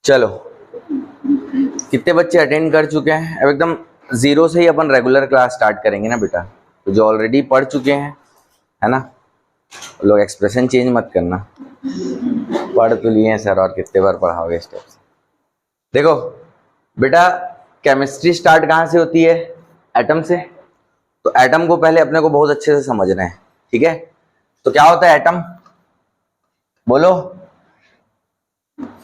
चलो, कितने बच्चे अटेंड कर चुके हैं? अब एकदम जीरो से ही अपन रेगुलर क्लास स्टार्ट करेंगे ना बेटा। तो जो ऑलरेडी पढ़ चुके हैं, है ना, लोग एक्सप्रेशन चेंज मत करना। पढ़ तो लिए हैं सर, और कितने बार पढ़ाओगे स्टेप्स। देखो बेटा, केमिस्ट्री स्टार्ट कहाँ से होती है? एटम से। तो एटम को पहले अपने को बहुत अच्छे से समझना है, ठीक है? तो क्या होता है एटम? बोलो।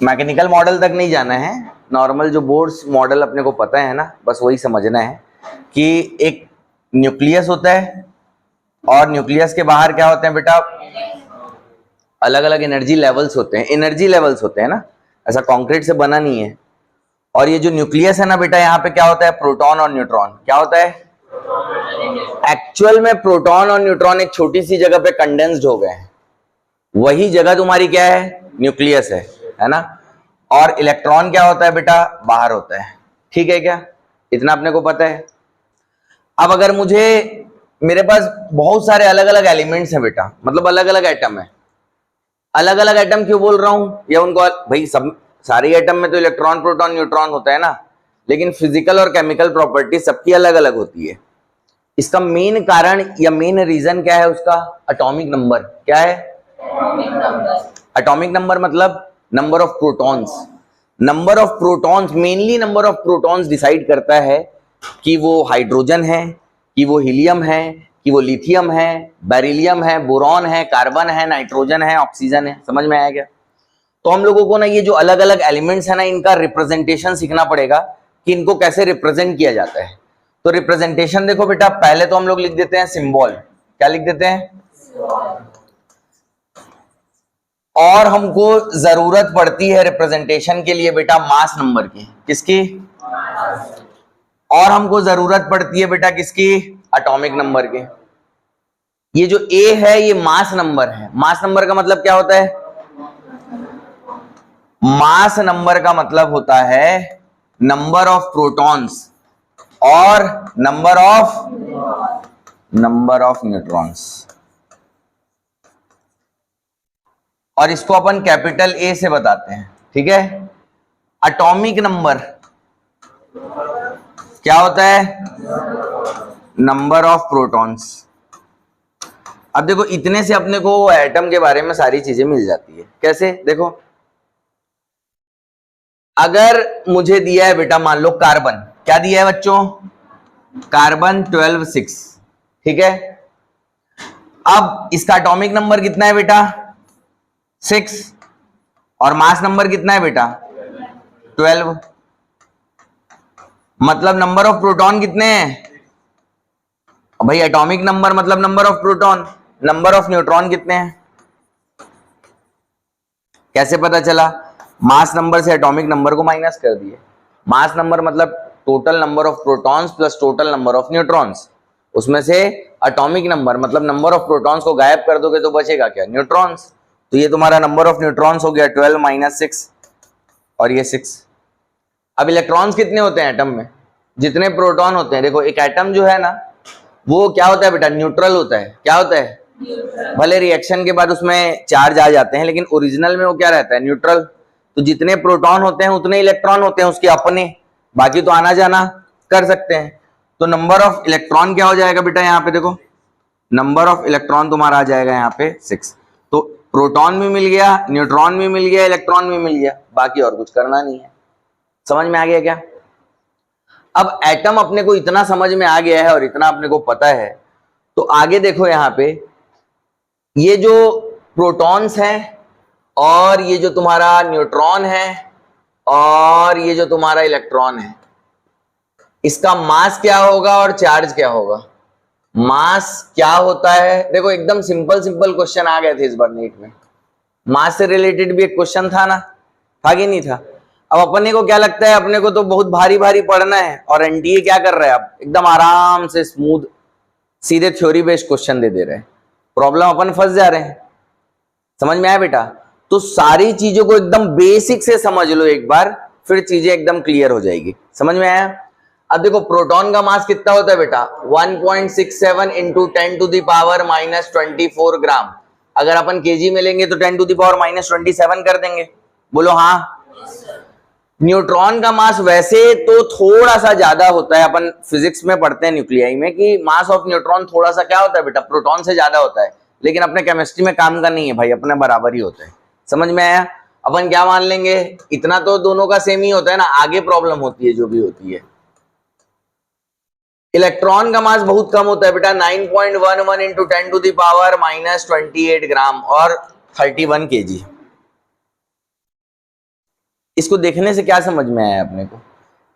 मैकेनिकल मॉडल तक नहीं जाना है, नॉर्मल जो बोर्ड्स मॉडल अपने को पता है ना, बस वही समझना है कि एक न्यूक्लियस होता है और न्यूक्लियस के बाहर क्या होते हैं बेटा? अलग अलग एनर्जी लेवल्स होते हैं। एनर्जी लेवल्स होते हैं ना, ऐसा कंक्रीट से बना नहीं है। और ये जो न्यूक्लियस है ना बेटा, यहाँ पे क्या होता है? प्रोटॉन और न्यूट्रॉन। क्या होता है? एक्चुअल में प्रोटॉन और न्यूट्रॉन एक छोटी सी जगह पे कंडेंस्ड हो गए हैं। वही जगह तुम्हारी क्या है? न्यूक्लियस है ना? और इलेक्ट्रॉन क्या होता है बेटा? बाहर होता है। ठीक है क्या? इतना अपने को पता है। अब अगर मेरे पास बहुत सारे अलग अलग एलिमेंट्स हैं बेटा, मतलब अलग अलग एटम है। अलग अलग एटम क्यों बोल रहा हूं? या उनको भाई सब सारे एटम में तो इलेक्ट्रॉन प्रोटॉन न्यूट्रॉन होता है ना, लेकिन फिजिकल और केमिकल प्रॉपर्टी सबकी अलग अलग होती है। इसका मेन कारण या मेन रीजन क्या है उसका? Atomic number. क्या है? एटॉमिक नंबर मतलब number of protons. Number of protons, mainly number of protons decide करता है कि वो हाइड्रोजन है, कि वो हीलियम है, कि वो लिथियम है, बेरिलियम है, बोरॉन है, कार्बन है, नाइट्रोजन है, ऑक्सीजन है। समझ में आया क्या? तो हम लोगों को ना ये जो अलग अलग एलिमेंट्स है ना, इनका रिप्रेजेंटेशन सीखना पड़ेगा कि इनको कैसे रिप्रेजेंट किया जाता है। तो रिप्रेजेंटेशन देखो बेटा, पहले तो हम लोग लिख देते हैं सिंबल। क्या लिख देते हैं? और हमको जरूरत पड़ती है रिप्रेजेंटेशन के लिए बेटा मास नंबर की। किसकी? और हमको जरूरत पड़ती है बेटा किसकी? एटॉमिक नंबर के। ये जो ए है ये मास नंबर है। मास नंबर का मतलब क्या होता है? मास नंबर का मतलब होता है नंबर ऑफ प्रोटॉन्स और नंबर ऑफ न्यूट्रॉन्स। और इसको अपन कैपिटल ए से बताते हैं, ठीक है? एटॉमिक नंबर क्या होता है? Number of protons. अब देखो, इतने से अपने को एटम के बारे में सारी चीजें मिल जाती है। कैसे? देखो, अगर मुझे दिया है बेटा, मान लो कार्बन। क्या दिया है बच्चों? कार्बन 12 6, ठीक है? अब इसका एटॉमिक नंबर कितना है बेटा? 6। और मास नंबर कितना है बेटा? 12। मतलब नंबर ऑफ प्रोटॉन कितने हैं? भाई एटॉमिक नंबर मतलब number of proton. Number of neutron कितने हैं? कैसे पता चला? मास नंबर से एटॉमिक नंबर को माइनस कर दिए। मास नंबर मतलब total number of protons plus total number of neutrons. उसमें से एटॉमिक नंबर मतलब नंबर ऑफ प्रोटॉन्स को गायब कर दोगे तो बचेगा क्या? न्यूट्रॉन्स। तो ये तुम्हारा नंबर ऑफ न्यूट्रॉन्स हो गया 12 - 6 और ये 6। अब इलेक्ट्रॉन्स कितने होते हैं एटम में? जितने प्रोटॉन होते हैं। देखो, एक एटम जो है ना, वो क्या होता है बेटा? न्यूट्रल होता है। क्या होता है? भले रिएक्शन के बाद उसमें चार्ज आ जाते हैं, लेकिन ओरिजिनल में वो क्या रहता है? न्यूट्रल। तो जितने प्रोटॉन होते हैं उतने इलेक्ट्रॉन होते हैं उसके अपने, बाकी तो आना जाना कर सकते हैं। तो नंबर ऑफ इलेक्ट्रॉन क्या हो जाएगा बेटा? यहाँ पे देखो, नंबर ऑफ इलेक्ट्रॉन तुम्हारा आ जाएगा यहाँ पे 6। तो प्रोटॉन भी मिल गया, न्यूट्रॉन भी मिल गया, इलेक्ट्रॉन भी मिल गया, बाकी और कुछ करना नहीं है। समझ में आ गया क्या? अब एटम अपने को इतना समझ में आ गया है और इतना अपने को पता है, तो आगे देखो यहाँ पे, ये जो प्रोटॉन्स हैं और ये जो तुम्हारा न्यूट्रॉन है और ये जो तुम्हारा इलेक्ट्रॉन है, इसका मास क्या होगा और चार्ज क्या होगा? मास क्या होता है? देखो, एकदम सिंपल क्वेश्चन आ गए थे इस बार नीट में। मास से रिलेटेड भी एक क्वेश्चन था ना, था कि नहीं था? अब अपने को क्या लगता है? अपने को तो बहुत भारी पढ़ना है, और एनटीए क्या कर रहा है? अब एकदम आराम से स्मूथ सीधे थ्योरी बेस्ड क्वेश्चन दे रहे हैं। प्रॉब्लम अपन फंस जा रहे हैं। समझ में आया बेटा? तो सारी चीजों को एकदम बेसिक से समझ लो एक बार, फिर चीजें एकदम क्लियर हो जाएगी। समझ में आया? अब देखो, प्रोटॉन का मास कितना होता है बेटा? 1.67 × 10⁻⁻² 24 ग्राम। अगर अपन केजी में लेंगे तो 10⁻⁻27 कर देंगे। बोलो हाँ। न्यूट्रॉन का मास वैसे तो थोड़ा सा ज्यादा होता है, अपन फिजिक्स में पढ़ते हैं न्यूक्लियाई में कि मास ऑफ न्यूट्रॉन थोड़ा सा क्या होता है बेटा, प्रोटॉन से ज्यादा होता है, लेकिन अपने केमिस्ट्री में काम का नहीं है भाई, अपने बराबर ही होता है। समझ में आया? अपन क्या मान लेंगे, इतना तो दोनों का सेम ही होता है ना, आगे प्रॉब्लम होती है जो भी होती है। इलेक्ट्रॉन का मास बहुत कम होता है बेटा, 9.11 इंटू 10 टू द पावर -28 ग्राम और 31 kg। इसको देखने से क्या समझ में आया अपने को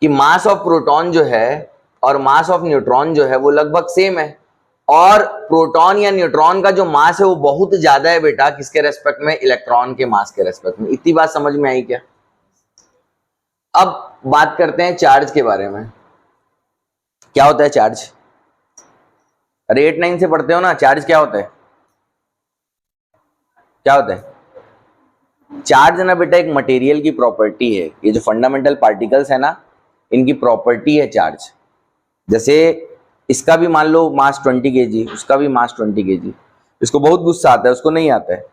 कि मास ऑफ प्रोटॉन जो है और मास ऑफ न्यूट्रॉन जो है वो लगभग सेम है, और प्रोटॉन या न्यूट्रॉन का जो मास है वो बहुत ज्यादा है बेटा किसके रेस्पेक्ट में, इलेक्ट्रॉन के मास के रेस्पेक्ट में। इतनी बात समझ में आई क्या? अब बात करते हैं चार्ज के बारे में। क्या होता है चार्ज? अरे 8-9 से पढ़ते हो ना, चार्ज क्या होता है? क्या होता है चार्ज? ना बेटा एक मटेरियल की प्रॉपर्टी है, ये जो फंडामेंटल पार्टिकल्स है ना, इनकी प्रॉपर्टी है चार्ज। जैसे इसका भी मान लो मास 20 kg, उसका भी मास 20 kg। इसको बहुत गुस्सा आता है, उसको नहीं आता है,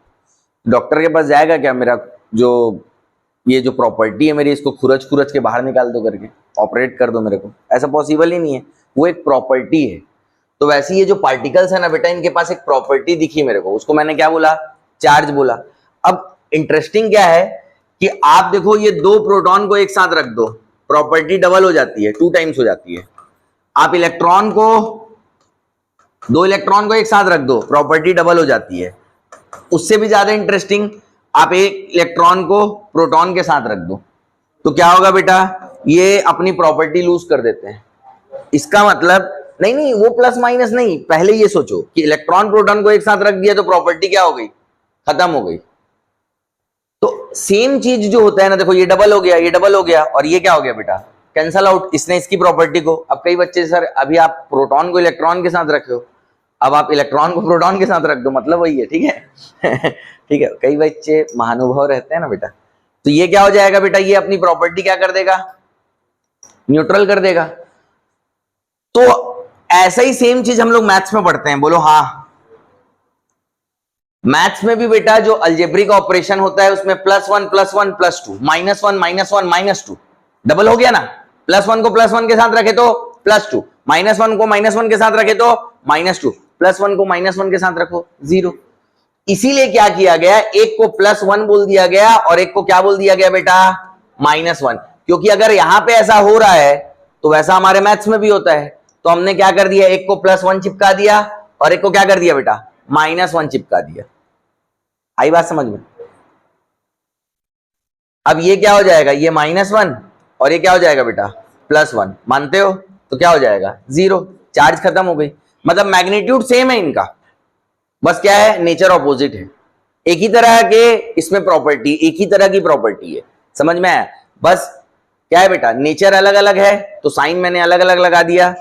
डॉक्टर के पास जाएगा क्या, मेरा जो ये जो प्रॉपर्टी है मेरी, इसको खुरच खुरच के बाहर निकाल दो करके, ऑपरेट कर दो मेरे को? ऐसा पॉसिबल ही नहीं है, वो एक प्रॉपर्टी है। तो वैसे ये जो पार्टिकल्स है ना बेटा, इनके पास एक प्रॉपर्टी दिखी मेरे को, उसको मैंने क्या बोला, चार्ज बोला। अब इंटरेस्टिंग क्या है कि आप देखो ये दो प्रोटॉन को एक साथ रख दो, प्रॉपर्टी डबल हो जाती है, 2 टाइम्स हो जाती है। आप इलेक्ट्रॉन को, दो इलेक्ट्रॉन को एक साथ रख दो, प्रॉपर्टी डबल हो जाती है। उससे भी ज्यादा इंटरेस्टिंग, आप एक इलेक्ट्रॉन को प्रोटॉन के साथ रख दो, तो क्या होगा बेटा, ये अपनी प्रॉपर्टी लूज कर देते हैं। इसका मतलब नहीं नहीं, वो प्लस माइनस नहीं, पहले ये सोचो कि इलेक्ट्रॉन प्रोटॉन को एक साथ रख दिया तो प्रॉपर्टी क्या हो गई, खत्म हो गई। तो सेम चीज जो होता है ना, देखो ये डबल हो गया, ये डबल हो गया, और ये क्या हो गया बेटा, कैंसल आउट, इसने इसकी प्रॉपर्टी को। अब कई बच्चे सर अभी आप प्रोटॉन को इलेक्ट्रॉन के साथ रखे हो, अब आप इलेक्ट्रॉन को प्रोटॉन के साथ रख दो, मतलब वही है, ठीक है ठीक है, कई बच्चे महानुभाव रहते हैं ना बेटा, तो ये क्या हो जाएगा बेटा, ये अपनी प्रॉपर्टी क्या कर देगा, न्यूट्रल कर देगा। तो ऐसा ही सेम चीज हम लोग मैथ्स में पढ़ते हैं, बोलो हाँ। मैथ्स में भी बेटा जो अलजेब्रिक ऑपरेशन होता है उसमें +1 +1 +2, -1 -1 -2, डबल हो गया ना, +1 को +1 के साथ रखे तो +2, -1 को -1 के साथ रखे तो -2, +1 को -1 के साथ रखो 0। इसीलिए क्या किया गया, एक को +1 बोल दिया गया और एक को क्या बोल दिया गया बेटा, -1, क्योंकि अगर यहां पे ऐसा हो रहा है तो वैसा हमारे मैथ्स में भी होता है। तो हमने क्या कर दिया, एक को +1 चिपका दिया और एक को क्या कर दिया बेटा, -1 चिपका दिया। आई बात समझ में? अब ये क्या हो जाएगा, ये -1 और ये क्या हो जाएगा बेटा, +1, मानते हो? तो क्या हो जाएगा, 0, चार्ज खत्म हो गई। मतलब मैग्नीट्यूड सेम है इनका, बस क्या है, नेचर ऑपोजिट है। एक ही तरह के इसमें प्रॉपर्टी, एक ही तरह की प्रॉपर्टी है, समझ में आया? बस क्या है बेटा, नेचर अलग अलग है तो साइन मैंने अलग अलग लगा दिया,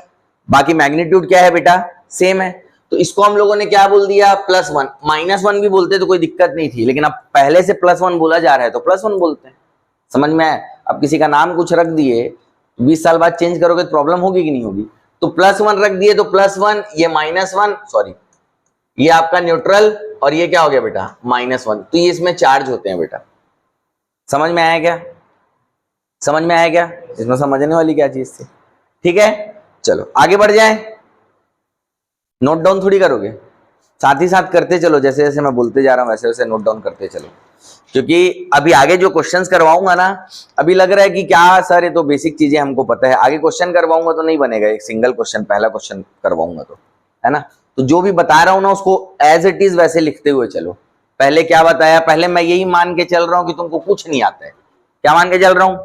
बाकी मैग्नीट्यूड क्या है बेटा, सेम है। तो इसको हम लोगों ने क्या बोल दिया, +1। -1 भी बोलते तो कोई दिक्कत नहीं थी, लेकिन अब पहले से +1 बोला जा रहा है तो +1 बोलते हैं, समझ में आया? अब किसी का नाम कुछ रख दिए, 20 साल बाद चेंज करोगे तो प्रॉब्लम होगी कि नहीं होगी? तो +1 रख दिए तो +1, ये -1, सॉरी ये आपका न्यूट्रल, और ये क्या हो गया बेटा, -1। तो ये इसमें चार्ज होते हैं बेटा। समझ में आया क्या? समझ में आया क्या? इसमें समझने वाली क्या चीज थी? ठीक है, चलो आगे बढ़ जाएं। नोट डाउन थोड़ी करोगे, साथ ही साथ करते चलो, जैसे जैसे मैं बोलते जा रहा हूं वैसे वैसे नोट डाउन करते चलो, क्योंकि अभी आगे जो क्वेश्चंस करवाऊंगा ना, अभी लग रहा है कि क्या सर ये तो बेसिक चीजें हमको पता है, आगे क्वेश्चन करवाऊंगा तो नहीं बनेगा, एक सिंगल क्वेश्चन, पहला क्वेश्चन करवाऊंगा तो, है ना? तो जो भी बता रहा हूं ना उसको एज इट इज वैसे लिखते हुए चलो। पहले क्या बताया, पहले मैं यही मान के चल रहा हूं कि तुमको कुछ नहीं आता है। क्या मान के चल रहा हूं?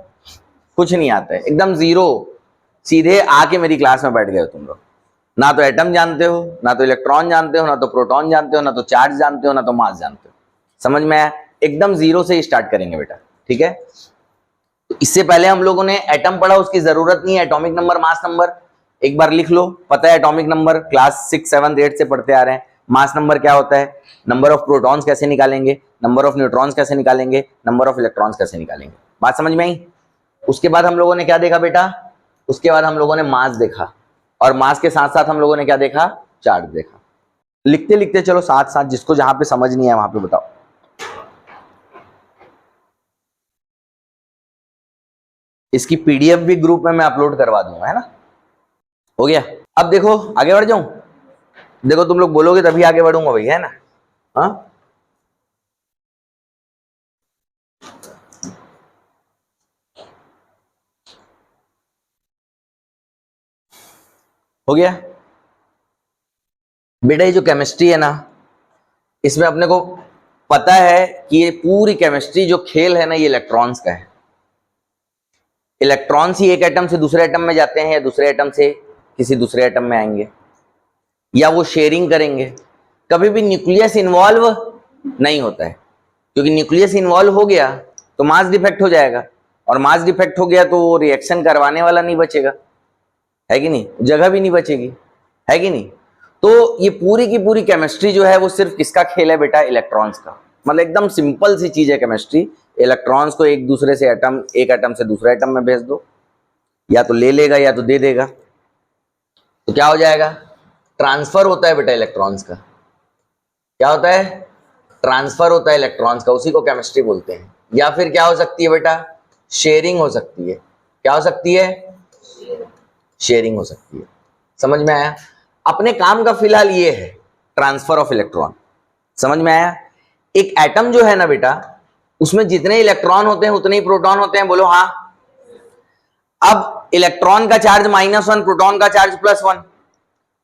कुछ नहीं आता है, एकदम जीरो। सीधे आके मेरी क्लास में बैठ गए तुम लोग, ना तो एटम जानते हो, ना तो इलेक्ट्रॉन जानते हो, ना तो प्रोटॉन जानते हो, ना तो चार्ज जानते हो, ना तो मास जानते हो। समझ में आया? एकदम जीरो से स्टार्ट करेंगे बेटा, ठीक है? तो इससे पहले हम लोगों ने एटम पढ़ा, उसकी जरूरत नहीं है, एटॉमिक नंबर, मास नंबर एक बार लिख लो, पता है एटॉमिक नंबर, क्लास 6, 7, 8 से पढ़ते आ रहे हैं। मास नंबर क्या होता है, नंबर ऑफ प्रोटॉन्स कैसे निकालेंगे, नंबर ऑफ न्यूट्रॉन्स कैसे निकालेंगे, नंबर ऑफ इलेक्ट्रॉन्स कैसे निकालेंगे, बात समझ में आई? उसके बाद हम लोगों ने क्या देखा बेटा, उसके बाद हम लोगों ने मास देखा, और मास के साथ साथ हम लोगों ने क्या देखा, चार्ज देखा। लिखते लिखते चलो साथ साथ, जिसको जहां पे समझ नहीं है वहां पे बताओ। इसकी पीडीएफ भी ग्रुप में मैं अपलोड करवा दूंगा, है ना। हो गया। अब देखो आगे बढ़ जाऊं, देखो तुम लोग बोलोगे तभी आगे बढ़ूंगा भैया, है ना। हाँ हो गया बेटा। ये जो केमिस्ट्री है ना, इसमें अपने को पता है कि ये पूरी केमिस्ट्री जो खेल है ना, ये इलेक्ट्रॉन्स का है। इलेक्ट्रॉन्स ही एक एटम से दूसरे एटम में जाते हैं, या दूसरे एटम से किसी दूसरे एटम में आएंगे, या वो शेयरिंग करेंगे। कभी भी न्यूक्लियस इन्वॉल्व नहीं होता है, क्योंकि न्यूक्लियस इन्वॉल्व हो गया तो मास डिफेक्ट हो जाएगा, और मास डिफेक्ट हो गया तो वो रिएक्शन करवाने वाला नहीं बचेगा, है कि नहीं, जगह भी नहीं बचेगी, है कि नहीं। तो ये पूरी की पूरी केमिस्ट्री जो है वो सिर्फ किसका खेल है बेटा, इलेक्ट्रॉन्स का। मतलब एकदम सिंपल सी चीज है केमिस्ट्री। इलेक्ट्रॉन्स को एक दूसरे से एटम, एक एटम से दूसरे एटम में भेज दो, या तो ले लेगा या तो दे देगा, तो क्या हो जाएगा, ट्रांसफर होता है बेटा इलेक्ट्रॉन्स का। क्या होता है, ट्रांसफर होता है इलेक्ट्रॉन्स का, उसी को केमिस्ट्री बोलते हैं। या फिर क्या हो सकती है बेटा, शेयरिंग हो सकती है। क्या हो सकती है, शेयरिंग हो सकती है। समझ में आया। अपने काम का फिलहाल ये है ट्रांसफर ऑफ इलेक्ट्रॉन। समझ में आया। एक एटम जो है ना बेटा, उसमें जितने इलेक्ट्रॉन होते हैं उतने ही प्रोटॉन होते हैं, बोलो हाँ। अब इलेक्ट्रॉन का चार्ज -1, प्रोटॉन का चार्ज +1।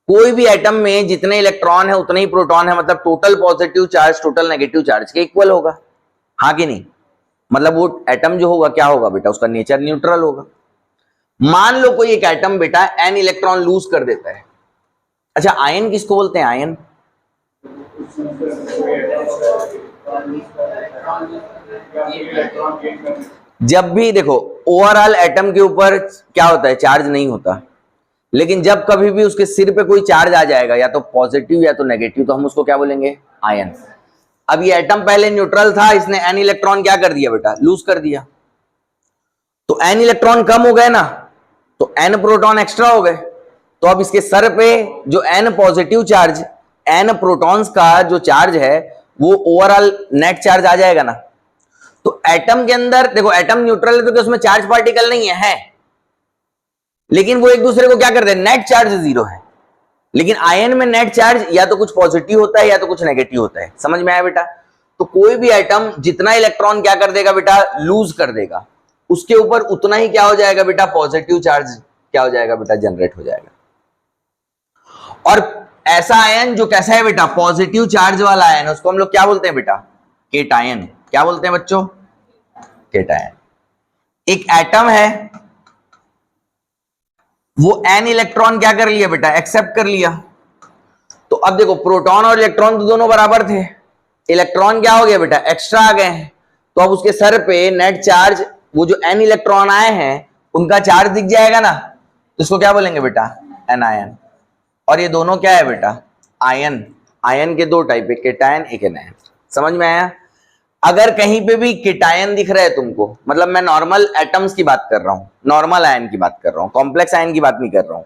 कोई भी एटम में जितने इलेक्ट्रॉन है उतने ही प्रोटॉन है, मतलब total positive charge total negative charge के इक्वल होगा, हाँ कि नहीं। मतलब वो एटम जो होगा क्या होगा बेटा, उसका नेचर न्यूट्रल होगा। मान लो कोई एक एटम बेटा n इलेक्ट्रॉन लूज कर देता है। अच्छा, आयन किसको बोलते हैं, आयन? जब भी देखो ओवरऑल एटम के ऊपर क्या होता है, चार्ज नहीं होता, लेकिन जब कभी भी उसके सिर पे कोई चार्ज आ जाएगा, या तो पॉजिटिव या तो नेगेटिव, तो हम उसको क्या बोलेंगे, आयन। अब ये एटम पहले न्यूट्रल था, इसने n इलेक्ट्रॉन क्या कर दिया बेटा, लूज कर दिया, तो n इलेक्ट्रॉन कम हो गए ना, तो n प्रोटॉन एक्स्ट्रा हो गए। तो अब इसके सर पे जो n positive charge, n protons का जो चार्ज है, वो ओवरऑल नेट चार्ज आ जाएगा ना। तो एटम के अंदर देखो, एटम न्यूट्रल है तो उसमें चार्ज पार्टिकल नहीं है, लेकिन वो एक दूसरे को क्या करते हैं, नेट चार्ज 0 है। लेकिन आयन में नेट चार्ज या तो कुछ पॉजिटिव होता है या तो कुछ नेगेटिव होता है। समझ में आया बेटा। तो कोई भी एटम जितना इलेक्ट्रॉन क्या कर देगा बेटा, लूज कर देगा, उसके ऊपर उतना ही क्या हो जाएगा बेटा, पॉजिटिव चार्ज क्या हो जाएगा बेटा, जनरेट हो जाएगा। और ऐसा आयन जो कैसा है बेटा, पॉजिटिव चार्ज वाला आयन, उसको हम लोग क्या बोलते हैं बेटा, केटायन। क्या बोलते हैं बच्चों, केटायन। एक एटम है, वो n इलेक्ट्रॉन क्या कर लिया बेटा, एक्सेप्ट कर लिया। तो अब देखो प्रोटॉन और इलेक्ट्रॉन तो दोनों बराबर थे, इलेक्ट्रॉन क्या हो गया बेटा, एक्स्ट्रा आ गए हैं। तो अब उसके सर पे नेट चार्ज, वो जो n इलेक्ट्रॉन आए हैं उनका चार्ज दिख जाएगा ना, तो इसको क्या बोलेंगे बेटा, एनायन। और ये दोनों क्या है बेटा, आयन। आयन के दो टाइप, एक केटायन एक एनायन। समझ में आया। अगर कहीं पे भी केटायन दिख रहा है तुमको, मतलब मैं नॉर्मल एटम्स की बात कर रहा हूं, नॉर्मल आयन की बात कर रहा हूं, कॉम्प्लेक्स आयन की बात नहीं कर रहा हूं,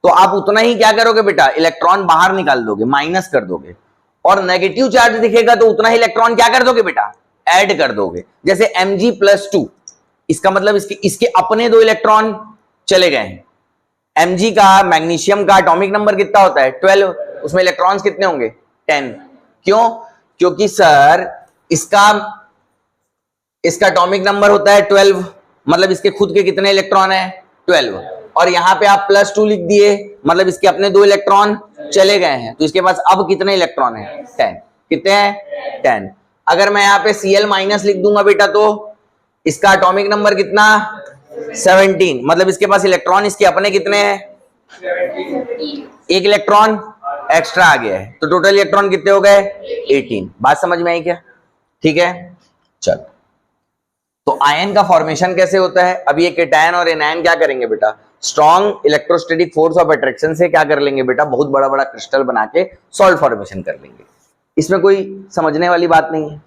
तो आप उतना ही क्या करोगे बेटा, इलेक्ट्रॉन बाहर निकाल दोगे, माइनस कर दोगे। और नेगेटिव चार्ज दिखेगा तो उतना ही इलेक्ट्रॉन क्या कर दोगे बेटा, ऐड कर दोगे। जैसे Mg+2, इसका मतलब इसके अपने 2 इलेक्ट्रॉन चले गए हैं। Mg का, मैग्नीशियम का एटॉमिक नंबर कितना होता है, 12, उसमें इलेक्ट्रॉन्स कितने होंगे, 10। क्यों, क्योंकि सर इसका एटॉमिक नंबर होता है 12, मतलब इसके खुद के कितने इलेक्ट्रॉन है, 12। और यहां पे आप +2 लिख दिए, मतलब इसके अपने 2 इलेक्ट्रॉन चले गए हैं, तो इसके पास अब कितने इलेक्ट्रॉन है, 10। कितने हैं, 10। अगर मैं यहाँ पे Cl- लिख दूंगा बेटा, तो इसका एटॉमिक नंबर कितना, 17, मतलब इसके पास इलेक्ट्रॉन इसके अपने कितने हैं, 1 इलेक्ट्रॉन एक्स्ट्रा आ गया है, तो टोटल इलेक्ट्रॉन कितने हो गए, 18। बात समझ में आई क्या, ठीक है। चल, तो आयन का फॉर्मेशन कैसे होता है, अब ये केटायन और एनायन क्या करेंगे बेटा, strong electrostatic force of attraction से क्या कर लेंगे बेटा, बहुत बड़ा बड़ा क्रिस्टल बना के सॉल्ट फॉर्मेशन कर लेंगे। इसमें कोई समझने वाली बात नहीं है,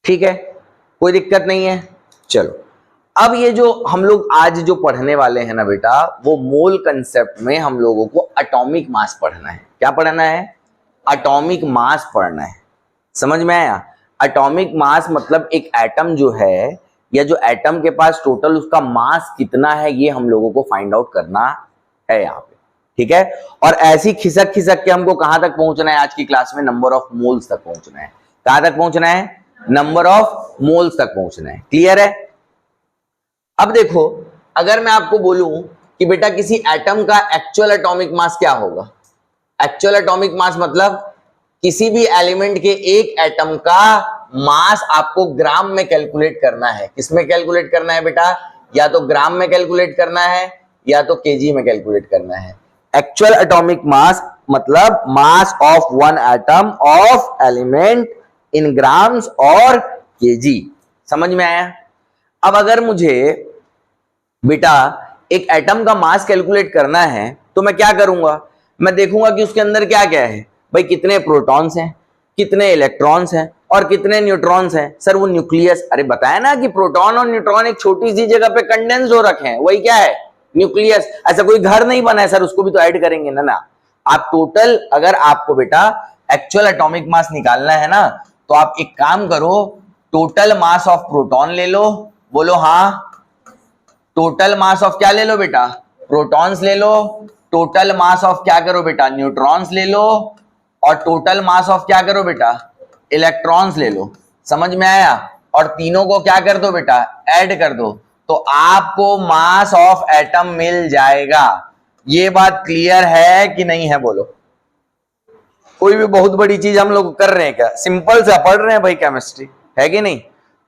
ठीक है, कोई दिक्कत नहीं है। चलो, अब ये जो हम लोग आज जो पढ़ने वाले हैं ना बेटा, वो मोल कंसेप्ट में हम लोगों को एटॉमिक मास पढ़ना है। क्या पढ़ना है, एटॉमिक मास पढ़ना है। समझ में आया। एटॉमिक मास मतलब एक एटम जो है या जो एटम के पास टोटल उसका मास कितना है, ये हम लोगों को फाइंड आउट करना है यहाँ पे, ठीक है। और ऐसी खिसक खिसक के हमको कहां तक पहुंचना है आज की क्लास में, नंबर ऑफ मोल्स तक पहुंचना है। कहां तक पहुंचना है, नंबर ऑफ मोल्स तक पहुंचना है। क्लियर है। अब देखो, अगर मैं आपको बोलूं कि बेटा किसी एटम का एक्चुअल एटॉमिक मास क्या होगा, एक्चुअल एटॉमिक मास मतलब किसी भी एलिमेंट के एक एटम का मास आपको ग्राम में कैलकुलेट करना है। किसमें कैलकुलेट करना है बेटा, या तो ग्राम में कैलकुलेट करना है या तो केजी में कैलकुलेट करना है। एक्चुअल एटॉमिक मास मतलब मास of one atom of element in grams और केजी। समझ में आया। अब अगर मुझे बेटा एक एटम का मास कैलकुलेट करना है तो मैं क्या करूंगा, मैं देखूंगा कि उसके अंदर क्या क्या है भाई, कितने प्रोटॉन्स हैं, कितने इलेक्ट्रॉन्स हैं और कितने न्यूट्रॉन्स हैं। सर वो न्यूक्लियस, अरे बताया ना कि प्रोटॉन और न्यूट्रॉन एक छोटी सी जगह पे कंडेंस हो रखे हैं, वही क्या है, न्यूक्लियस। ऐसा कोई घर नहीं बना है सर, उसको भी तो ऐड करेंगे ना। आप टोटल, अगर आपको बेटा एक्चुअल एटॉमिक मास निकालना है ना, तो आप एक काम करो, टोटल मास ऑफ प्रोटॉन ले लो। बोलो हाँ। टोटल मास ऑफ क्या ले लो बेटा, प्रोटॉन्स ले लो। टोटल मास ऑफ क्या करो बेटा, न्यूट्रॉन्स ले लो। और टोटल मास ऑफ क्या करो बेटा, इलेक्ट्रॉन्स ले लो। समझ में आया। और तीनों को क्या कर दो बेटा, ऐड कर दो, तो आपको मास ऑफ एटम मिल जाएगा। ये बात क्लियर है कि नहीं है, बोलो। कोई भी बहुत बड़ी चीज हम लोग कर रहे हैं क्या, सिंपल सा पढ़ रहे हैं भाई, केमिस्ट्री है कि नहीं।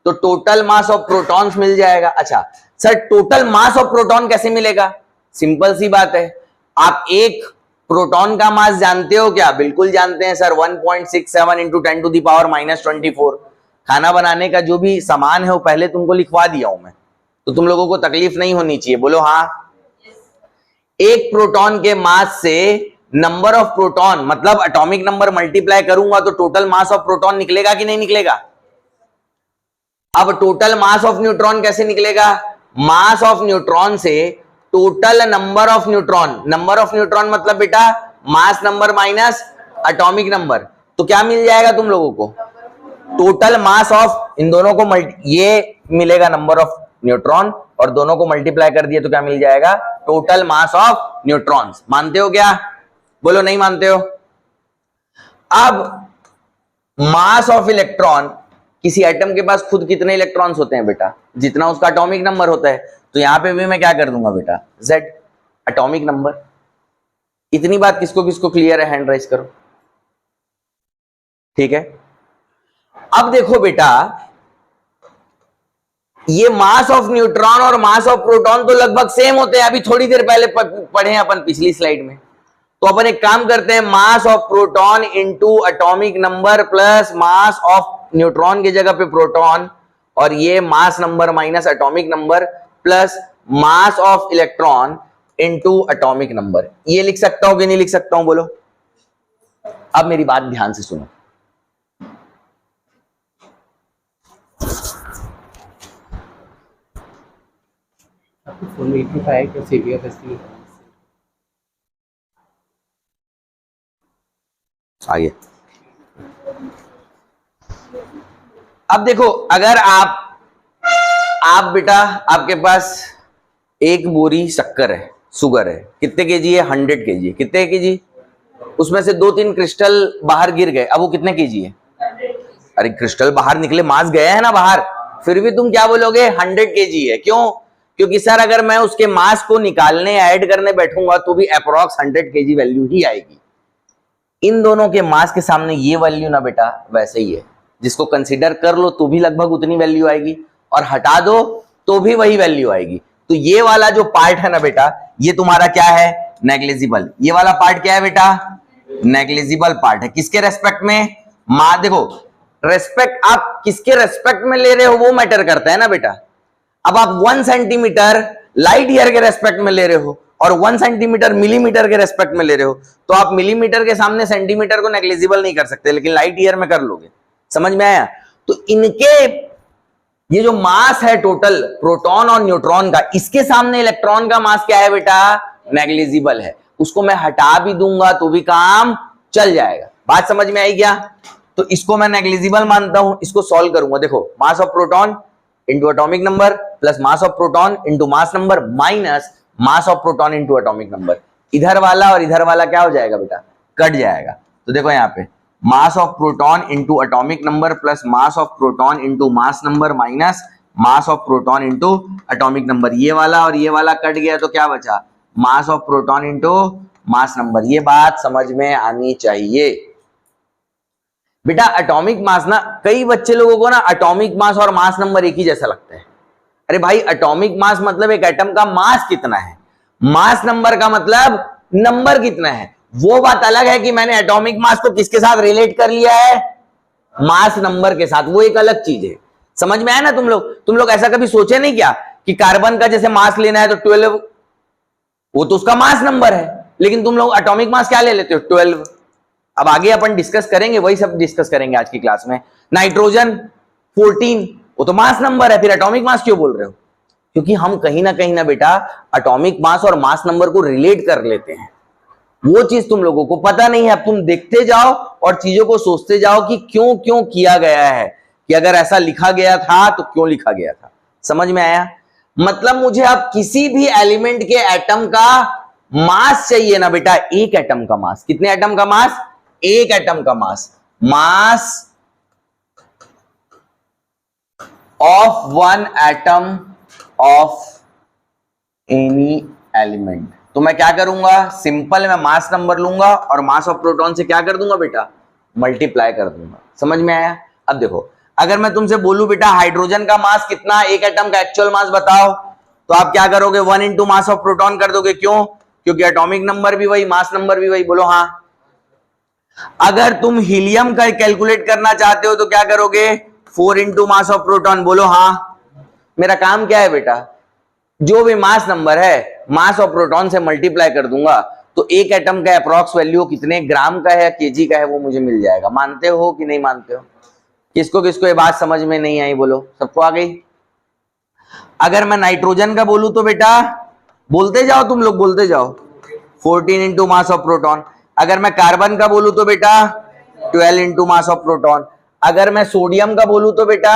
तो टोटल मास ऑफ प्रोटॉन्स मिल जाएगा। अच्छा sir, total mass of proton कैसे मिलेगा, सिंपल सी बात है। आप एक प्रोटॉन का मास जानते हो क्या, बिल्कुल जानते हैं sir, 1.67 into 10 to the power -24। खाना बनाने का जो भी सामान है वो पहले तुमको लिखवा दिया हूं मैं, तो तुम लोगों को तकलीफ नहीं होनी चाहिए। बोलो हाँ। एक प्रोटॉन के मास से नंबर ऑफ प्रोटॉन मतलब एटॉमिक नंबर मल्टीप्लाई करूंगा तो टोटल मास ऑफ प्रोटॉन निकलेगा कि नहीं निकलेगा। अब टोटल मास ऑफ न्यूट्रॉन कैसे निकलेगा, मास ऑफ न्यूट्रॉन से total number of neutron, number of neutron मतलब बेटा mass number minus atomic number, तो क्या मिल जाएगा तुम लोगों को, टोटल मास ऑफ, इन दोनों को ये मिलेगा नंबर ऑफ न्यूट्रॉन, और दोनों को मल्टीप्लाई कर दिए तो क्या मिल जाएगा, टोटल मास ऑफ न्यूट्रॉन्स। मानते हो क्या, बोलो नहीं मानते हो। अब मास ऑफ इलेक्ट्रॉन, किसी एटम के पास खुद कितने इलेक्ट्रॉन्स होते हैं बेटा, जितना उसका एटॉमिक नंबर होता है। तो यहां पे भी मैं क्या कर दूंगा बेटा, Z एटॉमिक नंबर। इतनी बात किसको किसको क्लियर है, हैंड राइज करो। ठीक है। अब देखो बेटा, ये मास ऑफ न्यूट्रॉन और मास ऑफ प्रोटॉन तो लगभग सेम होते हैं, अभी थोड़ी देर पहले पढ़े हैं अपन पिछली स्लाइड में। तो अपन एक काम करते हैं, मास of proton into atomic number plus mass of neutron की जगह पे प्रोटॉन, और ये mass number minus atomic number plus mass of electron into atomic number. ये लिख सकता हूं कि नहीं लिख सकता हूं, बोलो। अब मेरी बात ध्यान से सुनो। आगे अब देखो, अगर आप बेटा, आपके पास एक बोरी शक्कर है, शुगर है, कितने केजी है, 100 केजी है। कितने केजी, उसमें से 2-3 क्रिस्टल बाहर गिर गए, अब वो कितने केजी है, अरे क्रिस्टल बाहर निकले, मास गया है ना बाहर, फिर भी तुम क्या बोलोगे, 100 केजी है। क्यों, क्योंकि सर अगर मैं उसके मास को निकालने ऐड करने बैठूंगा तो भी अप्रोक्स 100 केजी वैल्यू ही आएगी। इन दोनों के मास के सामने ये वैल्यू ना बेटा वैसे ही है, जिसको कंसीडर कर लो तो भी लगभग उतनी वैल्यू आएगी, और हटा दो तो भी वही वैल्यू आएगी। तो ये वाला जो पार्ट है ना बेटा, ये तुम्हारा क्या है, नेग्लिजिबल। ये वाला पार्ट क्या है बेटा, नेग्लिजिबल पार्ट है। किसके रेस्पेक्ट में, देखो रेस्पेक्ट आप किसके रेस्पेक्ट में ले रहे हो वो मैटर करता है ना बेटा। अब आप 1 सेंटीमीटर लाइट ईयर के रेस्पेक्ट में ले रहे हो और 1 सेंटीमीटर मिलीमीटर के रेस्पेक्ट में ले रहे हो, तो आप मिलीमीटर के सामने सेंटीमीटर को नेग्लिजिबल नहीं कर सकते, लेकिन लाइट ईयर में कर लोगे। समझ में आया। तो इनके ये जो मास है टोटल प्रोटॉन और न्यूट्रॉन का, इसके सामने इलेक्ट्रॉन का मास क्या है बेटा, नेग्लिजिबल है। उसको मैं हटा भी दूंगा तो भी काम चल जाएगा। बात समझ में आई क्या। तो इसको मैं नेग्लिजिबल मानता हूं, इसको सॉल्व करूंगा। देखो मास of proton into atomic number plus mass of proton into mass number minus mass of proton into atomic number. इधर वाला और इधर वाला क्या हो जाएगा बेटा, कट जाएगा। तो देखो यहाँ पे मास of proton into atomic number plus mass of proton into mass number minus mass of proton into atomic number. ये वाला और ये वाला कट गया तो क्या बचा, मास of proton into mass number. ये बात समझ में आनी चाहिए बेटा। एटॉमिक मास ना, कई बच्चे लोगों को ना एटॉमिक मास और मास नंबर एक ही जैसा लगता है। अरे भाई एटॉमिक मास मतलब एक एटम का मास कितना है, मास नंबर का मतलब नंबर कितना है। वो बात अलग है कि मैंने एटॉमिक मास को किसके साथ रिलेट कर लिया है, मास नंबर के साथ, वो एक अलग चीज है। समझ में आया ना तुम लोग ऐसा कभी सोचे नहीं क्या कि कार्बन का जैसे मास लेना है तो 12, वो तो उसका मास नंबर है, लेकिन तुम लोग एटॉमिक मास क्या ले लेते हो, 12। अब आगे अपन डिस्कस करेंगे, वही सब डिस्कस करेंगे आज की क्लास में। नाइट्रोजन 14, वो तो मास नंबर है, फिर एटॉमिक मास क्यों बोल रहे हो? क्योंकि हम कहीं ना बेटा एटॉमिक मास और मास नंबर को रिलेट कर लेते हैं। वो चीज तुम लोगों को पता नहीं है। अब तुम देखते जाओ और चीजों को सोचते जाओ कि क्यों क्यों किया गया है, कि अगर ऐसा लिखा गया था तो क्यों लिखा गया था। समझ में आया? मतलब मुझे अब किसी भी एलिमेंट के एटम का मास चाहिए ना बेटा, एक एटम का मास। कितने एटम का मास? एक एटम का mass. Mass of one atom of any element. तो मैं क्या करूंगा, सिंपल मैं मास नंबर लूंगा और मास ऑफ प्रोटॉन से क्या कर दूंगा बेटा, मल्टीप्लाई कर दूंगा। समझ में आया? अब देखो, अगर मैं तुमसे बोलूं बेटा हाइड्रोजन का मास कितना, एक एटम का एक्चुअल मास बताओ, तो आप क्या करोगे, 1 इंटू मास ऑफ प्रोटॉन कर दोगे। क्यों? क्योंकि एटॉमिक नंबर भी वही, मास नंबर भी वही। बोलो हाँ। अगर तुम हीलियम का कैलकुलेट करना चाहते हो तो क्या करोगे, 4 इंटू मास ऑफ प्रोटॉन। बोलो हाँ। मेरा काम क्या है बेटा, जो भी मास नंबर है मास ऑफ प्रोटॉन से मल्टीप्लाई कर दूंगा, तो एक एटम का अप्रॉक्स वैल्यू कितने ग्राम का है, केजी का है, वो मुझे मिल जाएगा। मानते हो कि नहीं मानते हो? किसको किसको ये बात समझ में नहीं आई? बोलो, सबको आ गई? अगर मैं नाइट्रोजन का बोलूं तो बेटा, बोलते जाओ तुम लोग, बोलते जाओ, 14 इंटू मास ऑफ प्रोटॉन। अगर मैं कार्बन का बोलूं तो बेटा 12 इंटू मास ऑफ प्रोटॉन। अगर मैं सोडियम का बोलूं तो बेटा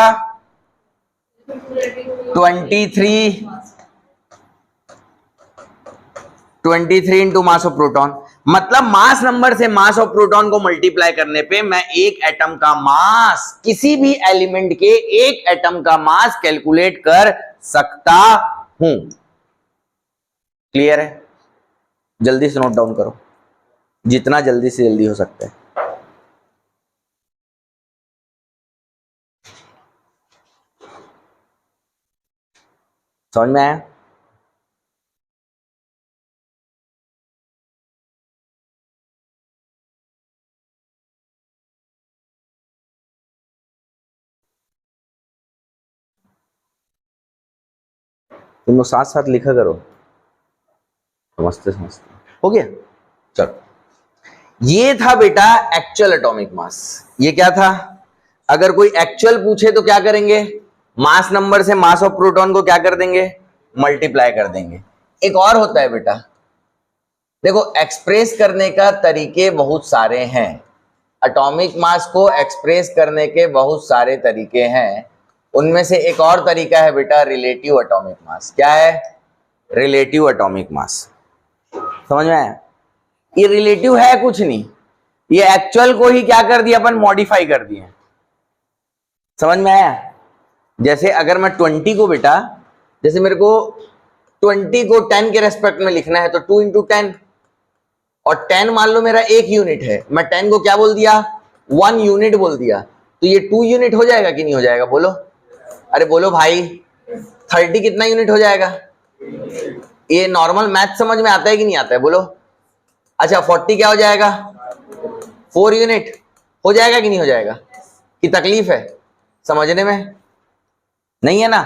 23 इंटू मास ऑफ प्रोटॉन। मतलब मास नंबर से मास ऑफ प्रोटॉन को मल्टीप्लाई करने पे मैं एक एटम का मास, किसी भी एलिमेंट के एक एटम का मास कैलकुलेट कर सकता हूं। क्लियर है? जल्दी से नोट डाउन करो, जितना जल्दी से जल्दी हो सकता है। समझ में आया? तुम लोग साथ साथ लिखा करो, समझते समझते। हो गया? चलो, ये था बेटा एक्चुअल एटॉमिक मास। ये क्या था? अगर कोई एक्चुअल पूछे तो क्या करेंगे, मास नंबर से मास ऑफ प्रोटॉन को क्या कर देंगे, मल्टीप्लाई कर देंगे। एक और होता है बेटा, देखो एक्सप्रेस करने का तरीके बहुत सारे हैं। एटॉमिक मास को एक्सप्रेस करने के बहुत सारे तरीके हैं। उनमें से एक और तरीका है बेटा रिलेटिव एटॉमिक मास। क्या है? Relative atomic mass. समझ में आया? ये रिलेटिव है कुछ नहीं, ये एक्चुअल को ही क्या कर दिया अपन, मॉडिफाई कर दिए। समझ में आया? जैसे अगर मैं 20 को बेटा, जैसे मेरे को 20 को 10 के रेस्पेक्ट में लिखना है तो 2 इंटू 10, और 10 मान लो मेरा एक यूनिट है, मैं 10 को क्या बोल दिया, 1 यूनिट बोल दिया, तो ये 2 यूनिट हो जाएगा कि नहीं हो जाएगा? बोलो, अरे बोलो भाई, 30 कितना यूनिट हो जाएगा? ये नॉर्मल मैथ समझ में आता है कि नहीं आता है? बोलो। अच्छा 40 क्या हो जाएगा, 4 यूनिट हो जाएगा कि नहीं हो जाएगा? कि तकलीफ है समझने में? नहीं है ना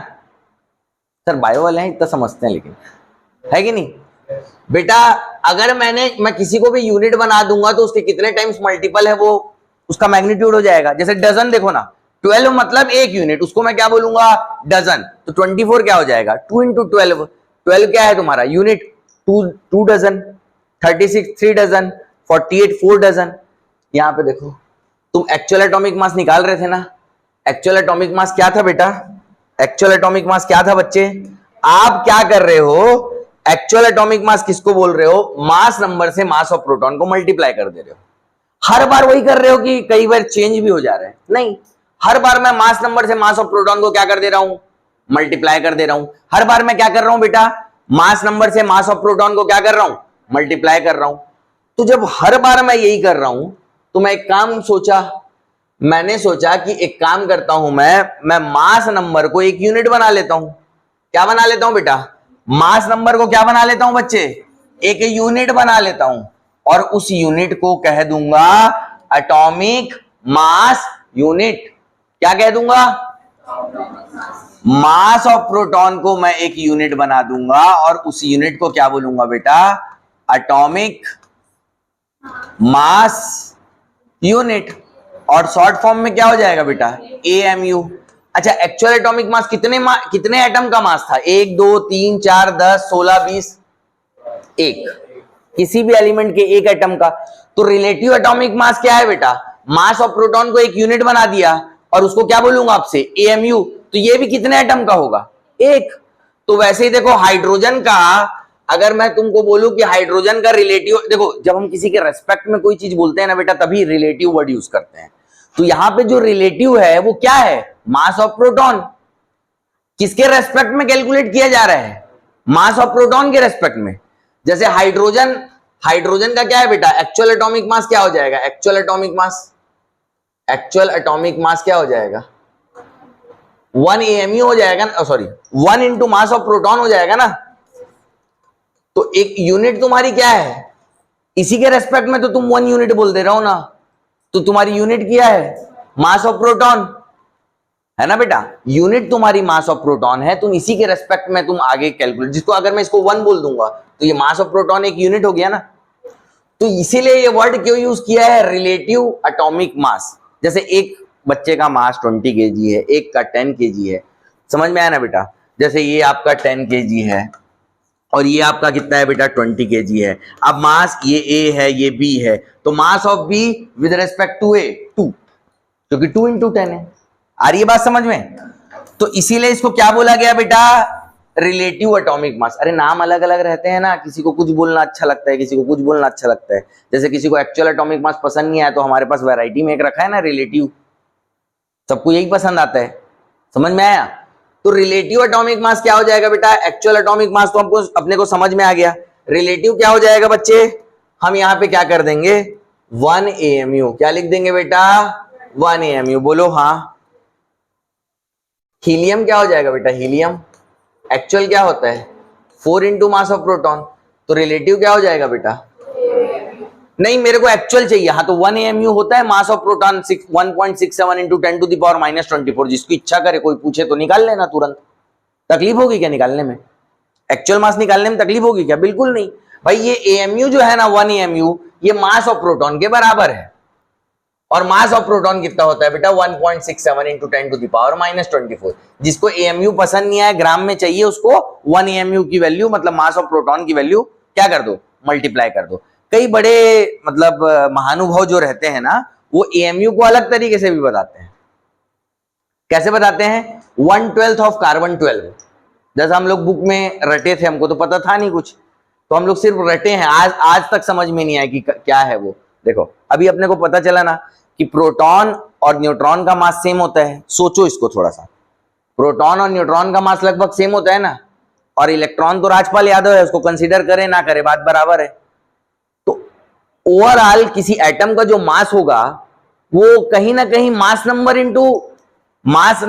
सर, बायो वाले हैं इतना समझते हैं, लेकिन है कि नहीं बेटा? अगर मैं किसी को भी यूनिट बना दूंगा तो उसके कितने टाइम्स मल्टीपल है, वो उसका मैग्नीट्यूड हो जाएगा। जैसे डजन देखो ना, 12 मतलब एक यूनिट, उसको मैं क्या बोलूंगा, डजन। तो 24 क्या हो जाएगा, 2 इंटू 12। 12 क्या है तुम्हारा यूनिट, 2 डजन। 36 3 डजन। 48 4 डजन। यहां पे देखो, तुम एक्चुअल एटॉमिक मास निकाल रहे थे ना, एक्चुअल एटॉमिक मास क्या था बेटा, एक्चुअल एटॉमिक मास क्या था बच्चे? आप क्या कर रहे हो, एक्चुअल एटॉमिक मास किसको बोल रहे हो? मास नंबर से मास ऑफ प्रोटॉन को मल्टीप्लाई कर दे रहे हो। हर बार वही कर रहे हो कि कई बार चेंज भी हो जा रहा है? नहीं, हर बार मैं मास नंबर से मास ऑफ प्रोटॉन को क्या कर दे रहा हूं? मल्टीप्लाई कर दे रहा हूं। हर बार मैं क्या कर रहा हूं बेटा? मास नंबर से मास ऑफ प्रोटॉन को क्या कर रहा हूं? मल्टीप्लाई कर रहा हूं। तो जब हर बार मैं यही कर रहा हूं तो मैं एक काम मैंने सोचा कि एक काम करता हूं, मैं मास नंबर को एक यूनिट बना लेता हूं। क्या बना लेता हूं बेटा? मास नंबर को क्या बना लेता हूं बच्चे? एक यूनिट बना लेता हूं और उस यूनिट को कह दूंगा एटॉमिक मास यूनिट। क्या कह दूंगा? मास ऑफ प्रोटॉन को मैं एक यूनिट बना दूंगा और उस यूनिट को क्या बोलूंगा बेटा? Atomic mass unit. और शॉर्ट फॉर्म में क्या हो जाएगा बेटा? AMU। अच्छा, एक्चुअल एटॉमिक मास कितने एटम का मास था? 1 2 3 4 10 16 20 एक, किसी भी एलिमेंट के एक एटम का। तो रिलेटिव एटॉमिक मास क्या है बेटा? मास ऑफ प्रोटॉन को एक यूनिट बना दिया और उसको क्या बोलूंगा आपसे? AMU। तो ये भी कितने एटम का होगा? एक। तो वैसे ही देखो हाइड्रोजन का, अगर मैं तुमको बोलूं कि हाइड्रोजन का रिलेटिव, देखो जब हम किसी के रेस्पेक्ट में कोई चीज बोलते हैं ना बेटा, तभी रिलेटिव वर्ड यूज करते हैं। तो यहां पे जो रिलेटिव है वो क्या है? Mass of proton. किसके रेस्पेक्ट में कैलकुलेट किया जा रहा है? मास ऑफ प्रोटॉन के रेस्पेक्ट में। जैसे हाइड्रोजन का क्या है बेटा? एक्चुअल एटॉमिक मास क्या हो जाएगा? एक्चुअल एटॉमिक मास क्या हो जाएगा? 1 AMU हो जाएगा ना, sorry 1 into mass of proton हो जाएगा ना। तो एक यूनिट तुम्हारी क्या है? इसी के रेस्पेक्ट में तो तुम 1 यूनिट बोल दे रहा हो ना। तो तुम्हारी यूनिट क्या है? मास ऑफ प्रोटॉन है ना बेटा। यूनिट तुम्हारी मास ऑफ प्रोटॉन है, तुम इसी के रेस्पेक्ट में तुम आगे कैलकुलेट, जिसको अगर मैं इसको 1 बोल दूंगा तो ये मास ऑफ प्रोटॉन एक यूनिट हो गया ना। तो इसीलिए ये वर्ड क्यों यूज किया है? Relative atomic mass. जैसे एक बच्चे का मास 20 kg है, एक का 10 kg है। समझ में आया ना बेटा? जैसे ये आपका 10 kg है और ये आपका कितना है बेटा? 20 kg है। अब मास ये A है, ये B है, तो mass of B with respect to A 2, क्योंकि 2 इंटू 10 है। आ रही है बात समझ में? तो इसीलिए इसको क्या बोला गया बेटा? Relative atomic mass. अरे नाम अलग अलग रहते हैं ना, किसी को कुछ बोलना अच्छा लगता है, किसी को कुछ बोलना अच्छा लगता है। जैसे किसी को एक्चुअल एटॉमिक मास पसंद नहीं आया तो हमारे पास वैरायटी में एक रखा है ना, रिलेटिव। सबको यही पसंद आता है। समझ में आया? तो रिलेटिव एटॉमिक मास क्या हो जाएगा बेटा? एक्चुअल एटॉमिक मास तो हमको अपने को समझ में आ गया। रिलेटिव क्या हो जाएगा बच्चे? हम यहां पे क्या कर देंगे? 1 AMU। क्या लिख देंगे बेटा? 1 AMU। बोलो हाँ। हीलियम क्या हो जाएगा बेटा? हीलियम एक्चुअल क्या होता है? 4 इंटू मास ऑफ प्रोटॉन। तो रिलेटिव क्या हो जाएगा बेटा? नहीं, मेरे को एक्चुअल चाहिए। हाँ, तो 1 AMU होता है mass of proton 1.67 into 10 to the power -24। जिसकी इच्छा करे, कोई पूछे तो निकाल लेना तुरंत। तकलीफ होगी क्या निकालने में? एक्चुअल मास निकालने में तकलीफ होगी क्या? बिल्कुल नहीं भाई। ये AMU जो है ना, 1 AMU, ये मास ऑफ प्रोटॉन के बराबर है। और मास ऑफ प्रोटॉन कितना होता है बेटा? 1.67 इंटू 10 टू द पावर -24। जिसको AMU पसंद नहीं आया, ग्राम में चाहिए, उसको 1 AMU की वैल्यू, मतलब मास ऑफ प्रोटॉन की वैल्यू क्या कर दो? मल्टीप्लाई कर दो। कई बड़े मतलब महानुभाव जो रहते हैं ना, वो AMU को अलग तरीके से भी बताते हैं। कैसे बताते हैं? 1/12 ऑफ कार्बन 12। जैसे हम लोग बुक में रटे थे, हमको तो पता था नहीं कुछ, तो हम लोग सिर्फ रटे हैं। आज तक समझ में नहीं आया कि क्या है वो। देखो अभी अपने को पता चला ना कि प्रोटॉन और न्यूट्रॉन का मास सेम होता है। सोचो इसको थोड़ा सा, प्रोटॉन और न्यूट्रॉन का मास लगभग सेम होता है ना। और इलेक्ट्रॉन तो राजपाल यादव है, उसको कंसीडर करे ना करे बात बराबर है। तो ओवरऑल किसी एटम का जो मास होगा वो कहीं ना कहीं mass number into mass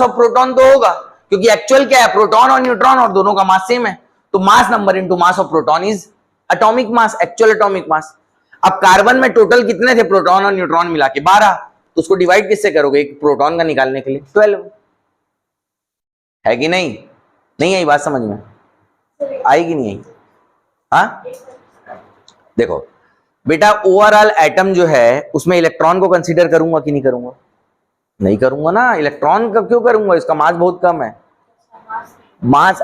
of proton तो होगा, क्योंकि एक्चुअल क्या है? प्रोटॉन और न्यूट्रॉन, और दोनों का मास सेम है। तो mass number into mass of proton is atomic mass, actual atomic mass. अब कार्बन में टोटल कितने थे प्रोटॉन और न्यूट्रॉन मिला के? 12। तो उसको डिवाइड किससे करोगे? एक प्रोटॉन का निकालने के लिए 12 है कि नहीं? नहीं आई बात समझ में? आएगी नहीं आई? हाँ देखो बेटा, ओवरऑल एटम जो है उसमें इलेक्ट्रॉन को कंसीडर करूंगा कि नहीं करूंगा? नहीं करूंगा ना। इलेक्ट्रॉन का क्यों करूंगा? इसका मास बहुत कम है। मास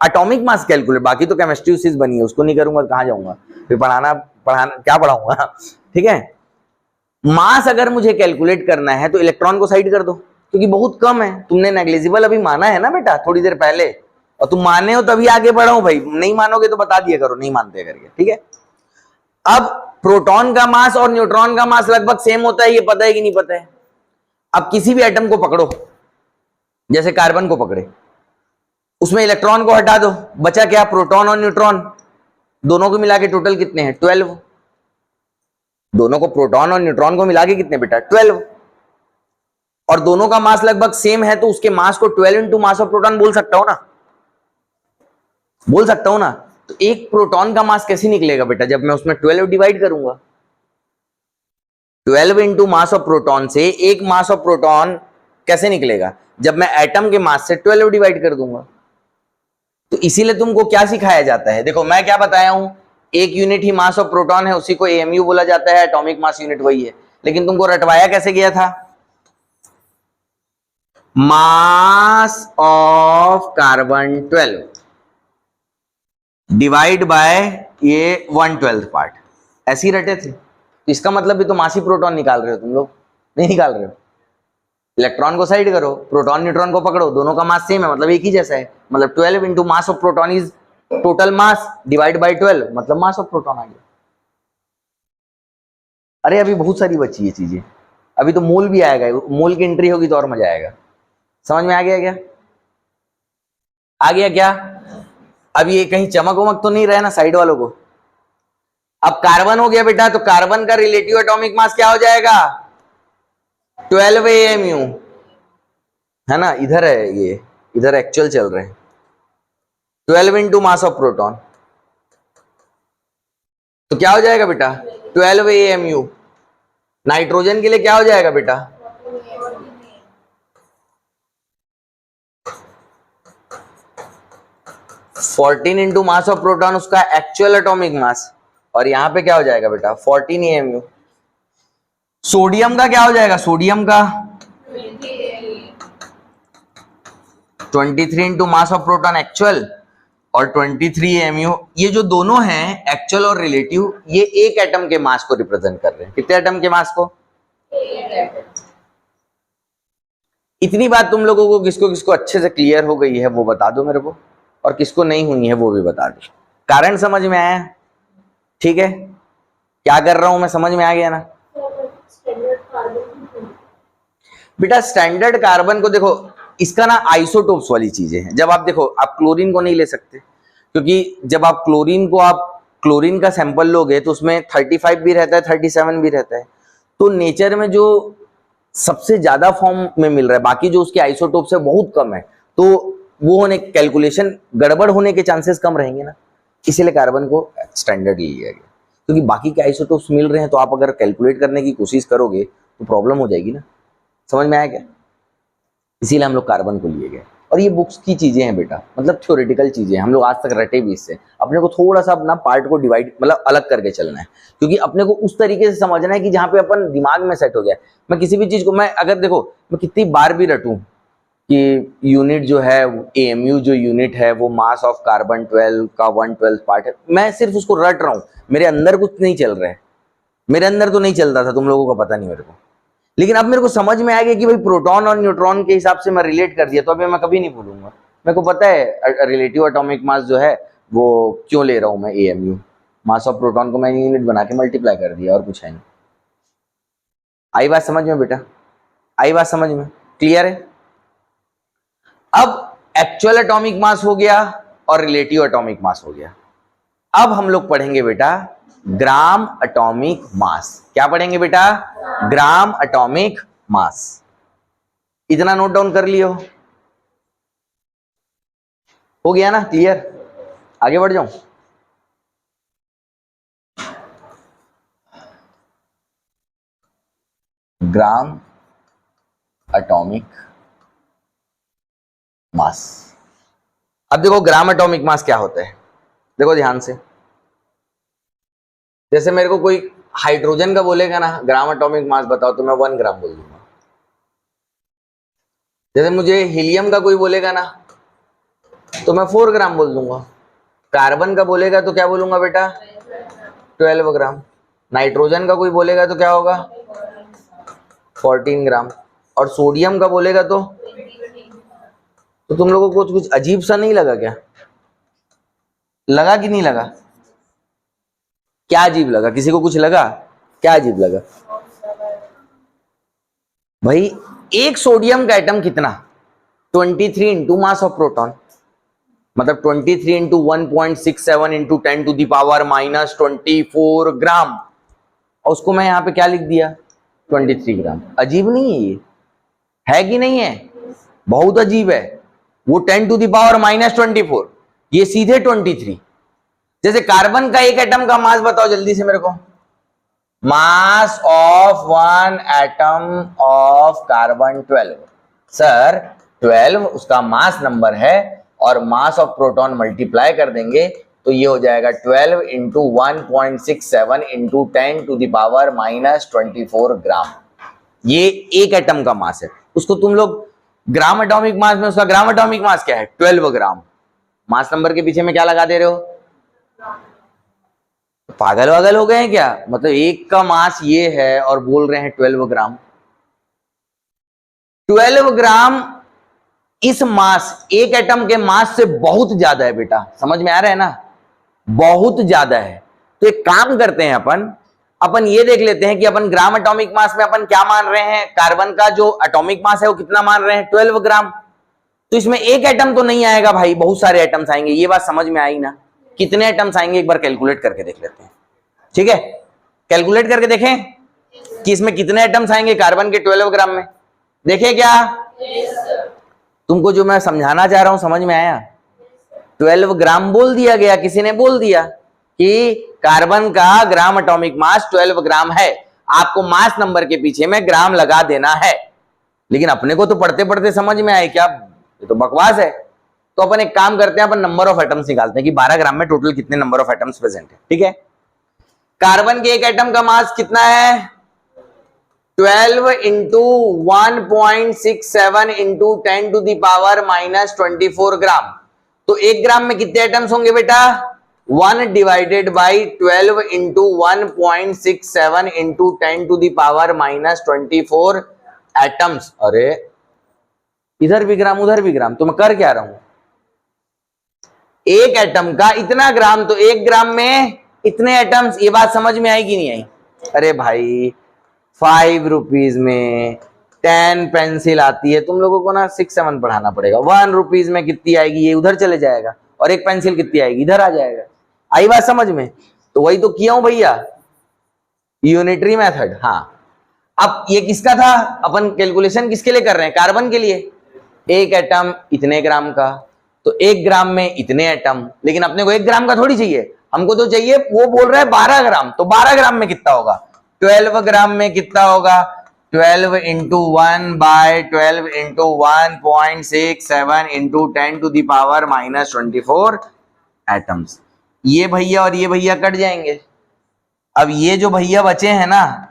एटॉमिक मास कैलकुलेट, बाकी तो केमिस्ट्री उसी से बनी है, उसको नहीं करूंगा तो कहां जाऊंगा? फिर पढ़ाना क्या पढ़ाऊंगा? ठीक है। मास अगर मुझे कैलकुलेट करना है तो इलेक्ट्रॉन को साइड कर दो, क्योंकि बहुत कम है। तुमने नेग्लिजिबल अभी माना है ना बेटा थोड़ी देर पहले, और तुम माने हो तभी आगे बढ़ो भाई, नहीं मानोगे तो बता दिया करो नहीं मानते करके, ठीक है। अब प्रोटॉन का मास और न्यूट्रॉन का मास लगभग सेम होता है, ये पता है कि नहीं पता है। अब किसी भी एटम को पकड़ो, जैसे कार्बन को पकड़े, उसमें इलेक्ट्रॉन को हटा दो, बचा क्या, प्रोटॉन और न्यूट्रॉन। दोनों को मिला के टोटल कितने हैं, 12। दोनों को, प्रोटॉन और न्यूट्रॉन को मिला के कितने बेटा, 12। और दोनों का मास लगभग सेम है, तो उसके मास को 12 इंटू मास ऑफ प्रोटॉन बोल सकता हूं ना, बोल सकता हूं ना। तो एक प्रोटॉन का मास कैसे निकलेगा बेटा, जब मैं उसमें 12 डिवाइड करूंगा। 12 इंटू मास ऑफ प्रोटॉन से एक मास ऑफ प्रोटॉन कैसे निकलेगा, जब मैं एटम के मास से 12 डिवाइड कर दूंगा। तो इसीलिए तुमको क्या सिखाया जाता है, देखो मैं क्या बताया हूं, एक unit he mass of proton है, उसी को एएमयू बोला जाता है, एटॉमिक मास यूनिट वही है। लेकिन तुमको रटवाया कैसे गया था, mass of carbon 12 divide by ये 1/12 पार्ट, ऐसे ही रटे थे। तो इसका मतलब भी तो मास ही प्रोटॉन निकाल रहे हो तुम लोग, नहीं निकाल रहे हो। इलेक्ट्रॉन को साइड करो, प्रोटॉन न्यूट्रॉन को पकड़ो, दोनों का मास सेम है, मतलब एक ही जैसा है। मतलब 12 into mass of proton is total mass divide by 12, मतलब मास ऑफ प्रोटॉन आ गया। अरे अभी बहुत सारी बची है चीजें, अभी तो मोल भी आएगा, मोल की एंट्री होगी तो और मजा आएगा। समझ में आ गया क्या, आ गया क्या। अब ये कहीं चमक वमक तो नहीं रहा ना साइड वालों को। अब कार्बन हो गया बेटा, तो कार्बन का रिलेटिव एटॉमिक मास क्या हो जाएगा, 12 AMU, है ना। इधर है ये, इधर एक्चुअल चल रहे हैं, 12 इंटू मास ऑफ प्रोटॉन, तो क्या हो जाएगा बेटा 12 AMU। नाइट्रोजन के लिए क्या हो जाएगा बेटा, fourteen into mass of proton, उसका एक्चुअल एटॉमिक मास, और यहां पे क्या हो जाएगा बेटा 14 AMU। सोडियम का क्या हो जाएगा, सोडियम का 23 into mass of proton actual और 23 AMU। ये जो दोनों हैं एक्चुअल और रिलेटिव, ये एक एटम के मास को रिप्रेजेंट कर रहे हैं। कितने एटम के मास को, इतनी बात तुम लोगों को किसको किसको अच्छे से क्लियर हो गई है वो बता दो मेरे को, और किसको नहीं हुई है वो भी बता दो। कारण समझ में आया, ठीक है, क्या कर रहा हूं मैं, समझ में आ गया ना बेटा। स्टैंडर्ड कार्बन को देखो, इसका ना आइसोटोप्स वाली चीजें हैं। जब आप देखो, आप क्लोरीन को नहीं ले सकते, क्योंकि जब आप क्लोरीन का सैंपल लोगे तो उसमें 35 भी रहता है, 37 भी रहता है। तो नेचर में जो सबसे ज्यादा फॉर्म में मिल रहा है, बाकी जो उसके आइसोटोप्स है बहुत कम है, तो वो होने कैलकुलेशन गड़बड़ होने के चांसेस कम रहेंगे ना, इसीलिए कार्बन को स्टैंडर्ड लिया गया। क्योंकि बाकी के आइसोटोप्स मिल रहे हैं, तो आप अगर कैलकुलेट करने की कोशिश करोगे तो प्रॉब्लम हो जाएगी ना। समझ में आया क्या, इसीलिए हम लोग कार्बन को लिए गए। और ये बुक्स की चीजें हैं बेटा, मतलब थ्योरेटिकल चीजें, हम लोग आज तक रटे भी इससे। अपने को थोड़ा सा अपना पार्ट को डिवाइड, मतलब अलग करके चलना है, क्योंकि अपने को उस तरीके से समझना है कि जहां पे अपन दिमाग में सेट हो गया। मैं किसी भी चीज को, मैं अगर देखो, मैं कितनी बार भी रटूं कि यूनिट जो है AMU जो यूनिट है वो मास ऑफ कार्बन 12 का 1/12 पार्ट है, मैं सिर्फ उसको रट रहा हूं, मेरे अंदर कुछ नहीं चल रहा है। मेरे अंदर तो नहीं चलता था, तुम लोगों को पता नहीं मेरे को, लेकिन अब मेरे को समझ में आ गया कि भाई प्रोटॉन और न्यूट्रॉन के हिसाब से मैं रिलेट कर दिया, तो अभी मैं कभी नहीं भूलूंगा। मेरे को पता है रिलेटिव एटॉमिक मास जो है वो क्यों ले रहा हूं मैं AMU, मास ऑफ प्रोटॉन को मैंने यूनिट बना के मल्टीप्लाई कर दिया, और कुछ है नहीं। आई बात समझ में बेटा, आई बात समझ में, क्लियर है। अब एक्चुअल एटॉमिक मास हो गया और रिलेटिव एटॉमिक मास हो गया। अब हम लोग पढ़ेंगे बेटा ग्राम एटॉमिक मास। क्या पढ़ेंगे बेटा, ग्राम एटॉमिक मास। इतना नोट डाउन कर लियो, हो गया ना क्लियर, आगे बढ़ जाऊं। Gram atomic mass. अब देखो ग्राम एटॉमिक मास क्या होता है, देखो ध्यान से। जैसे मेरे को कोई हाइड्रोजन का बोलेगा ना ग्राम एटॉमिक मास बताओ, तो मैं 1 ग्राम बोल दूंगा। जैसे मुझे हीलियम का कोई बोलेगा ना तो मैं 4 ग्राम बोल दूंगा। कार्बन का बोलेगा तो क्या बोलूंगा बेटा 12 ग्राम। नाइट्रोजन का कोई बोलेगा तो क्या होगा 14 ग्राम। और सोडियम का बोलेगा तो तुम लोगों को कुछ अजीब सा नहीं लगा क्या? लगा कि नहीं लगा? क्या अजीब लगा? किसी को कुछ लगा? क्या अजीब लगा भाई? एक सोडियम का एटम कितना? 23 इंटू मास ऑफ प्रोटॉन, मतलब 23 into 1.67 into 10 to the power minus 24 gram. और उसको मैं यहां पे क्या लिख दिया? 23 ग्राम। अजीब नहीं है ये? है कि नहीं है? बहुत अजीब है। वो 10 टू दी पावर माइनस 24, ये सीधे 23। जैसे कार्बन का एक एटम का मास बताओ जल्दी से मेरे को। मास of one atom of carbon 12। Sir 12 उसका मास नंबर है और मास ऑफ प्रोटॉन मल्टीप्लाई कर देंगे तो ये हो जाएगा 12 into 1.67 into 10 to the power minus 24 gram. ये एक एटम का मास है। उसको तुम लोग ग्राम एटॉमिक मास में, उसका ग्राम एटॉमिक मास क्या है? 12 ग्राम। मास नंबर के पीछे में क्या लगा दे रहे हो? पागल वागल हो गए हैं क्या? मतलब एक का मास ये है और बोल रहे हैं 12 ग्राम। 12 ग्राम इस मास, एक एटम के मास से बहुत ज्यादा है बेटा। समझ में आ रहा है ना? बहुत ज्यादा है। तो एक काम करते हैं, अपन ये देख लेते हैं कि अपन ग्राम एटॉमिक मास में अपन क्या मान रहे हैं। कार्बन का जो एटॉमिक मास है वो कितना मान रहे हैं? 12 ग्राम। तो इसमें एक एटम तो नहीं आएगा भाई, बहुत सारे एटम्स आएंगे। ये बात समझ में आई ना? कितने एटम्स आएंगे एक बार कैलकुलेट करके देख लेते हैं, ठीक है? कैलकुलेट करके देखें कि इसमें कितने एटम्स आएंगे कार्बन के 12 ग्राम में। देखें क्या? तुमको जो मैं समझाना चाह रहा हूं समझ में आया? 12 ग्राम बोल दिया गया, किसी ने बोल दिया कि कार्बन का ग्राम एटॉमिक मास 12 ग्राम है। आपको मास नंबर के पीछे में ग्राम लगा देना है। लेकिन अपने को तो पढ़ते पढ़ते समझ में आए क्या? ये तो बकवास है। तो अपन एक काम करते हैं, अपन नंबर ऑफ एटम्स निकालते हैं कि 12 ग्राम में टोटल कितने नंबर ऑफ एटम्स प्रेजेंट है, ठीक है? कार्बन के एक एटम का मास कितना है? 12 into 1.67 into 10 to the power minus 24 gram. तो एक ग्राम में कितने एटम्स होंगे बेटा? 1 divided by 12 into 1.67 into 10 to the power minus 24 atoms. अरे इधर भी ग्राम उधर भी ग्राम, तो मैं कर क्या रहा हूं? एक एटम का इतना ग्राम, तो एक ग्राम में इतने एटम्स। ये बात समझ में आई कि नहीं आई? अरे भाई 5 रुपीज में 10 पेंसिल आती है, तुम लोगों को ना 6-7 पढ़ाना पड़ेगा। 1 रुपीज में कितनी आएगी? ये उधर चले जाएगा। और एक पेंसिल कितनी आएगी? इधर आ जाएगा। आई बात समझ में? तो वही तो किया हूं भैया, यूनिटरी मेथड। हाँ, अब ये किसका था? अपन कैलकुलेशन किसके लिए कर रहे हैं? कार्बन के लिए। एक एटम इतने ग्राम का, तो एक ग्राम में इतने एटम। लेकिन अपने को एक ग्राम का थोड़ी चाहिए, हमको तो चाहिए, वो बोल रहा है 12 ग्राम। तो 12 ग्राम में कितना होगा? 12 ग्राम में कितना होगा? 12 into 1 by 12 into 1.67 into 10 to the power minus 24 atoms. ये भैया और ये भैया कट जाएंगे। अब ये जो भैया बचे हैं ना,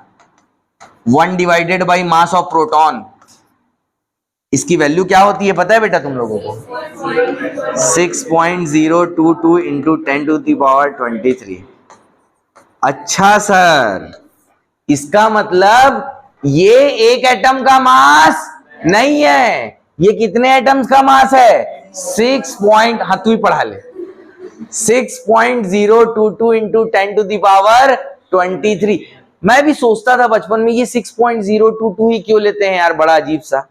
1 divided by mass of proton, इसकी वैल्यू क्या होती है पता है बेटा तुम लोगों को? 6.022 इंटू 10 टू दी पावर 23। अच्छा सर, इसका मतलब ये एक एटम का मास नहीं है, ये कितने एटम्स का मास है? 6 पॉइंट, हाँ तू ही पढ़ा ले, 6.022 इंटू 10 टू दी पावर 23। मैं भी सोचता था बचपन में ये 6.022 ही क्यों लेते हैं यार, बड़ा अजीब सा।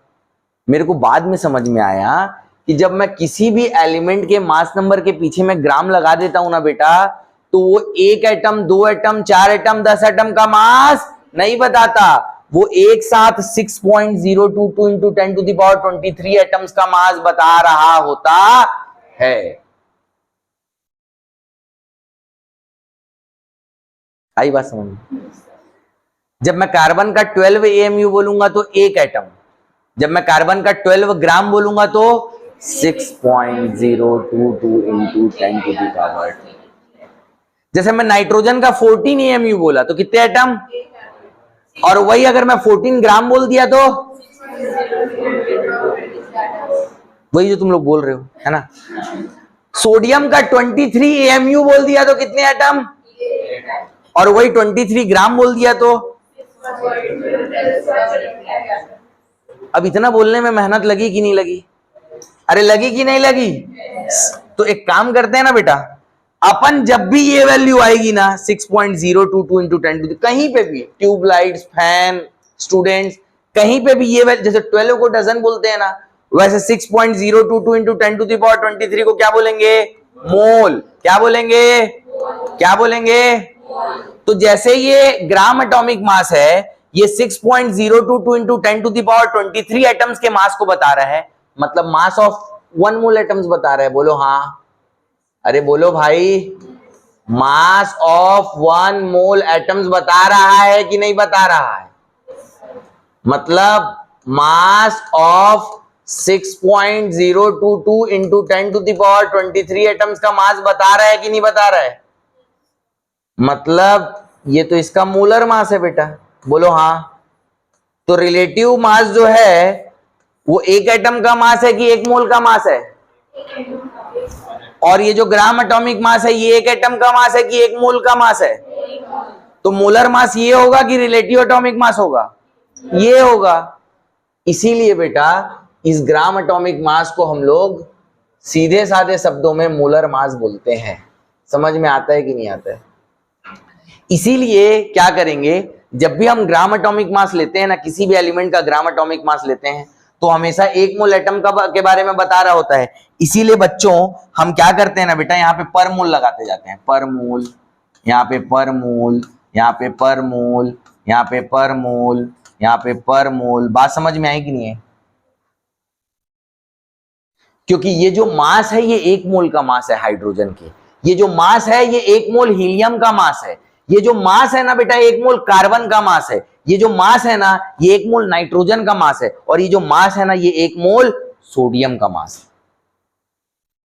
मेरे को बाद में समझ में आया कि जब मैं किसी भी एलिमेंट के मास नंबर के पीछे में ग्राम लगा देता हूं ना बेटा, तो वो एक एटम, 2 एटम, 4 एटम, 10 एटम का मास नहीं बताता। वो एक साथ 6.022 into 10 to the power 23 atoms का मास बता रहा होता है। आई बात समझ में? जब मैं कार्बन का 12 AMU बोलूंगा तो एक एटम, जब मैं कार्बन का 12 ग्राम बोलूंगा तो 6.022 इंटू 10 टू दी पावर। जैसे मैं नाइट्रोजन का 14 AMU बोला तो कितने एटम? और वही अगर मैं 14 ग्राम बोल दिया तो वही जो तुम लोग बोल रहे हो है ना। सोडियम का 23 AMU बोल दिया तो कितने एटम? और वही 23 ग्राम बोल दिया तो अब इतना बोलने में मेहनत लगी कि नहीं लगी? अरे लगी कि नहीं लगी? तो एक काम करते हैं ना बेटा, अपन जब भी ये वैल्यू आएगी ना 6.022 इंटू 10 कहीं पे भी, ट्यूबलाइट्स, फैन, स्टूडेंट्स, कहीं पे भी ये वैल्यू, जैसे 12 को डजन बोलते हैं ना, वैसे 6.022 इंटू 10⁻23 को क्या बोलेंगे? मोल। क्या बोलेंगे? क्या बोलेंगे? तो जैसे ये ग्राम एटॉमिक मास है, ये 6.022 इंटू 10⁻23 एटम्स के मास को बता रहा है, मतलब मास ऑफ 1 मोल एटम्स बता रहा है। बोलो हाँ। अरे बोलो भाई, मास ऑफ 1 मोल एटम्स बता रहा है कि नहीं बता रहा है? मतलब मास ऑफ 6.022 इंटू 10⁻23 एटम्स का मास बता रहा है कि नहीं बता रहा है? मतलब ये तो इसका मोलर मास है बेटा। बोलो हाँ। तो रिलेटिव मास जो है वो एक एटम का मास है कि एक मोल का मास है? और ये जो ग्राम एटॉमिक मास है ये एक एटम का मास है कि एक मोल का मास है? तो मोलर मास ये होगा कि रिलेटिव एटॉमिक मास होगा? ये होगा। इसीलिए बेटा इस ग्राम एटॉमिक मास को हम लोग सीधे साधे शब्दों में मोलर मास बोलते हैं। समझ में आता है कि नहीं आता है? इसीलिए क्या करेंगे, जब भी हम ग्राम एटॉमिक मास लेते हैं ना, किसी भी एलिमेंट का ग्राम एटॉमिक मास लेते हैं, तो हमेशा एक मोल एटम का के बारे में बता रहा होता है। इसीलिए बच्चों हम क्या करते हैं ना बेटा, यहाँ पे पर मोल लगाते जाते हैं। पर मोल, यहाँ पे पर मोल, यहाँ पे पर मोल, यहाँ पे पर मोल, यहाँ पे पर मोल। बात समझ में आई कि नहीं है? क्योंकि ये जो मास है ये एक मोल का मास है हाइड्रोजन के, ये जो मास है ये एक मोल हीलियम का मास है, ये जो मास है ना बेटा एक मोल कार्बन का मास है, ये जो मास है ना ये एक मोल नाइट्रोजन का मास है, और ये जो मास है ना ये एक मोल सोडियम का मास है।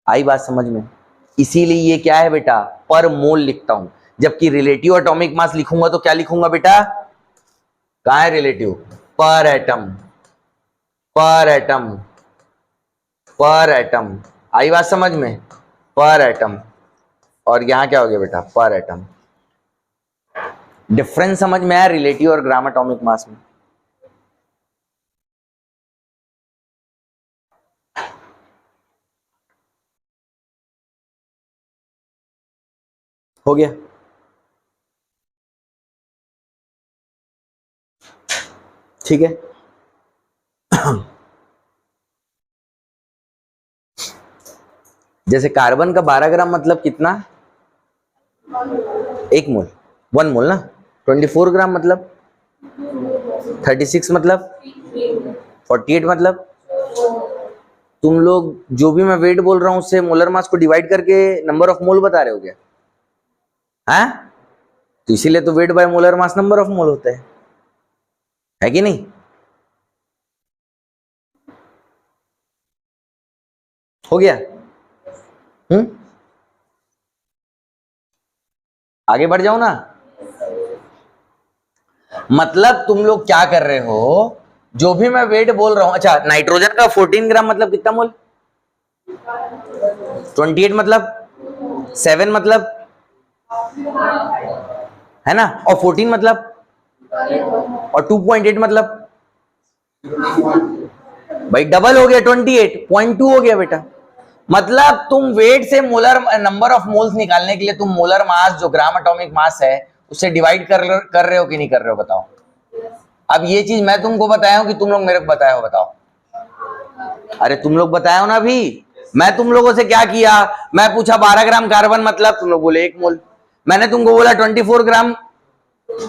आई बात समझ में? इसीलिए ये क्या है बेटा, पर मोल लिखता हूं। जबकि रिलेटिव एटॉमिक मास लिखूंगा तो क्या लिखूंगा बेटा? कहां है रिलेटिव? पर एटम, पर एटम, पर एटम। आई बात समझ में? पर एटम। और यहां क्या हो गया बेटा? पर एटम। डिफरेंस समझ में आया रिलेटिव और ग्राम एटॉमिक मास में? हो गया? ठीक है। जैसे कार्बन का 12 ग्राम मतलब कितना? 1 मोल, 1 मोल ना। 24 ग्राम मतलब 36 मतलब 48 मतलब, तुम लोग जो भी मैं वेट बोल रहा हूं उससे मोलर मास को डिवाइड करके नंबर ऑफ मोल बता रहे हो क्या? हैं? तो इसीलिए तो weight by molar mass number of mole होता है कि नहीं? हो गया? आगे बढ़ जाओ ना। मतलब तुम लोग क्या कर रहे हो, जो भी मैं वेट बोल रहा हूं, अच्छा नाइट्रोजन का 14 ग्राम मतलब कितना मोल? 28 मतलब 7 मतलब, है ना? और 14 मतलब, और 2.8 मतलब, भाई डबल हो गया, 28.2 हो गया बेटा। मतलब तुम वेट से मोलर नंबर ऑफ मोल्स निकालने के लिए तुम मोलर मास जो ग्राम एटॉमिक मास है उससे डिवाइड कर रहे हो कि नहीं कर रहे हो? बताओ। अब ये चीज मैं तुमको बताया हूं कि तुम लोग मेरे को बताए हो? बताओ। अरे तुम लोग बताए हो ना अभी। मैं तुम लोगों से क्या किया, मैं पूछा 12 ग्राम कार्बन मतलब, तुम लोग बोले 1 मोल। मैंने तुमको बोला 24 ग्राम।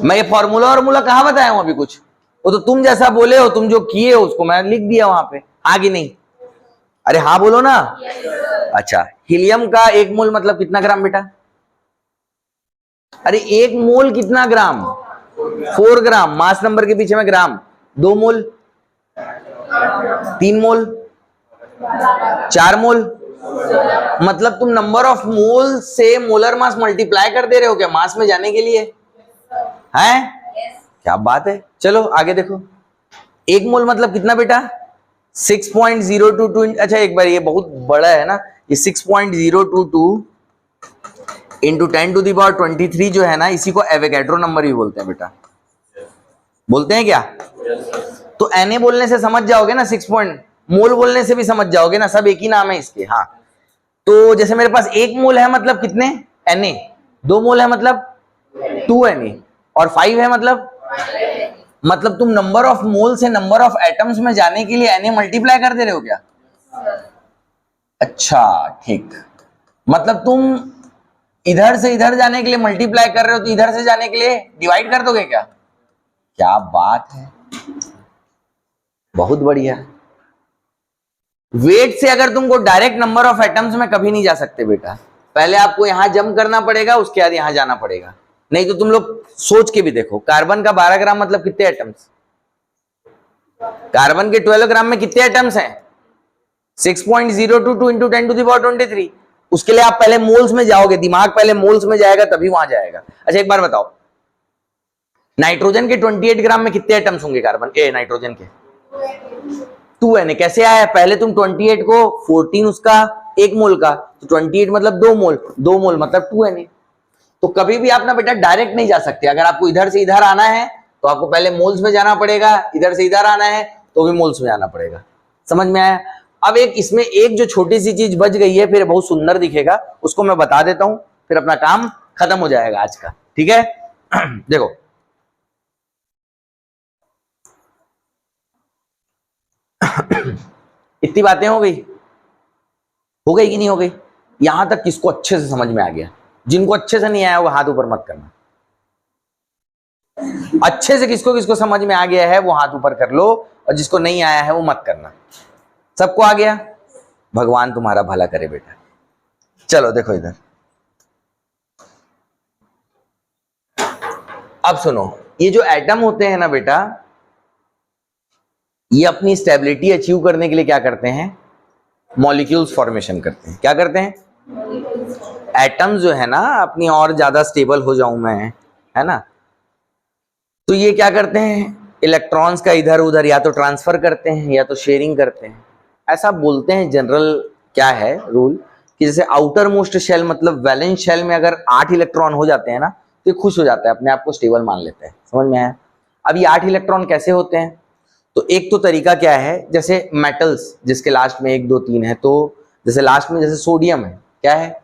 मैं ये फॉर्मूला और कहां बताया हूं अभी कुछ? वो तो तुम जैसा बोले हो, तुम जो किए हो उसको मैं लिख दिया वहां पे। हाँ कि नहीं? अरे हाँ बोलो ना। अच्छा, हीलियम का 1 मोल मतलब कितना ग्राम बेटा? अरे 1 मोल कितना ग्राम? 4 ग्राम। मास नंबर के पीछे में ग्राम। 2 मोल, 3 मोल, 4 मोल। मतलब तुम नंबर ऑफ मोल से मोलर मास मल्टीप्लाई कर दे रहे हो क्या मास में जाने के लिए? हैं? क्या बात है। चलो आगे देखो। 1 मोल मतलब कितना बेटा? 6.022। अच्छा एक बार, ये बहुत बड़ा है ना, ये 6.022 इंटू 10⁻23 जो है ना, इसी को एवोगैड्रो नंबर भी बोलते हैं बेटा। बोलते हैं क्या? तो Na बोलने से समझ जाओगे ना 6 पॉइंट, मोल बोलने से भी समझ जाओगे ना, सब एक ही नाम है इसके। हाँ, तो जैसे मेरे पास 1 मोल है मतलब कितने Na, 2 मोल है मतलब 2 Na, और 5 है मतलब तुम नंबर ऑफ मोल से नंबर ऑफ एटम्स में जाने के लिए Na मल्टीप्लाई कर दे रहे हो क्या? अच्छा ठीक, मतलब तुम इधर से इधर जाने के लिए मल्टीप्लाई कर रहे हो तो इधर से जाने के लिए डिवाइड कर दोगे क्या? क्या बात है, बहुत बढ़िया। वेट से अगर तुमको डायरेक्ट नंबर ऑफ एटम्स में कभी नहीं जा सकते बेटा, पहले आपको यहां जंप करना पड़ेगा, उसके बाद यहां जाना पड़ेगा। नहीं तो तुम लोग सोच के भी देखो, कार्बन का 12 ग्राम मतलब कितने एटम्स? कार्बन के 12 ग्राम में कितने एटम्स हैं? 6.022 इंटू 10 टू द पावर 23। उसके लिए आप पहले मोल्स में जाओगे, दिमाग पहले मोल्स में जाएगा तभी वहां जाएगा। अच्छा एक बार बताओ, नाइट्रोजन के 28 ग्राम में कितने एटम्स होंगे कार्बन के? नाइट्रोजन के 2 Na। कैसे आया? पहले तुम 28 को 14 उसका 1 मोल का, तो 28 मतलब 2 मोल, 2 मोल मतलब 2 Na। तो कभी भी आप ना बेटा डायरेक्ट नहीं जा सकते, अगर आपको इधर से इधर आना है तो आपको पहले मोल्स में जाना पड़ेगा, इधर से इधर आना है तो भी मोल्स में जाना पड़ेगा। समझ में आया? अब एक इसमें एक जो छोटी सी चीज बच गई है, फिर बहुत सुंदर दिखेगा, उसको मैं बता देता हूं, फिर अपना काम खत्म हो जाएगा आज का, ठीक है? देखो इतनी बातें हो गई कि नहीं हो गई? यहां तक किसको अच्छे से समझ में आ गया? जिनको अच्छे से नहीं आया वो हाथ ऊपर मत करना। अच्छे से किसको किसको समझ में आ गया है वो हाथ ऊपर कर लो, और जिसको नहीं आया है वो मत करना। सबको आ गया? भगवान तुम्हारा भला करे बेटा। चलो देखो इधर, अब सुनो, ये जो एटम होते हैं ना बेटा, ये अपनी स्टेबिलिटी अचीव करने के लिए क्या करते हैं? मॉलिक्यूल्स फॉर्मेशन करते हैं। क्या करते हैं? एटम जो है ना, अपनी और ज्यादा स्टेबल हो जाऊं मैं, है ना, तो ये क्या करते हैं? इलेक्ट्रॉन्स का इधर उधर या तो ट्रांसफर करते हैं या तो शेयरिंग करते हैं। ऐसा बोलते हैं, जनरल क्या है रूल, कि जैसे आउटर मोस्ट शेल मतलब वैलेंस शेल में अगर 8 इलेक्ट्रॉन हो जाते हैं ना, तो ये खुश हो जाता है, अपने आप को स्टेबल मान लेता है। समझ में आया? अब ये 8 इलेक्ट्रॉन कैसे होते हैं? तो एक तो तरीका क्या है, जैसे मेटल्स जिसके लास्ट में 1 2 3 है, तो जैसे लास्ट में जैसे सोडियम है, क्या है?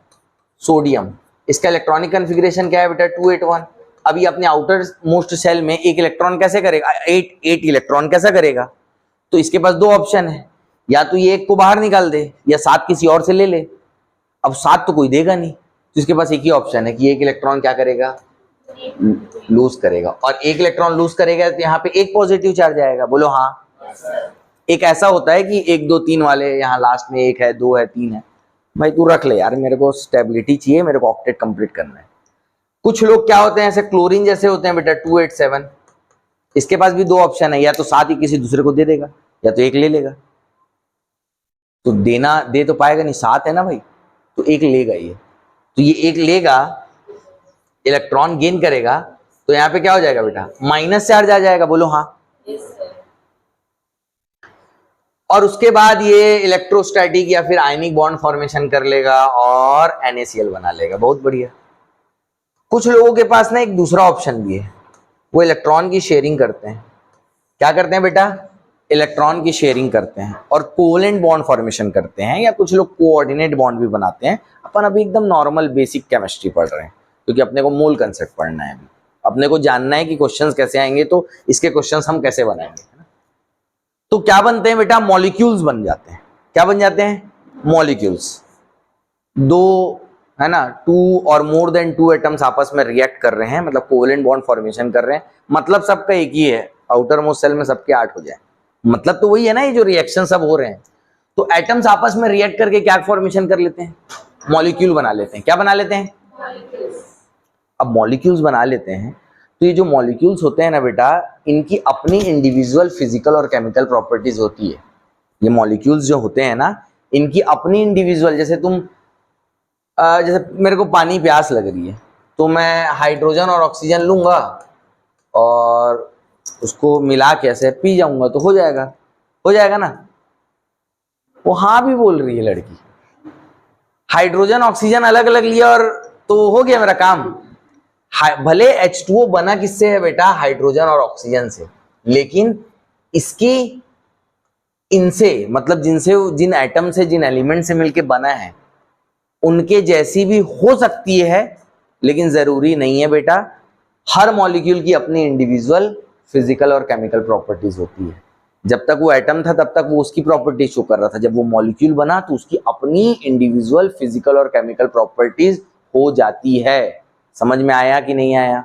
सोडियम। इसका इलेक्ट्रॉनिक कॉन्फ़िगरेशन क्या है बेटा? 281। अभी अपने आउटर मोस्ट सेल में एक इलेक्ट्रॉन कैसे करेगा? 8 इलेक्ट्रॉन कैसा करेगा? तो इसके पास 2 ऑप्शन है, या तो ये 1 को बाहर निकाल दे या 7 किसी और से ले ले। अब 7 तो कोई देगा नहीं, तो इसके पास एक ही ऑप्शन है कि 1 इलेक्ट्रॉन क्या करेगा? लूज करेगा, और 1 इलेक्ट्रॉन लूज करेगा तो यहाँ पे 1 पॉजिटिव चार्ज आएगा। बोलो हाँ। एक ऐसा होता है कि 1 2 3 वाले, यहाँ लास्ट में 1 है 2 है 3 है, भाई तू रख ले यार, मेरे को स्टेबिलिटी चाहिए, मेरे को ऑक्टेट कंप्लीट करना है। कुछ लोग क्या होते हैं, ऐसे क्लोरीन जैसे होते हैं बेटा, 287, इसके पास भी 2 ऑप्शन है, या तो 7 ही किसी दूसरे को दे देगा या तो 1 ले लेगा। तो देना दे तो पाएगा नहीं, 7 है ना भाई, तो 1 लेगा ये। तो ये 1 लेगा, इलेक्ट्रॉन गेन करेगा, तो यहाँ पे क्या हो जाएगा बेटा? माइनस चार्ज आ जाएगा। बोलो हाँ। और उसके बाद ये इलेक्ट्रोस्टैटिक या फिर आयनिक बॉन्ड फॉर्मेशन कर लेगा और NaCl बना लेगा। बहुत बढ़िया। कुछ लोगों के पास ना एक दूसरा ऑप्शन भी है, वो इलेक्ट्रॉन की शेयरिंग करते हैं। क्या करते हैं बेटा? इलेक्ट्रॉन की शेयरिंग करते हैं और कोवेलेंट बॉन्ड फॉर्मेशन करते हैं, या कुछ लोग कोऑर्डिनेट बॉन्ड भी बनाते हैं। अपन अभी एकदम नॉर्मल बेसिक केमिस्ट्री पढ़ रहे हैं, क्योंकि अपने को मूल कंसेप्ट पढ़ना है, अभी अपने को जानना है कि क्वेश्चंस कैसे आएंगे, तो इसके क्वेश्चंस हम कैसे बनाएंगे। तो क्या बनते हैं बेटा? मॉलिक्यूल्स बन जाते हैं। क्या बन जाते हैं? मॉलिक्यूल्स। 2 है ना, 2 और मोर देन 2 एटम्स आपस में रिएक्ट कर रहे हैं, मतलब कोवेलेंट बॉन्ड फॉर्मेशन कर रहे हैं, मतलब सबका एक ही है, आउटर मोस्ट सेल में सबके 8 हो जाए, मतलब तो वही है ना, ये जो रिएक्शन सब हो रहे हैं। तो एटम्स आपस में रिएक्ट करके क्या फॉर्मेशन कर लेते हैं? मॉलिक्यूल बना लेते हैं। क्या बना लेते हैं? अब मॉलिक्यूल्स बना लेते हैं, तो ये जो मॉलिक्यूल्स होते हैं ना बेटा, इनकी अपनी इंडिविजुअल फिजिकल और केमिकल प्रॉपर्टीज होती है। ये मॉलिक्यूल्स जो होते हैं ना, इनकी अपनी इंडिविजुअल, जैसे तुम जैसे मेरे को पानी प्यास लग रही है, तो मैं हाइड्रोजन और ऑक्सीजन लूंगा और उसको मिला के ऐसे पी जाऊंगा, तो हो जाएगा ना। वो हाँ भी बोल रही है लड़की, हाइड्रोजन ऑक्सीजन अलग अलग लिया और तो हो गया मेरा काम। भले H2O बना किससे है बेटा? हाइड्रोजन और ऑक्सीजन से, लेकिन इसकी इनसे मतलब जिनसे जिन एटम से जिन एलिमेंट से मिलके बना है उनके जैसी भी हो सकती है, लेकिन जरूरी नहीं है बेटा। हर मॉलिक्यूल की अपनी इंडिविजुअल फिजिकल और केमिकल प्रॉपर्टीज होती है। जब तक वो एटम था तब तक वो उसकी प्रॉपर्टी शो कर रहा था, जब वो मॉलिक्यूल बना तो उसकी अपनी इंडिविजुअल फिजिकल और केमिकल प्रॉपर्टीज हो जाती है। समझ में आया कि नहीं आया?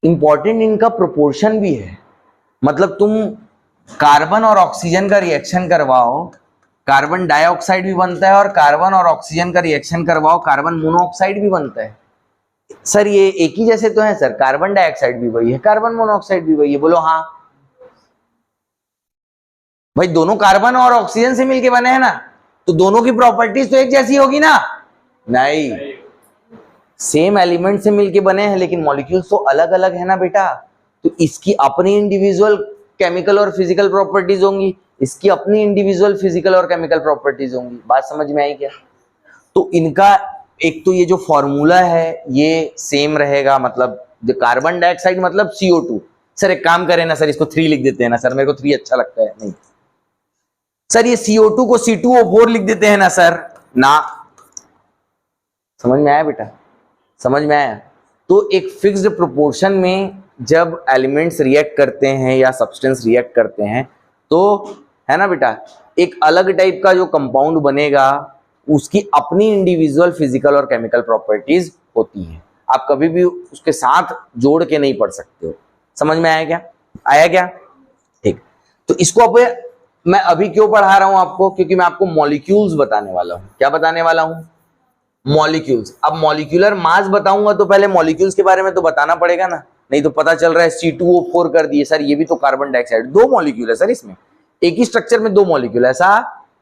इंपॉर्टेंट इनका प्रोपोर्शन भी है। मतलब तुम कार्बन और ऑक्सीजन का रिएक्शन करवाओ, कार्बन डाइऑक्साइड भी बनता है, और कार्बन और ऑक्सीजन का रिएक्शन करवाओ, कार्बन मोनोऑक्साइड भी बनता है। सर ये एक ही जैसे तो है सर, कार्बन डाइऑक्साइड भी वही है, कार्बन मोनोऑक्साइड भी वही है। बोलो हाँ भाई, दोनों कार्बन और ऑक्सीजन से मिलके बने हैं ना, तो दोनों की प्रॉपर्टीज तो एक जैसी होगी ना? नहीं, सेम एलिमेंट से मिलके बने हैं लेकिन मॉलिक्यूल्स तो अलग अलग है ना बेटा। तो इसकी अपनी इंडिविजुअल केमिकल और फिजिकल प्रॉपर्टीज होंगी, इसकी अपनी इंडिविजुअल फिजिकल और केमिकल प्रॉपर्टीज होंगी। बात समझ में आई क्या? तो इनका एक तो ये जो फॉर्मूला है ये सेम रहेगा, मतलब जो कार्बन डाइऑक्साइड मतलब CO2। सर एक काम करें ना सर, इसको 3 लिख देते हैं ना सर, मेरे को 3 अच्छा लगता है। नहीं सर, ये CO2 को C2O4 लिख देते हैं ना सर। ना, समझ में आया बेटा? समझ में आया? तो एक फिक्स्ड प्रोपोर्शन में जब एलिमेंट्स रिएक्ट करते हैं या सब्सटेंस रिएक्ट करते हैं तो है ना बेटा, एक अलग टाइप का जो कंपाउंड बनेगा उसकी अपनी इंडिविजुअल फिजिकल और केमिकल प्रॉपर्टीज होती हैं। आप कभी भी उसके साथ जोड़ के नहीं पढ़ सकते हो। समझ में आया क्या? आया क्या? ठीक। तो इसको अब मैं अभी क्यों पढ़ा रहा हूं आपको? क्योंकि मैं आपको मॉलिक्यूल्स बताने वाला हूं। क्या बताने वाला हूं? मॉलिक्यूल्स। अब मॉलिक्यूलर मास बताऊंगा तो पहले मॉलिक्यूल्स के बारे में तो बताना पड़ेगा ना, नहीं तो पता चल रहा है C2O4 कर दिए सर, ये भी तो कार्बन डाइऑक्साइड। 2 मॉलिक्यूल है सर इसमें, एक ही स्ट्रक्चर में 2 मॉलिक्यूल, ऐसा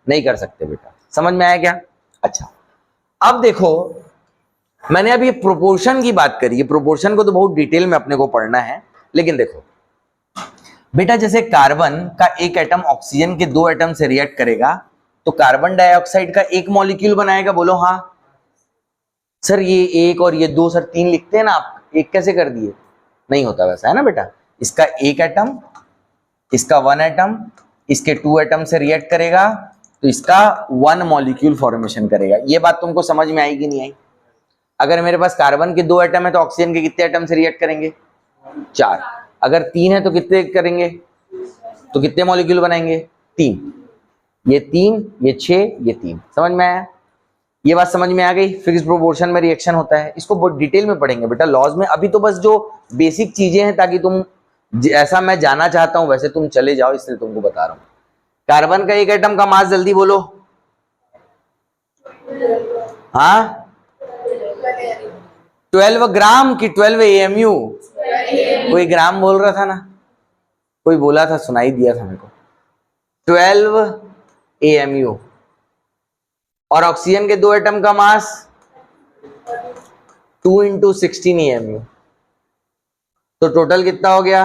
नहीं कर सकते बेटा। समझ में आया क्या? अच्छा, अब देखो मैंने अभी प्रोपोर्शन की बात करी है, प्रोपोर्शन को तो बहुत डिटेल में अपने को पढ़ना है, लेकिन देखो बेटा, जैसे कार्बन का एक एटम ऑक्सीजन के 2 एटम से रिएक्ट करेगा तो कार्बन डाइऑक्साइड का एक मॉलिक्यूल बनाएगा। बोलो हाँ सर, ये 1 और ये 2 सर 3 लिखते हैं ना आप, एक कैसे कर दिए? नहीं होता वैसा, है ना बेटा। इसका एक एटम, इसका 1 एटम, इसके 2 एटम से रिएक्ट करेगा तो इसका 1 मॉलिक्यूल फॉर्मेशन करेगा। ये बात तुमको समझ में आई कि नहीं आई? अगर मेरे पास कार्बन के 2 एटम है तो ऑक्सीजन के कितने एटम से रिएक्ट करेंगे? 4। अगर 3 है तो कितने करेंगे? तो कितने मॉलिक्यूल बनाएंगे? 3। ये 3, ये 6, ये 3। समझ में आया? ये बात समझ में आ गई? फिक्स्ड प्रोपोर्शन में रिएक्शन होता है, इसको बहुत डिटेल में पढ़ेंगे बेटा लॉज में। अभी तो बस जो बेसिक चीजें हैं ताकि तुम जैसा मैं जाना चाहता हूं वैसे तुम चले जाओ, इसलिए तुमको बता रहा हूं। कार्बन का एक एटम का मास जल्दी बोलो। हाँ 12 ग्राम की 12 AMU? कोई ग्राम बोल रहा था ना, कोई बोला था, सुनाई दिया था मेरे को। 12 AMU। और ऑक्सीजन के 2 एटम का मास 2 × 16 AMU, तो टोटल कितना हो गया?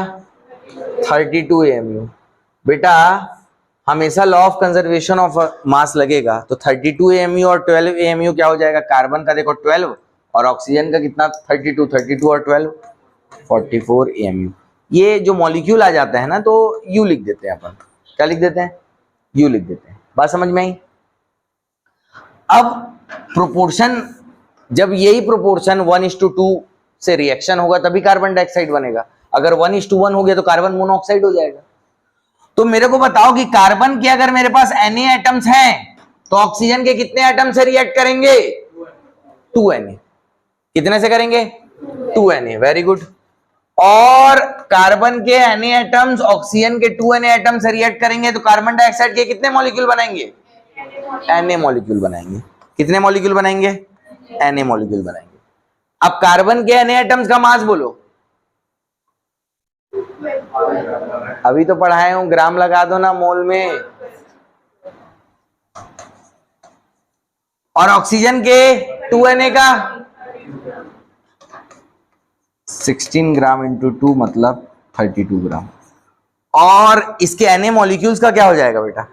32 AMU। बेटा हमेशा law of conservation of mass लगेगा, तो 32 AMU और 12 AMU क्या हो जाएगा? कार्बन का देखो 12 और ऑक्सीजन का कितना? 32। 32 और 12 44 AMU। ये जो मॉलिक्यूल आ जाता है ना तो U लिख देते हैं अपन। क्या लिख देते हैं? U लिख देते हैं। बात समझ में आई? अब प्रोपोर्शन, जब यही प्रोपोर्शन 1:2 से रिएक्शन होगा तभी कार्बन डाइऑक्साइड बनेगा। अगर 1:1 हो गया तो कार्बन मोनोऑक्साइड हो जाएगा। तो मेरे को बताओ कि कार्बन के अगर मेरे पास Na एटम्स हैं तो ऑक्सीजन के कितने एटम से रिएक्ट करेंगे? 2 Na। कितने से करेंगे? 2 Na। Very good. और कार्बन के Na एटम्स ऑक्सीजन के 2 Na एटम से रिएक्ट करेंगे तो कार्बन डाइऑक्साइड के कितने मॉलिक्यूल बनाएंगे? Na मॉलिक्यूल बनाएंगे। कितने मॉलिक्यूल बनाएंगे? Na मॉलिक्यूल बनाएंगे। अब कार्बन के Na एटम्स का मास बोलो। अभी तो पढ़ाए हूं, ग्राम लगा दो ना मोल में। और ऑक्सीजन के 2 Na का 16 ग्राम × 2 मतलब 32 ग्राम। और इसके Na मॉलिक्यूल्स का क्या हो जाएगा बेटा?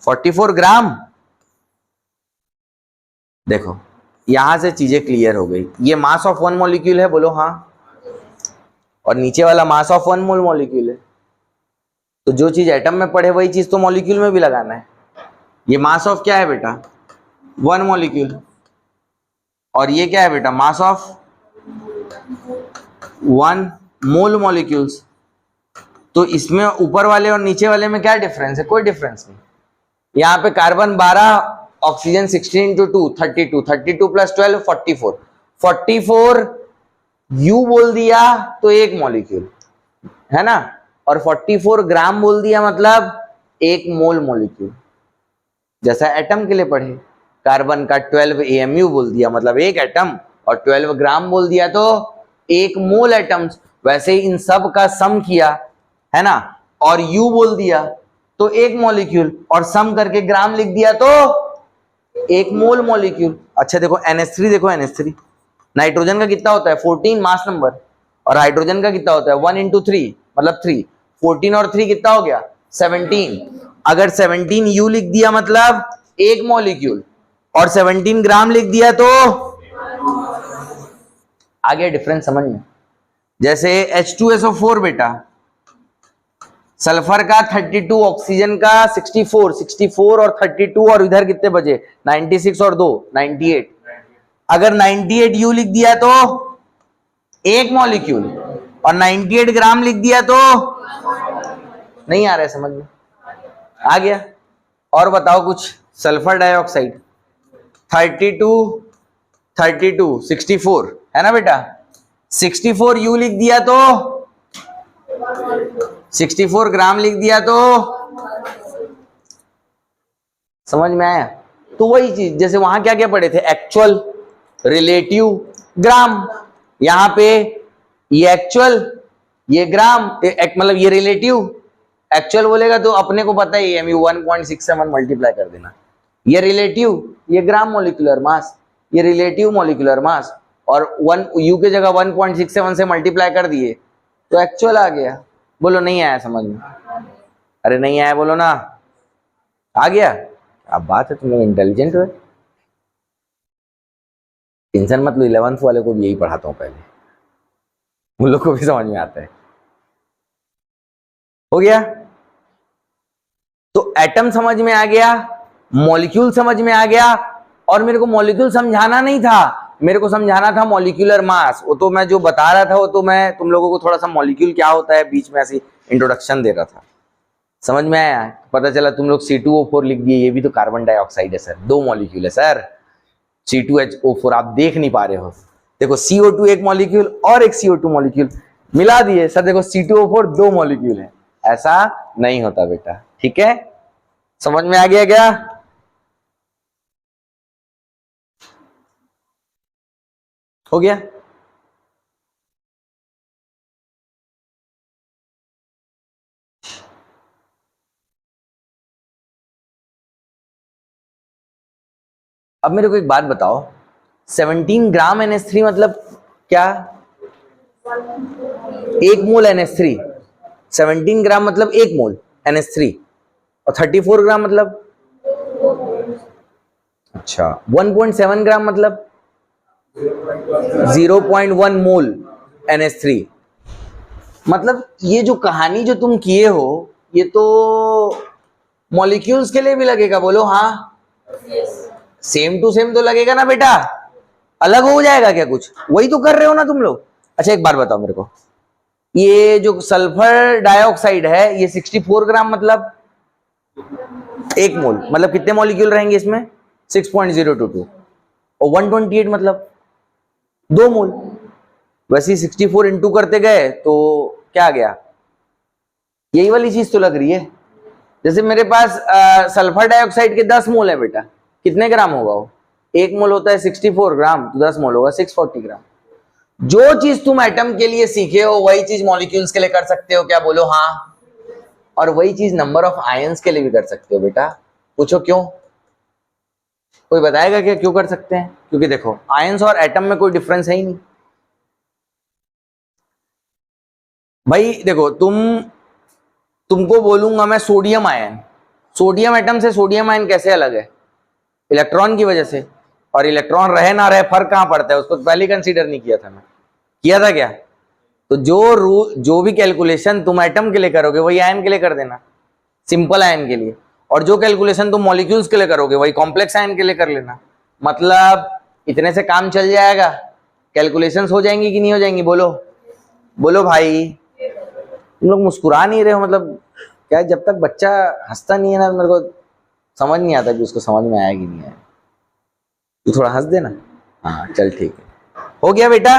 44 ग्राम। देखो यहां से चीजें क्लियर हो गई। ये मास ऑफ 1 मॉलिक्यूल है, बोलो हाँ। और नीचे वाला मास ऑफ 1 मोल मॉलिक्यूल है। तो जो चीज एटम में पढ़े वही चीज तो मॉलिक्यूल में भी लगाना है। ये मास ऑफ क्या है बेटा, 1 मॉलिक्यूल, और ये क्या है बेटा, मास ऑफ 1 मोल मॉलिक्यूल्स। तो इसमें ऊपर वाले और नीचे वाले में क्या डिफरेंस है, कोई डिफरेंस नहीं। यहाँ पे carbon 12, oxygen 16 into 2 32, 32 plus 12 44, 44 you बोल दिया तो एक मॉलिक्यूल है ना, और 44 ग्राम बोल दिया मतलब 1 मोल मॉलिक्यूल। जैसा एटम के लिए पढ़े, कार्बन का 12 AMU बोल दिया मतलब एक एटम, और 12 ग्राम बोल दिया तो 1 मोल एटम्स। वैसे ही इन सब का सम किया है ना, और U बोल दिया तो 1 मॉलिक्यूल, और सम करके ग्राम लिख दिया तो 1 मोल मॉलिक्यूल। अच्छा देखो NH3, देखो NH3 नाइट्रोजन का कितना होता है 14 मास नंबर, और हाइड्रोजन का कितना होता है 1 इंटू 3 मतलब 3, 14 और 3 कितना हो गया 17। अगर 17 यू लिख दिया मतलब 1 मॉलिक्यूल, और 17 ग्राम लिख दिया तो आगे डिफरेंस समझ में। जैसे H2SO4 बेटा, सल्फर का 32, ऑक्सीजन का 64, 64 और 32, और इधर कितने बचे 96 और 2 98। अगर 98 यू लिख दिया तो 1 मॉलिक्यूल, और 98 ग्राम लिख दिया तो नहीं आ रहा है समझ में, आ गया। और बताओ कुछ, सल्फर डाइऑक्साइड 32 32 64 है ना बेटा, 64 यू लिख दिया तो 64 ग्राम लिख दिया तो समझ में आया। तो वही चीज जैसे वहां क्या क्या पढ़े थे, एक्चुअल, रिलेटिव, ग्राम। यहां पे ये एक्चुअल, ये ग्राम, मतलब ये रिलेटिव। एक्चुअल बोलेगा तो अपने को पता ही है 1.67 मल्टीप्लाई कर देना। ये रिलेटिव, ये ग्राम मोलिकुलर मास, ये रिलेटिव मोलिकुलर मास, और 1 यू के जगह 1.67 से मल्टीप्लाई कर दिए तो एक्चुअल आ गया। बोलो नहीं आया समझ में, अरे नहीं आया बोलो ना, आ गया। अब बात है तुम लोग इंटेलिजेंट हो, टेंशन मत लो, 11th वाले को भी यही पढ़ाता हूं पहले, उन लोग को भी समझ में आता है। हो गया, तो एटम समझ में आ गया, मॉलिक्यूल समझ में आ गया, और मेरे को मॉलिक्यूल समझाना नहीं था, मेरे को समझाना था मॉलिक्यूलर मास। वो तो मैं जो बता रहा था वो तो मैं तुम लोगों को थोड़ा सा मॉलिक्यूल क्या होता है बीच में ऐसी इंट्रोडक्शन दे रहा था। समझ में आया, पता चला तुम लोग C2O4 लिख दिए, ये भी तो कार्बन डाइऑक्साइड है सर, 2 मॉलिक्यूल है सर, C2H4 आप देख नहीं पा रहे हो। देखो CO2 एक मॉलिक्यूल और एक CO2 मॉलिक्यूल मिला दिए सर, देखो C2O4 2 मॉलिक्यूल है। ऐसा नहीं होता बेटा, ठीक है, समझ में आ गया क्या? हो गया। अब मेरे को एक बात बताओ, 17 ग्राम NH3 मतलब क्या? 1 मोल NH3, 17 ग्राम मतलब 1 मोल NH3, और 34 ग्राम मतलब, अच्छा 1.7 ग्राम मतलब 0.1 मोल NH3। मतलब ये जो कहानी जो तुम किए हो ये तो मॉलिक्यूल्स के लिए भी लगेगा, बोलो हाँ, सेम टू सेम तो लगेगा ना बेटा, अलग हो जाएगा क्या कुछ? वही तो कर रहे हो ना तुम लोग। अच्छा एक बार बताओ मेरे को, ये जो सल्फर डाइऑक्साइड है ये 64 ग्राम मतलब 1 मोल, मतलब कितने मॉलिक्यूल रहेंगे इसमें 6.022, और 128 मतलब 2 मोल। वैसे 64 इंटू करते गए तो क्या आ गया, यही वाली चीज तो लग रही है। जैसे मेरे पास सल्फर डाइऑक्साइड के 10 मोल है बेटा, कितने ग्राम होगा वो? 1 मोल होता है 64 ग्राम, तो 10 मोल होगा 640 ग्राम। जो चीज तुम एटम के लिए सीखे हो वही चीज मॉलिक्यूल्स के लिए कर सकते हो क्या, बोलो हाँ। और वही चीज नंबर ऑफ आयंस के लिए भी कर सकते हो बेटा, पूछो क्यों? कोई बताएगा क्या क्यों कर सकते हैं? क्योंकि देखो आयंस और एटम में कोई डिफरेंस है ही नहीं भाई। देखो तुमको बोलूंगा मैं सोडियम आयन, सोडियम एटम से सोडियम आयन कैसे अलग है? इलेक्ट्रॉन की वजह से, और इलेक्ट्रॉन रहे ना रहे फर्क कहां पड़ता है, उसको पहले कंसीडर नहीं किया था मैं, किया था क्या? तो जो भी कैलकुलेशन तुम एटम के लिए करोगे वही आयन के लिए कर देना, सिंपल आयन के लिए, और जो कैलकुलेशन तुम मॉलिक्यूल्स के लिए करोगे वही कॉम्प्लेक्स आयन के लिए कर लेना। मतलब इतने से काम चल जाएगा, कैलकुलेशंस हो जाएंगी कि नहीं हो जाएंगी? बोलो बोलो भाई, तुम लोग मुस्कुरा नहीं रहे हो, मतलब क्या, जब तक बच्चा हंसता नहीं है ना मेरे को समझ नहीं आता कि उसको समझ में आया कि नहीं आया। तू थोड़ा हंस देना। हाँ चल ठीक है, हो गया बेटा,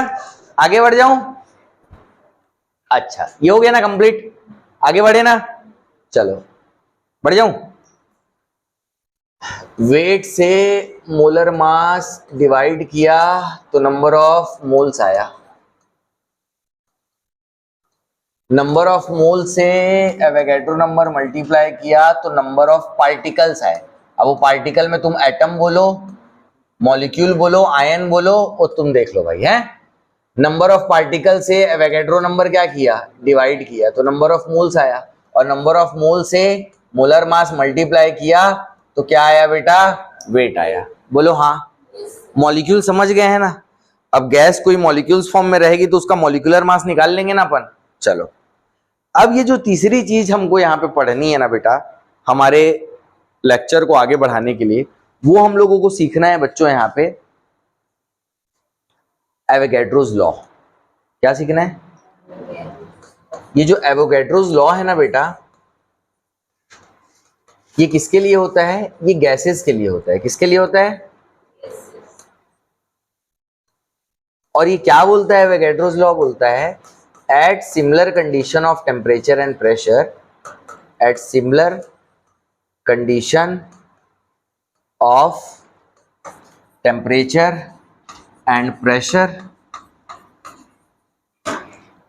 आगे बढ़ जाऊं? अच्छा ये हो गया ना कंप्लीट, आगे बढ़े ना, चलो बढ़ जाऊं। वेट से मोलर मास डिवाइड किया तो नंबर ऑफ मोल्स आया, नंबर ऑफ मोल से एवोगैड्रो नंबर मल्टीप्लाई किया तो नंबर ऑफ पार्टिकल्स आए। अब वो पार्टिकल में तुम एटम बोलो, मॉलिक्यूल बोलो, आयन बोलो, और तुम देख लो भाई है। नंबर ऑफ पार्टिकल से एवोगैड्रो नंबर क्या किया, डिवाइड किया तो नंबर ऑफ मोल्स आया, और नंबर ऑफ मोल से मोलर मास मल्टीप्लाई किया तो क्या आया बेटा, वेट आया। बोलो हाँ, मॉलिक्यूल समझ गए हैं ना। अब गैस कोई मॉलिक्यूल्स फॉर्म में रहेगी तो उसका मॉलिक्यूलर मास निकाल लेंगे ना अपन। चलो अब ये जो तीसरी चीज हमको यहाँ पे पढ़नी है ना बेटा, हमारे लेक्चर को आगे बढ़ाने के लिए, वो हम लोगों को सीखना है बच्चों यहाँ पे एवोगैड्रोस लॉ। क्या सीखना है? ये जो एवोगैड्रोस लॉ है ना बेटा, ये किसके लिए होता है? ये गैसेस के लिए होता है। किसके लिए होता है? और ये क्या बोलता है? एवोगैड्रोस लॉ बोलता है at similar condition of temperature and pressure, at similar condition of temperature and pressure,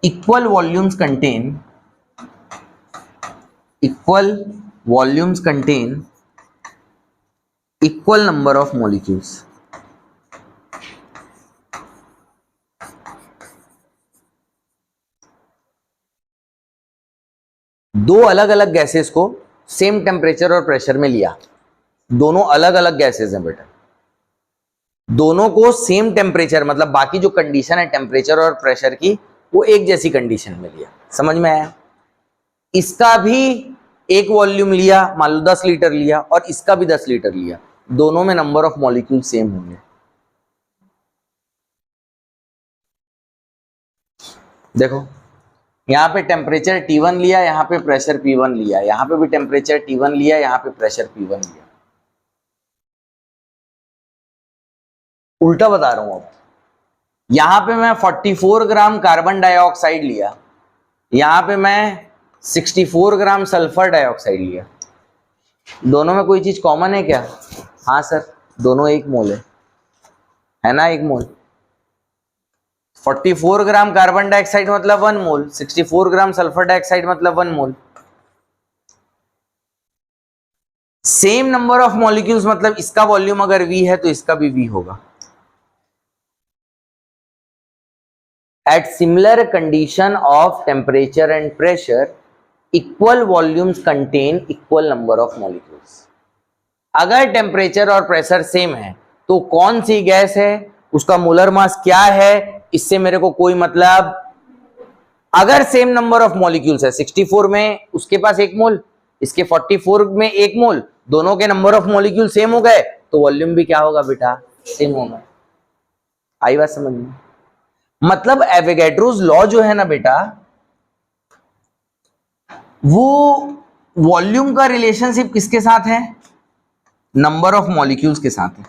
equal volumes contain equal number of molecules। दो अलग अलग गैसेस को सेम टेम्परेचर और प्रेशर में लिया, दोनों अलग अलग गैसेस हैं बेटा, दोनों को सेम टेम्परेचर, मतलब बाकी जो कंडीशन है टेम्परेचर और प्रेशर की वो एक जैसी कंडीशन में लिया। समझ में आया? इसका भी एक वॉल्यूम लिया, मान लो 10 लीटर लिया, और इसका भी 10 लीटर लिया, दोनों में नंबर ऑफ मॉलिक्यूल सेम होंगे। देखो यहाँ पे टेम्परेचर T1 लिया, यहाँ पे प्रेशर P1 लिया, यहाँ पे भी टेम्परेचर T1 लिया, यहाँ पे प्रेशर P1 लिया। उल्टा बता रहा हूं। अब यहाँ पे मैं 44 ग्राम कार्बन डाइऑक्साइड लिया, यहाँ पे मैं 64 ग्राम सल्फर डाइऑक्साइड लिया, दोनों में कोई चीज कॉमन है क्या? हाँ सर, दोनों एक मोल है ना, एक मोल। 44 ग्राम कार्बन डाइऑक्साइड मतलब 1 मोल, 64 ग्राम सल्फर डाइऑक्साइड मतलब 1 मोल। सेम नंबर ऑफ मॉलिक्यूल्स मतलब इसका वॉल्यूम अगर V है तो इसका भी V होगा। At similar condition of temperature and pressure equal volumes contain equal number of molecules. अगर टेम्परेचर और प्रेशर सेम है तो कौन सी गैस है, उसका मोलर मास क्या है, इससे मेरे को कोई मतलब। अगर सेम नंबर ऑफ मॉलिक्यूल्स है, 64 में उसके पास 1 मोल, इसके 44 में 1 मोल, दोनों के नंबर ऑफ मॉलिक्यूल सेम हो गए तो वॉल्यूम भी क्या होगा बेटा, सेम होगा। आई बात समझ में? मतलब एवोगैड्रोस लॉ जो है ना बेटा, वो वॉल्यूम का रिलेशनशिप किसके साथ है? नंबर ऑफ मॉलिक्यूल्स के साथ है।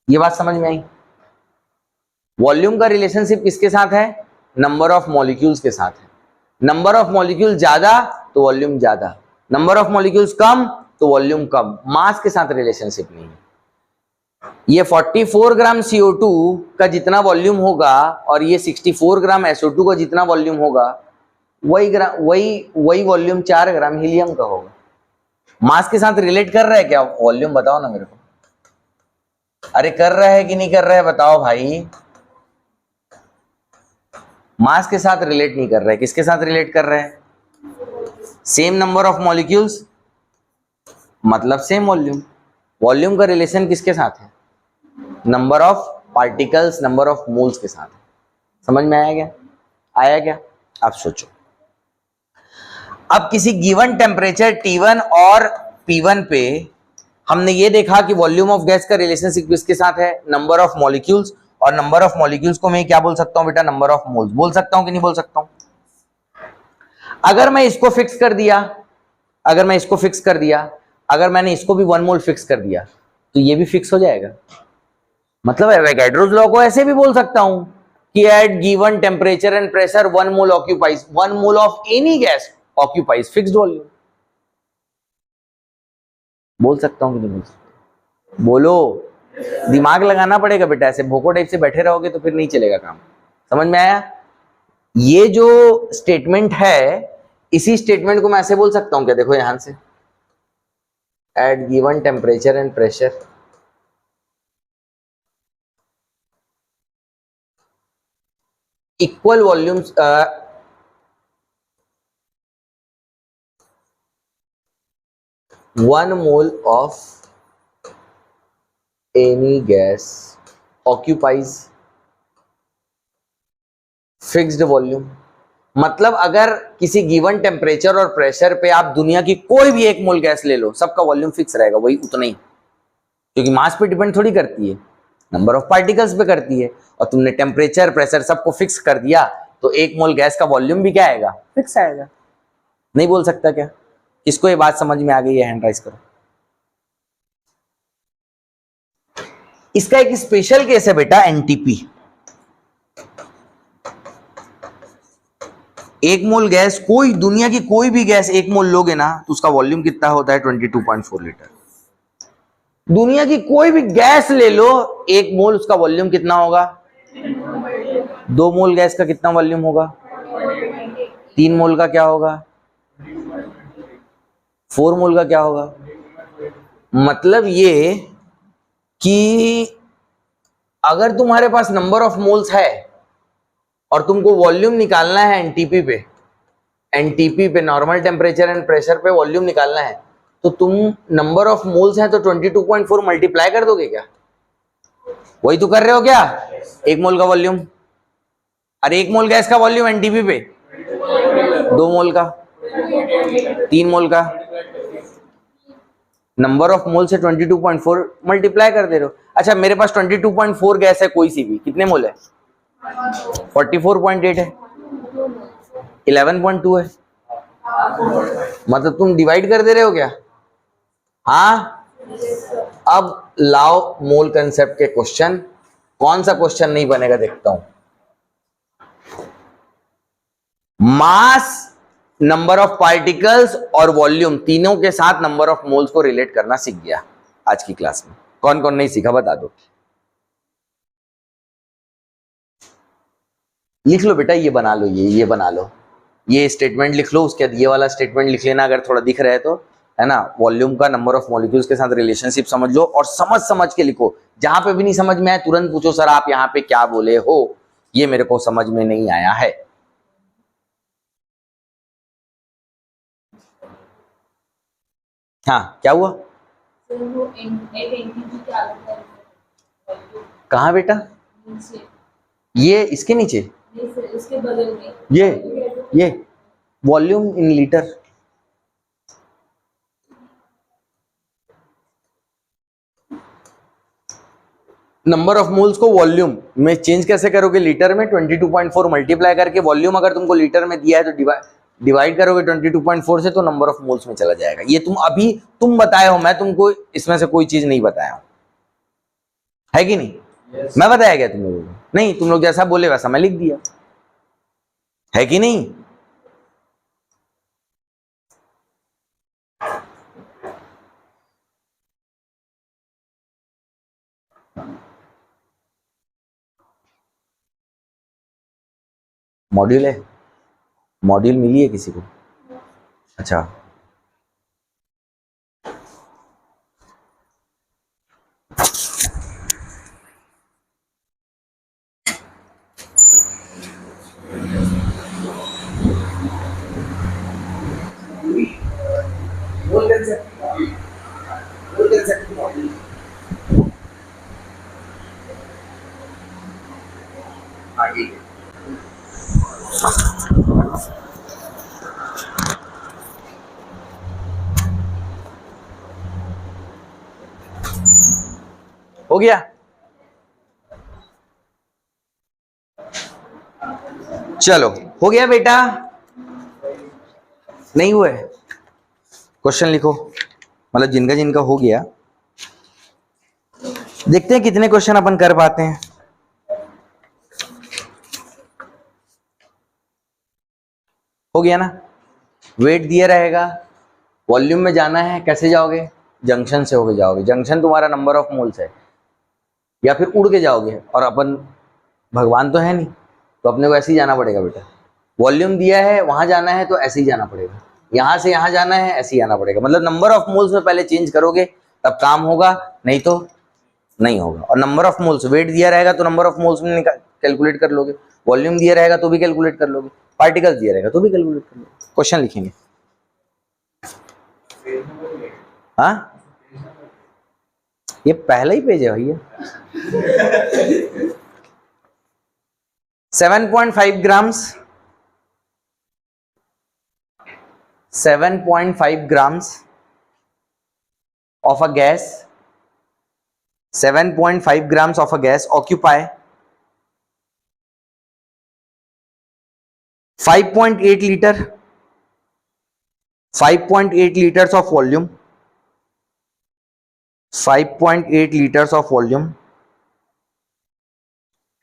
ये बात समझ में आई? वॉल्यूम का रिलेशनशिप किसके साथ है? नंबर ऑफ मॉलिक्यूल्स के साथ है। नंबर ऑफ मॉलिक्यूल ज्यादा तो वॉल्यूम ज्यादा, नंबर ऑफ मॉलिक्यूल्स कम तो वॉल्यूम कम। मास के साथ रिलेशनशिप नहीं है। ये 44 ग्राम CO2 का जितना वॉल्यूम होगा और ये 64 ग्राम SO2 का जितना वॉल्यूम होगा, वही वॉल्यूम 4 ग्राम हीलियम का होगा। मास के साथ रिलेट कर रहा है क्या? वॉल्यूम बताओ ना मेरे को। अरे कर रहा है कि नहीं कर रहा है बताओ भाई। मास के साथ रिलेट नहीं कर रहा है, किसके साथ रिलेट कर रहा है? सेम नंबर ऑफ मॉलिक्यूल्स मतलब सेम वॉल्यूम। वॉल्यूम का रिलेशन किसके साथ है? Number of particles number of moles के साथ है। समझ में आया क्या? आया क्या? आप सोचो, अब किसी गिवन टेम्परेचर T1 और P1 पे हमने ये देखा कि वॉल्यूम ऑफ गैस का रिलेशनशिप किसके साथ है? Number of molecules. और नंबर ऑफ मॉलिक्यूल्स को मैं क्या बोल सकता हूं बेटा? Number of moles. बोल सकता हूं कि नहीं बोल सकता हूं? अगर मैं इसको फिक्स कर दिया, अगर मैं इसको फिक्स कर दिया, अगर मैंने इसको भी 1 मोल फिक्स कर दिया, तो ये भी फिक्स हो जाएगा। मतलब एवोगाड्रोस लॉ को ऐसे भी बोल सकता हूं कि at given temperature and pressure 1 mole occupies 1 mole of any gas occupies fixed volume. बोल सकता हूं कि नहीं बोल सकता? बोलो, दिमाग लगाना पड़ेगा बेटा, ऐसे भोको टाइप से बैठे रहोगे तो फिर नहीं चलेगा काम। समझ में आया? ये जो स्टेटमेंट है, इसी स्टेटमेंट को मैं ऐसे बोल सकता हूं क्या? देखो यहां से, at given temperature and pressure equal volumes 1 mole of any gas occupies fixed volume। मतलब अगर किसी गिवन टेम्परेचर और प्रेशर पे आप दुनिया की कोई भी 1 मोल गैस ले लो, सबका वॉल्यूम फिक्स रहेगा, वही उतना ही, क्योंकि मास पे डिपेंड थोड़ी करती है, नंबर ऑफ पार्टिकल्स पे करती है। और तुमने टेम्परेचर प्रेशर सबको फिक्स कर दिया, तो 1 मोल गैस का वॉल्यूम भी क्या आएगा? फिक्स आएगा। नहीं बोल सकता क्या? किसको ये बात समझ में आ गई है? हैंड राइज करो। इसका एक स्पेशल केस है बेटा, एनटीपी। 1 मोल गैस, कोई दुनिया की कोई भी गैस 1 मोल लोगे ना, तो उसका वॉल्यूम कितना होता है? 22.4 लीटर। दुनिया की कोई भी गैस ले लो, 1 मोल, उसका वॉल्यूम कितना होगा? 2 मोल गैस का कितना वॉल्यूम होगा? 3 मोल का क्या होगा? 4 मोल का क्या होगा? मतलब ये कि अगर तुम्हारे पास नंबर ऑफ मोल्स है और तुमको वॉल्यूम निकालना है एनटीपी पे, एनटीपी पे नॉर्मल टेम्परेचर एंड प्रेशर पे वॉल्यूम निकालना है, तो तुम नंबर ऑफ मोल्स है तो 22.4 मल्टीप्लाई कर दोगे क्या? वही तो कर रहे हो क्या? 1 मोल का वॉल्यूम, अरे 1 मोल गैस का वॉल्यूम एनटीपी पे 2 मोल का, 3 मोल का, नंबर ऑफ मोल से 22.4 मल्टीप्लाई कर दे रहे हो। अच्छा, मेरे पास 22.4 गैस है कोई सी भी, कितने मोल है? 44.8 है, 11.2 है। मतलब तुम डिवाइड कर दे रहे हो क्या? हाँ। अब लाओ मोल कंसेप्ट के क्वेश्चन, कौन सा क्वेश्चन नहीं बनेगा देखता हूं। मास, नंबर ऑफ पार्टिकल्स और वॉल्यूम तीनों के साथ नंबर ऑफ मोल्स को रिलेट करना सीख गया आज की क्लास में। कौन कौन नहीं सीखा बता दो। लिख लो बेटा, ये बना लो, ये बना लो, ये स्टेटमेंट लिख लो, उसके बाद ये वाला स्टेटमेंट लिख लेना अगर थोड़ा दिख रहा है तो, है ना। वॉल्यूम का नंबर ऑफ मॉलिक्यूल्स के साथ रिलेशनशिप समझ लो और समझ समझ के लिखो। जहां पे भी नहीं समझ में आए तुरंत पूछो, सर आप यहाँ पे क्या बोले हो, ये मेरे को समझ में नहीं आया है। हाँ, क्या हुआ? कहाँ बेटा? ये इसके नीचे, इसके बगल में, ये volume in litre. Number of moles को वॉल्यूम में चेंज कैसे करोगे? लीटर में 22.4 मल्टीप्लाई करके, वॉल्यूम अगर तुमको लीटर में दिया है तो डिवाइड करोगे 22.4 से, तो नंबर ऑफ मोल्स में चला जाएगा। ये तुम बताए हो, मैं तुमको इसमें से कोई चीज नहीं बताया हूं, है कि नहीं? yes. मैं बताया क्या तुम लोगों को? नहीं, तुम लोग जैसा बोले वैसा मैं लिख दिया, है कि नहीं? मॉड्यूल है, मॉड्यूल मिली है किसी को? अच्छा, हो गया? चलो हो गया बेटा? नहीं हुआ है? क्वेश्चन लिखो, मतलब जिनका जिनका हो गया। देखते हैं कितने क्वेश्चन अपन कर पाते हैं। हो गया ना? वेट दिया रहेगा, वॉल्यूम में जाना है, कैसे जाओगे? जंक्शन से होके जाओगे। जंक्शन तुम्हारा नंबर ऑफ मोल्स है, या फिर उड़ के जाओगे, और अपन भगवान तो है नहीं, तो अपने को ऐसे ही जाना पड़ेगा बेटा। वॉल्यूम दिया है, वहां जाना है तो ऐसे ही जाना पड़ेगा, यहां से यहां जाना है ऐसे ही आना पड़ेगा। मतलब नंबर ऑफ मोल्स में पहले चेंज करोगे तब काम होगा, नहीं तो नहीं होगा। और नंबर ऑफ मोल्स, वेट दिया रहेगा तो नंबर ऑफ मोल्स में कैलकुलेट कर लोगे, वॉल्यूम दिया रहेगा तो भी कैलकुलेट कर लोगे, पार्टिकल्स दिया रहेगा तो भी कैलकुलेट कर लोगे। क्वेश्चन लिखेंगे। हाँ, ये पहला ही पेज है भैया। 7.5 grams, 7.5 grams of a gas, 7.5 grams of a gas occupy 5.8 liter, 5.8 liters of volume, 5.8 liters of volume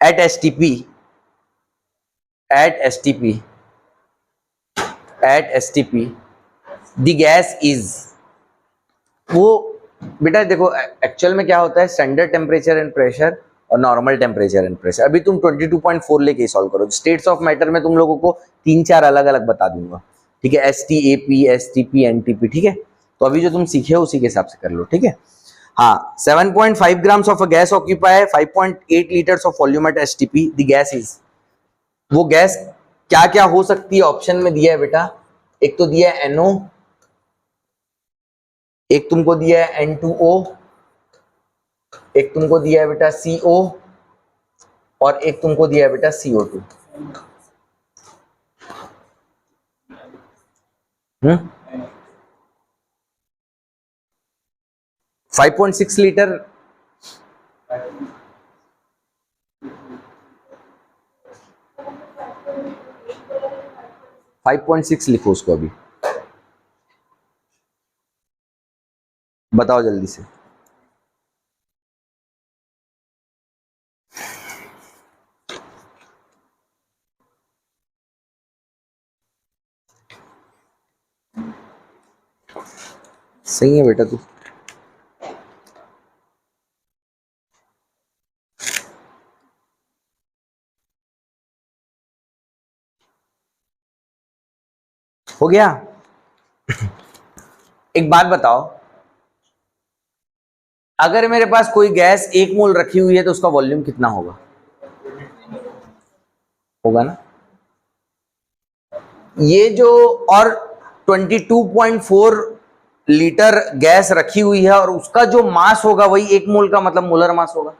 at STP, at STP, at STP the gas is, वो बेटा देखो एक्चुअल में क्या होता है, स्टैंडर्ड टेम्परेचर एंड प्रेशर और normal temperature and pressure. अभी तुम 22.4 लेके सॉल्व करो। स्टेट्स ऑफ मैटर में तुम लोगों को 3-4 अलग अलग बता दूंगा, ठीक है? STAP, STP, NTP, ठीक है? तो अभी जो तुम सीखे हो उसी के हिसाब से कर लो, ठीक है? हाँ, 7.5 grams of a gas occupy 5.8 litres of volume at STP the gas is, वो गैस क्या क्या हो सकती है ऑप्शन में दिया है बेटा। एक तो दिया है NO, एक तुमको दिया है N2O, एक तुमको दिया है बेटा CO, और एक तुमको दिया है बेटा CO2। 5.6 litre, five point six लिखो उसको। अभी बताओ जल्दी से। सही है बेटा तू। हो गया? एक बात बताओ, अगर मेरे पास कोई गैस 1 मोल रखी हुई है तो उसका वॉल्यूम कितना होगा? होगा ना? ये जो और 22.4 लीटर गैस रखी हुई है और उसका जो मास होगा वही 1 मोल का, मतलब मोलर मास होगा।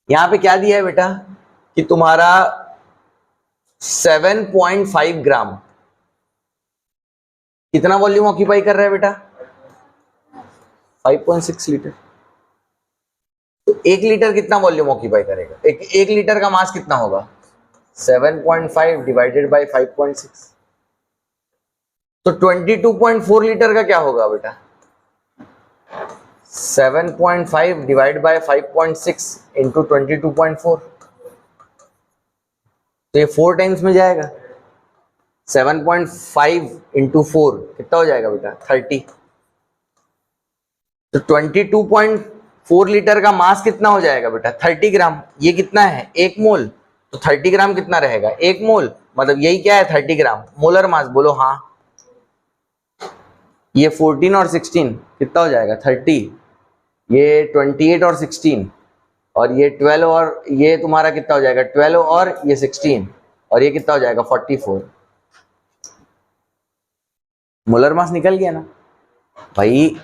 यहां पे क्या दिया है बेटा कि तुम्हारा 7.5 ग्राम कितना वॉल्यूम ऑक्यूपाई कर रहा है बेटा? 5.6 लीटर। तो 1 लीटर कितना वॉल्यूम ऑक्यूपाई करेगा? एक लीटर का मास कितना होगा? 7.5 डिवाइडेड बाय 5.6। तो 22.4 लीटर का क्या होगा बेटा? 7.5 डिवाइड बाय 5.6 इंटू 22.4। तो ये 4 टाइम्स में जाएगा। 7.5 इंटू 4 कितना हो जाएगा बेटा? 30। तो 22.4 लीटर का मास कितना हो जाएगा बेटा? 30 ग्राम। ये कितना है? 1 मोल। तो 30 ग्राम कितना रहेगा? 1 मोल। मतलब यही क्या है? 30 ग्राम मोलर मास। बोलो हाँ। ये 14 और 16 कितना हो जाएगा? 30। ये 28 और 16, और ये 12 और ये तुम्हारा कितना हो जाएगा? 12 और ये 16, और ये कितना हो जाएगा? 44। मोलर मास निकल गया ना भाई।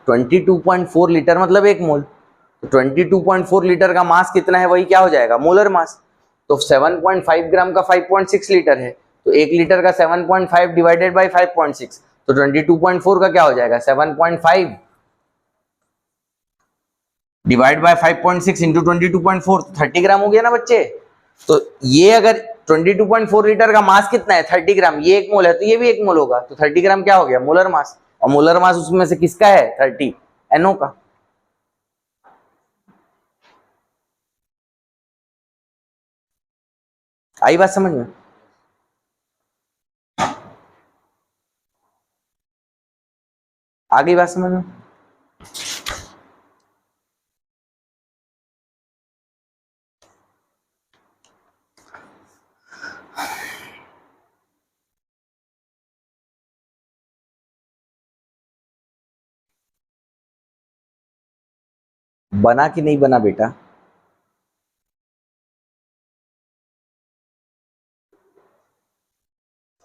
22.4 लीटर मतलब 1 मोल। तो 22.4 लीटर का मास कितना है? वही क्या हो जाएगा? Molar mass. तो 7.5 ग्राम का 5.6 लीटर है, तो 1 लीटर का 7.5 डिवाइडेड बाई 5.6, तो 22.4 का क्या हो जाएगा 7.5 डिवाइड बाय 5.6 इंटू 22.4, तो 30 ग्राम हो गया ना बच्चे। तो ये अगर 22.4 लीटर का मास कितना है 30 ग्राम, ये 1 मोल है तो ये भी 1 मोल होगा, तो 30 ग्राम क्या हो गया मोलर मास, और मोलर मास उसमें से किसका है 30, NO का। आई बात समझ में? आ गई बात समझ में? बना कि नहीं बना बेटा?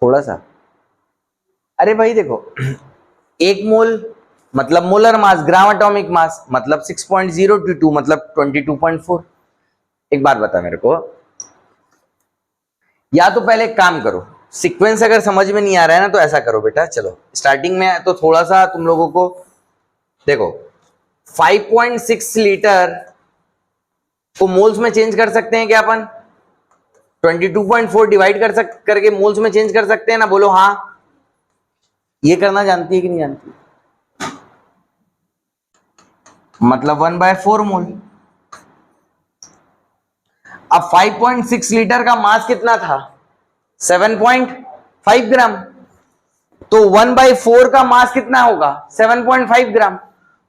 थोड़ा सा। अरे भाई देखो, 1 मोल मतलब molar mass, gram atomic mass मतलब 6.022 मतलब 22.4। एक बात बता मेरे को, या तो पहले एक काम करो, सीक्वेंस अगर समझ में नहीं आ रहा है ना तो ऐसा करो बेटा, चलो स्टार्टिंग में तो थोड़ा सा तुम लोगों को देखो 5.6 लीटर को मोल्स में चेंज कर सकते हैं क्या अपन? 22.4 डिवाइड करके मोल्स में चेंज कर सकते हैं ना, बोलो हाँ। ये करना जानती है कि नहीं जानती? मतलब 1/4 मोल। अब 5.6 लीटर का मास कितना था 7.5 ग्राम, तो 1/4 का मास कितना होगा 7.5 ग्राम।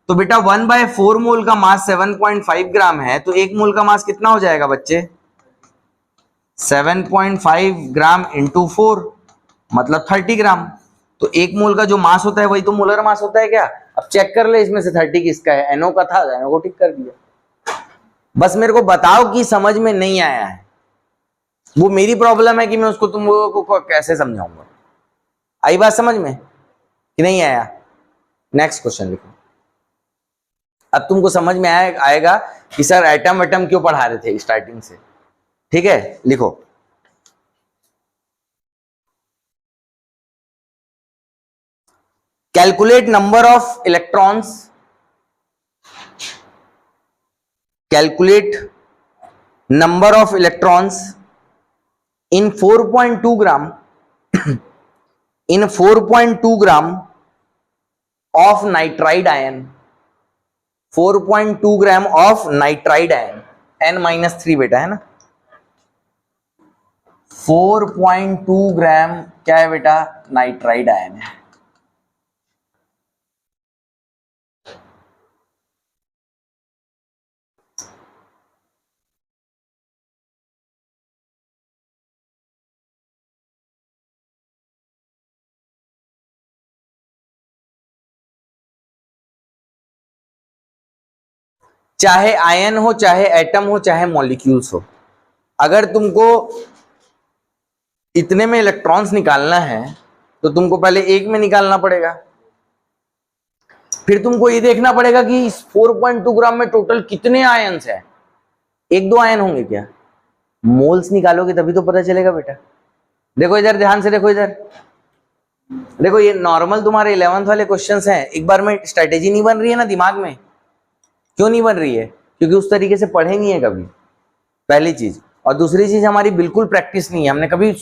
तो बेटा 1/4 मोल का मास 7.5 ग्राम है, तो 1 मोल का मास कितना हो जाएगा बच्चे 7.5 ग्राम इंटू 4 मतलब 30 ग्राम। तो 1 मोल का जो मास होता है वही तो मोलर मास होता है क्या? अब चेक कर ले इसमें से 30 किसका है, NO का था, NO को टिक कर दिया। बस मेरे को बताओ कि समझ में नहीं आया है, वो मेरी प्रॉब्लम है कि मैं उसको तुम लोगों को कैसे समझाऊंगा। आई बात समझ में कि नहीं आया? नेक्स्ट क्वेश्चन लिखो। अब तुमको समझ में आएगा कि सर एटम एटम क्यों पढ़ा रहे थे स्टार्टिंग से। ठीक है, लिखो calculate number of electrons, calculate number of electrons in 4.2 gram in 4.2 gram of nitride ion, 4.2 gram of nitride ion, N-3 बेटा है ना। 4.2 ग्राम क्या है बेटा नाइट्राइड आयन है। चाहे आयन हो, चाहे एटम हो, चाहे मॉलिक्यूल्स हो, अगर तुमको इतने में इलेक्ट्रॉन्स निकालना है तो तुमको पहले एक में निकालना पड़ेगा, फिर तुमको ये देखना पड़ेगा कि इस 4.2 ग्राम में टोटल कितने आयन्स हैं। 1-2 आयन होंगे क्या? मोल्स निकालोगे तभी तो पता चलेगा बेटा। देखो इधर ध्यान से देखो, इधर देखो, ये नॉर्मल तुम्हारे 11th वाले क्वेश्चंस हैं, एक बार में स्ट्रेटेजी नहीं बन रही है ना दिमाग में। क्यों नहीं बन रही है? क्योंकि उस तरीके से पढ़े नहीं है कभी, पहली चीज। और दूसरी चीज हमारी बिल्कुल प्रैक्टिस नहीं है, हमने कभी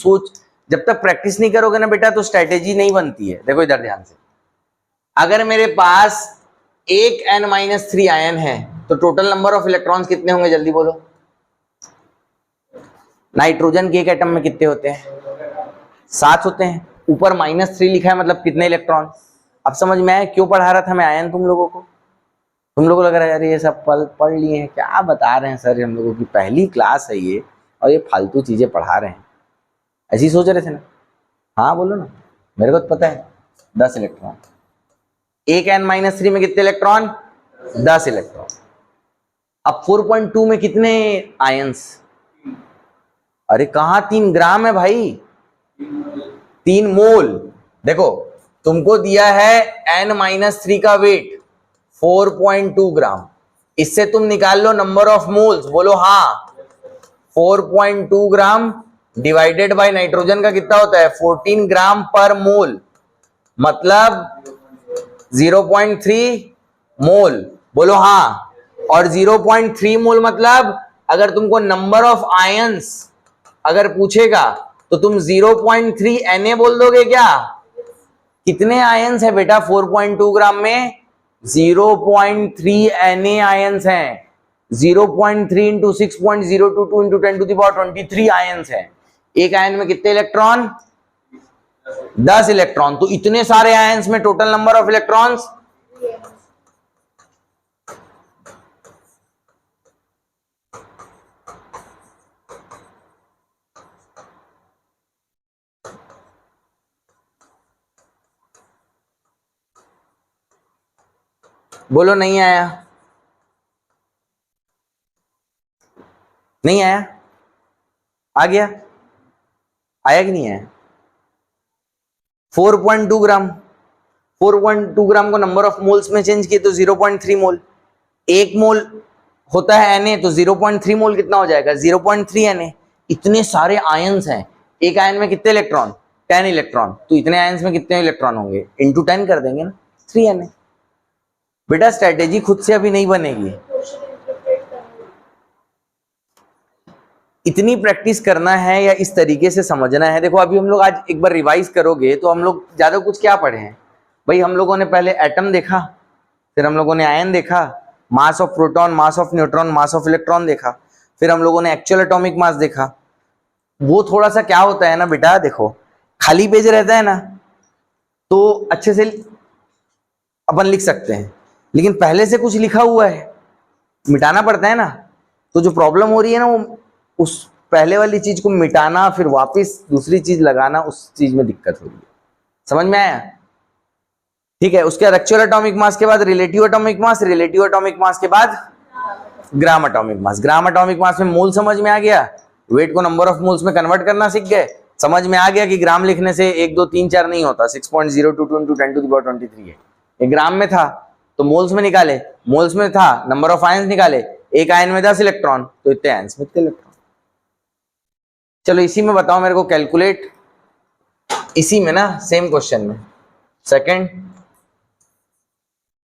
जब तक प्रैक्टिस नहीं करोगे ना बेटा तो स्ट्रेटेजी नहीं बनती है। देखो इधर ध्यान से, अगर मेरे पास एक N-3 आयन है तो टोटल नंबर ऑफ इलेक्ट्रॉन्स कितने होंगे जल्दी बोलो। नाइट्रोजन के एक एटम में कितने होते हैं 7 होते हैं, ऊपर -3 लिखा है मतलब कितने इलेक्ट्रॉन। अब समझ में आया क्यों पढ़ा रहा था मैं आयन तुम लोगों को? तुम लोगों को लग रहा है यार ये सब पढ़ लिए हैं, क्या बता रहे हैं सर, हम लोगों की पहली क्लास है ये और ये फालतू चीजें पढ़ा रहे हैं, ऐसी सोच रहे थे ना? हाँ बोलो ना, मेरे को तो पता है 10 इलेक्ट्रॉन। एक N-3 में कितने इलेक्ट्रॉन 10 इलेक्ट्रॉन। अब 4.2 में कितने आयंस? अरे कहाँ 3 ग्राम है भाई, 3 मोल। देखो तुमको दिया है N-3 का वेट 4.2 ग्राम, इससे तुम निकाल लो नंबर ऑफ मोल्स, बोलो हाँ 4.2 ग्राम डिवाइडेड बाय नाइट्रोजन का कितना होता है 14 ग्राम पर मोल, मतलब 0.3 मोल। बोलो हाँ। और 0.3 मोल मतलब अगर तुमको नंबर ऑफ आयंस अगर पूछेगा तो तुम 0.3 Na बोल दोगे क्या? कितने आयंस है बेटा 4.2 ग्राम में? 0.3 Na आयंस हैं। 0.3 into 6.022 into 10 to the power 23 ions है। एक आयन में कितने इलेक्ट्रॉन? 10 इलेक्ट्रॉन। तो इतने सारे आयंस में टोटल नंबर ऑफ इलेक्ट्रॉन्स बोलो नहीं आया? नहीं आया? आ गया? आया कि नहीं आया? 4.2 ग्राम, 4.2 ग्राम को नंबर ऑफ मोल्स में चेंज किए तो 0.3 मोल। एक मोल होता है Na, तो 0.3 मोल कितना हो जाएगा? 0.3 Na। इतने सारे आयंस हैं। एक आयन में कितने इलेक्ट्रॉन? 10 इलेक्ट्रॉन। तो इतने आयंस में कितने इलेक्ट्रॉन होंगे? इंटू 10 कर देंगे ना, 3 Na। बेटा स्ट्रेटेजी खुद से अभी नहीं बनेगी, इतनी प्रैक्टिस करना है या इस तरीके से समझना है। देखो अभी हम लोग आज एक बार रिवाइज करोगे तो हम लोग ज्यादा कुछ क्या पढ़े हैं भाई? हम लोगों ने पहले एटम देखा, फिर हम लोगों ने आयन देखा, मास of proton, mass of neutron, mass of electron देखा, फिर हम लोगों ने एक्चुअल एटॉमिक मास देखा। वो थोड़ा सा क्या होता है ना बेटा, देखो खाली पेज रहता है ना तो अच्छे से अपन लिख सकते हैं, लेकिन पहले से कुछ लिखा हुआ है मिटाना पड़ता है ना। तो जो प्रॉब्लम हो रही है ना वो उस पहले वाली चीज को मिटाना फिर वापस दूसरी चीज लगाना, उस चीज में दिक्कत हो रही है। समझ में आया? ठीक है। उसके बाद एक्चुअल एटॉमिक मास के बाद relative atomic mass, relative atomic mass के बाद gram atomic mass. Gram atomic mass में मोल समझ में आ गया, वेट को नंबर ऑफ मोल्स में कन्वर्ट करना सीख गए, समझ में आ गया कि ग्राम लिखने से 1 2 3 4 नहीं होता, 6.022 इंटू 10 टू द पावर 23 है। ये ग्राम में था तो मोल्स में निकाले, मोल्स में था नंबर ऑफ आयंस निकाले, एक आयन में 10 इलेक्ट्रॉन तो इतने आयंस में इतने इलेक्ट्रॉन। चलो इसी में बताओ मेरे को कैलकुलेट, इसी में ना सेम क्वेश्चन में second,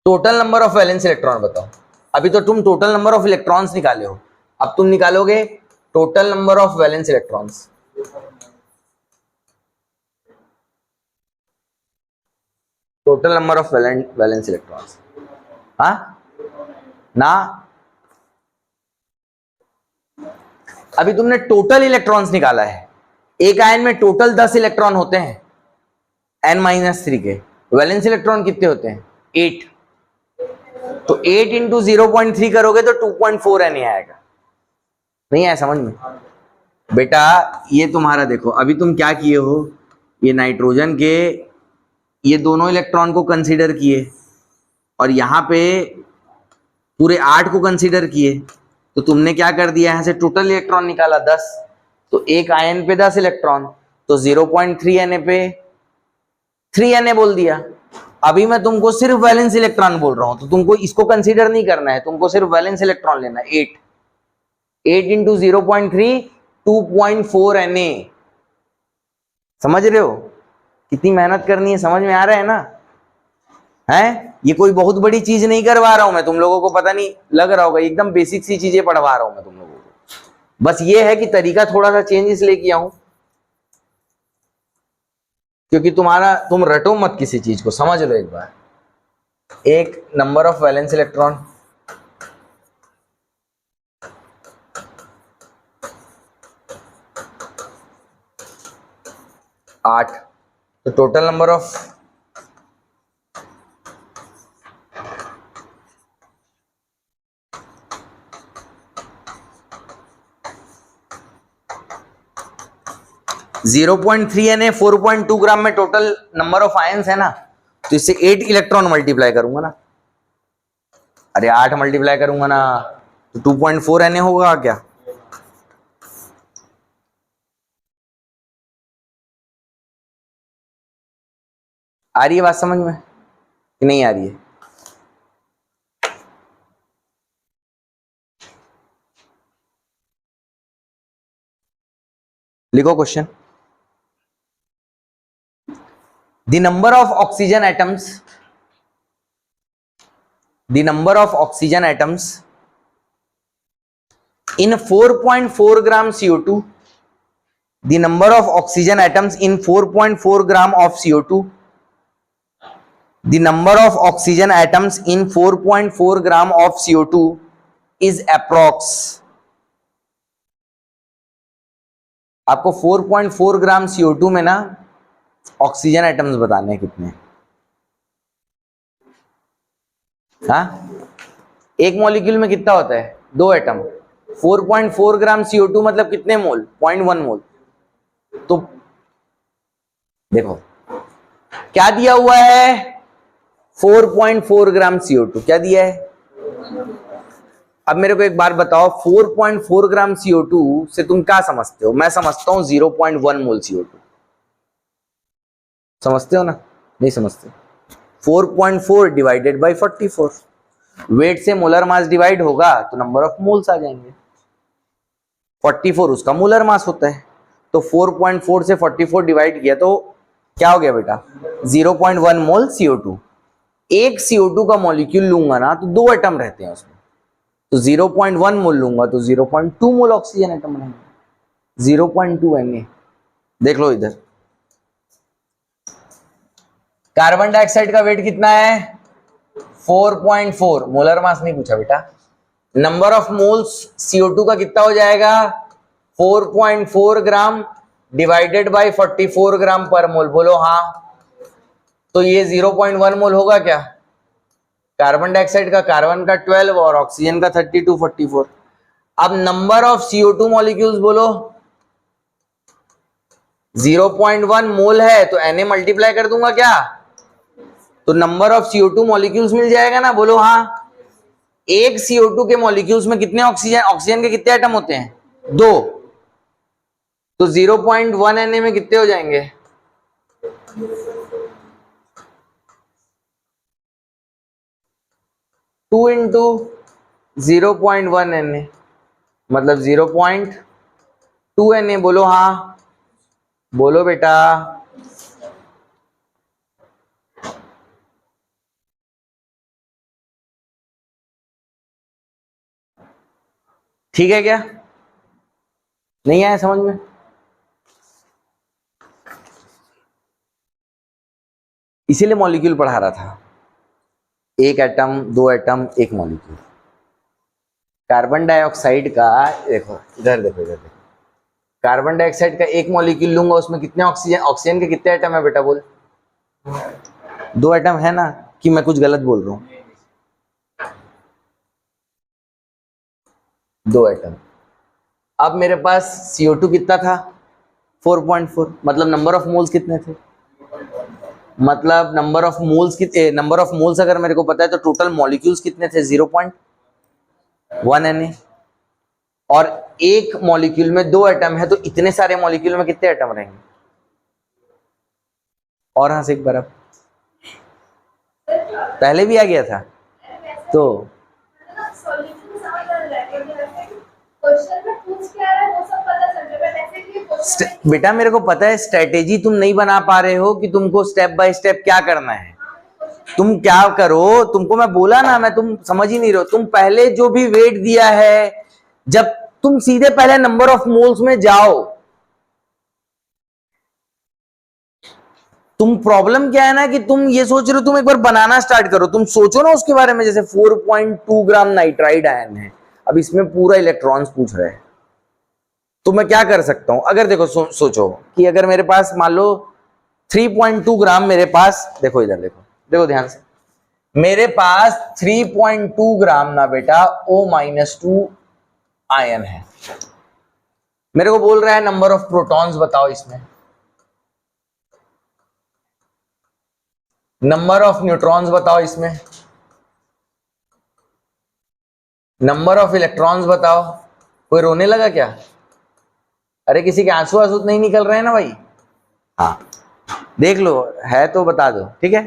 total number of valence electron बताओ। अभी तो तुम टोटल नंबर ऑफ इलेक्ट्रॉन्स निकाले हो, अब तुम निकालोगे total number of valence electrons. Total number of valence electrons. हाँ ना, अभी तुमने टोटल इलेक्ट्रॉन्स निकाला है। एक आयन में टोटल 10 इलेक्ट्रॉन होते हैं n-3 के। वैलेंस इलेक्ट्रॉन कितने होते हैं? 8। तो 8 इंटू 0.3 करोगे तो 2.4 Na आएगा। नहीं आया समझ में? बेटा ये तुम्हारा देखो अभी तुम क्या किए हो, ये नाइट्रोजन के ये दोनों इलेक्ट्रॉन को कंसीडर किए और यहाँ पे पूरे 8 को कंसीडर किए, तो तुमने क्या कर दिया, यहाँ से टोटल इलेक्ट्रॉन निकाला 10। तो एक आयन पे 10 इलेक्ट्रॉन, तो 0.3 Na पे 3 Na बोल दिया। अभी मैं तुमको सिर्फ वैलेंस इलेक्ट्रॉन बोल रहा हूं, तो तुमको इसको कंसीडर नहीं करना है, तुमको सिर्फ वैलेंस इलेक्ट्रॉन लेना है। 8 इंटू 0.3 2.4 Na। समझ रहे हो कितनी मेहनत करनी है? समझ में आ रहा है ना? है ये कोई बहुत बड़ी चीज नहीं करवा रहा हूं मैं तुम लोगों को, पता नहीं लग रहा होगा, एकदम बेसिक सी चीजें पढ़वा रहा हूं मैं तुम लोगों को। बस ये है कि तरीका थोड़ा सा चेंजेस लेके आऊं, क्योंकि तुम रटो मत किसी चीज को, समझ लो एक बार। एक नंबर ऑफ वैलेंस इलेक्ट्रॉन, आठ, तो टोटल नंबर ऑफ 0.3 Na 4.2 ग्राम में टोटल नंबर ऑफ आयंस है ना, तो इससे 8 इलेक्ट्रॉन मल्टीप्लाई करूंगा ना, अरे 8 मल्टीप्लाई करूंगा ना तो 2.4 Na होगा क्या? आ रही है बात समझ में कि नहीं आ रही है? लिखो question. The number of oxygen atoms, the number of oxygen atoms in 4.4 gram CO2, the number of oxygen atoms in 4.4 gram of CO2, the number of oxygen atoms in 4.4 gram of CO2 is approx। आपको 4.4 ग्राम CO2 में ना oxygen atoms बताने हैं कितने। हाँ, एक molecule में कितना होता है? 2 एटम। 4.4 ग्राम CO2 मतलब कितने मोल? 0.1 मोल। तो देखो क्या दिया हुआ है, 4.4 ग्राम CO2 क्या दिया है। अब मेरे को एक बार बताओ, 4.4 ग्राम CO2 से तुम क्या समझते हो? मैं समझता हूं 0.1 मोल CO2। समझते हो ना? नहीं समझते। 4.4 डिवाइडेड बाई 44, वेट से मोलर मास डिवाइड होगा तो नंबर ऑफ मोल्स आ जाएंगे। 44 उसका मोलर मास होता है, तो 4.4 से 44 डिवाइड किया तो क्या हो गया बेटा? 0.1 मोल CO2। एक CO2 का मॉलिक्यूल लूंगा ना तो 2 एटम रहते हैं उसमें, तो 0.1 मोल लूंगा तो 0.2 मोल ऑक्सीजन एटम बनेंगे। 0.2 Na। देख लो इधर, कार्बन डाइऑक्साइड का वेट कितना है? 4.4। मोलर मास नहीं पूछा बेटा। नंबर ऑफ मोल्स CO2 का कितना हो जाएगा? 4.4 ग्राम डिवाइडेड बाय 44 ग्राम पर मोल। बोलो हाँ। तो ये 0.1 मोल होगा क्या? कार्बन डाइऑक्साइड का, कार्बन का 12 और ऑक्सीजन का 32, 44। अब नंबर ऑफ CO2 मॉलिक्यूल्स बोलो। 0.1 मोल है तो Na मल्टीप्लाई कर दूंगा क्या? तो नंबर ऑफ CO2 मॉलिक्यूल्स मिल जाएगा ना। बोलो हाँ। एक CO2 के मॉलिक्यूल्स में कितने ऑक्सीजन, ऑक्सीजन के कितने एटम होते हैं? 2। तो 0.1 Na में कितने हो जाएंगे? 2 इंटू 0.1 Na मतलब 0.2 Na। बोलो हाँ, बोलो बेटा। ठीक है क्या? नहीं आया समझ में? इसीलिए मॉलिक्यूल पढ़ा रहा था। एक एटम, 2 एटम, एक मॉलिक्यूल। कार्बन डाइऑक्साइड का देखो, इधर देखो, इधर देखो। कार्बन डाइऑक्साइड का एक मॉलिक्यूल लूंगा, उसमें कितने ऑक्सीजन, ऑक्सीजन के कितने एटम है बेटा? बोल। 2 एटम है ना? कि मैं कुछ गलत बोल रहा हूं? 2 एटम। अब मेरे पास CO2 कितना था? 4.4। मतलब नंबर ऑफ मोल्स कितने थे? मतलब नंबर ऑफ मोल्स कितने, नंबर ऑफ मोल्स अगर मेरे को पता है तो टोटल मॉलिक्यूल्स कितने थे? 0.1 Na। और एक मॉलिक्यूल में 2 एटम है तो इतने सारे मॉलिक्यूल में कितने एटम रहेंगे? और हाँ से एक बार, अब पहले भी आ गया था तो बेटा मेरे को पता है स्ट्रेटेजी तुम नहीं बना पा रहे हो कि तुमको स्टेप बाय स्टेप क्या करना है। तुम क्या करो, तुमको मैं बोला ना, मैं तुम समझ ही नहीं रहे हो। तुम पहले जो भी वेट दिया है, जब तुम सीधे पहले नंबर ऑफ मोल्स में जाओ। तुम प्रॉब्लम क्या है ना कि तुम ये सोच रहे हो, तुम एक बार बनाना स्टार्ट करो, तुम सोचो ना उसके बारे में। जैसे 4.2 ग्राम नाइट्राइड आयन है, अब इसमें पूरा इलेक्ट्रॉन्स पूछ रहे हैं, तो मैं क्या कर सकता हूं? अगर देखो सोचो कि अगर मेरे पास मान लो 3.2 ग्राम मेरे पास, देखो इधर देखो, देखो ध्यान से, मेरे पास 3.2 ग्राम ना बेटा O-2 आयन है। मेरे को बोल रहा है नंबर ऑफ प्रोटॉन्स बताओ इसमें, नंबर ऑफ न्यूट्रॉन्स बताओ इसमें, नंबर ऑफ इलेक्ट्रॉन्स बताओ। कोई रोने लगा क्या? अरे किसी के आंसू आंसू नहीं निकल रहे हैं ना भाई? हाँ देख लो, है तो बता दो, ठीक है।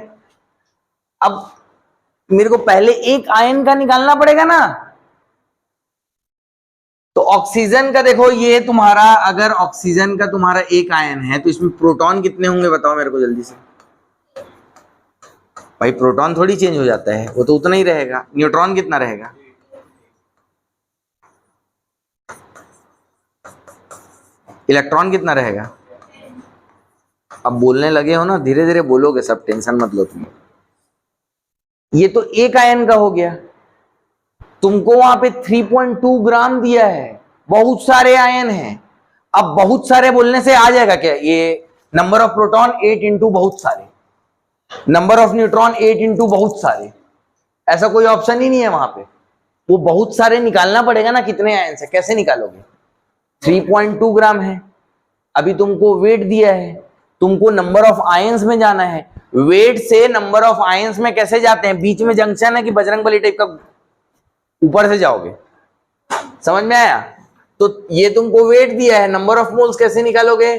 अब मेरे को पहले एक आयन का निकालना पड़ेगा ना, तो ऑक्सीजन का देखो, ये तुम्हारा अगर ऑक्सीजन का तुम्हारा एक आयन है तो इसमें प्रोटॉन कितने होंगे बताओ मेरे को जल्दी से। भाई प्रोटॉन थोड़ी चेंज हो जाता है, वो तो उतना ही रहेगा। न्यूट्रॉन कितना रहेगा? इलेक्ट्रॉन कितना रहेगा? अब बोलने लगे हो ना, धीरे धीरे बोलोगे सब, टेंशन मत लो तुम। ये तो एक आयन का हो गया, तुमको वहां पे 3.2 ग्राम दिया है, बहुत सारे आयन हैं। अब बहुत सारे बोलने से आ जाएगा क्या? ये नंबर ऑफ प्रोटॉन 8 इंटू बहुत सारे, नंबर ऑफ न्यूट्रॉन 8 इंटू बहुत सारे, ऐसा कोई ऑप्शन ही नहीं है वहां पे। वो बहुत सारे निकालना पड़ेगा ना, कितने आयन से, कैसे निकालोगे? 3.2 ग्राम है, अभी तुमको वेट दिया है, तुमको नंबर ऑफ आयंस में जाना है। वेट से नंबर ऑफ आयंस में कैसे जाते हैं? बीच में जंक्शन है कि बजरंगबली टाइप का ऊपर से जाओगे? समझ में आया? तो ये तुमको वेट दिया है, नंबर ऑफ मोल्स कैसे निकालोगे?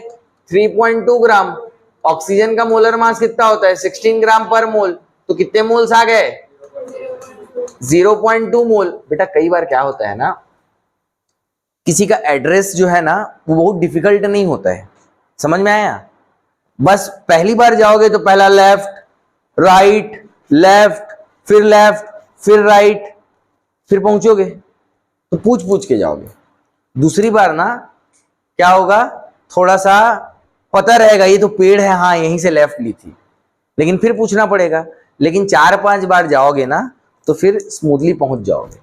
3.2 ग्राम। ऑक्सीजन का मोलर मास कितना होता है? 16 ग्राम पर मोल। तो कितने मोल्स आ गए? 0.2 मोल। बेटा कई बार क्या होता है ना, किसी का एड्रेस जो है ना वो बहुत डिफिकल्ट नहीं होता है, समझ में आया? बस पहली बार जाओगे तो पहला लेफ्ट राइट लेफ्ट फिर राइट, फिर पहुंचोगे तो पूछ पूछ के जाओगे। दूसरी बार ना क्या होगा, थोड़ा सा पता रहेगा ये तो पेड़ है, हाँ यहीं से लेफ्ट ली थी, लेकिन फिर पूछना पड़ेगा। लेकिन 4-5 बार जाओगे ना तो फिर स्मूथली पहुंच जाओगे।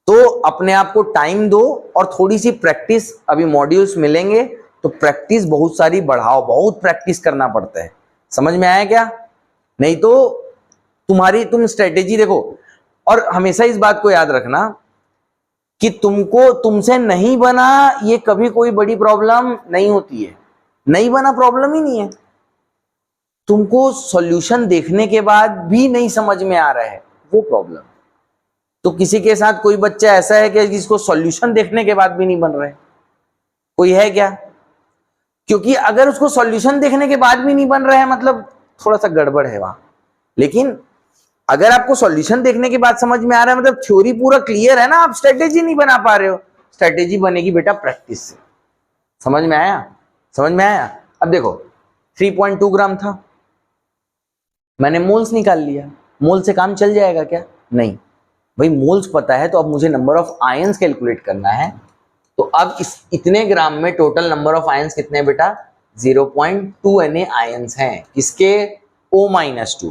तो अपने आप को टाइम दो और थोड़ी सी प्रैक्टिस, अभी मॉड्यूल्स मिलेंगे तो प्रैक्टिस बहुत सारी बढ़ाओ, बहुत प्रैक्टिस करना पड़ता है। समझ में आया क्या? नहीं तो तुम स्ट्रेटेजी देखो, और हमेशा इस बात को याद रखना कि तुमसे नहीं बना ये कभी कोई बड़ी प्रॉब्लम नहीं होती है। नहीं बना प्रॉब्लम ही नहीं है, तुमको सॉल्यूशन देखने के बाद भी नहीं समझ में आ रहा है वो प्रॉब्लम। तो किसी के साथ कोई बच्चा ऐसा है कि जिसको सॉल्यूशन देखने के बाद भी नहीं बन रहा है? कोई है क्या? क्योंकि अगर उसको सॉल्यूशन देखने के बाद भी नहीं बन रहा है मतलब थोड़ा सा गड़बड़ है वहां। लेकिन अगर आपको सॉल्यूशन देखने के बाद समझ में आ रहा है मतलब थ्योरी पूरा क्लियर है ना, आप स्ट्रेटेजी नहीं बना पा रहे हो। स्ट्रेटेजी बनेगी बेटा प्रैक्टिस से। समझ में आया? समझ में आया? अब देखो 3.2 ग्राम था, मैंने मोल्स निकाल लिया। मोल से काम चल जाएगा क्या? नहीं भाई, मोल्स पता है तो अब मुझे नंबर ऑफ आयंस कैलकुलेट करना है। तो अब इस इतने ग्राम में टोटल नंबर ऑफ आयंस कितने हैं बेटा? 0.2 Na आयंस हैं। किसके? O-2 के।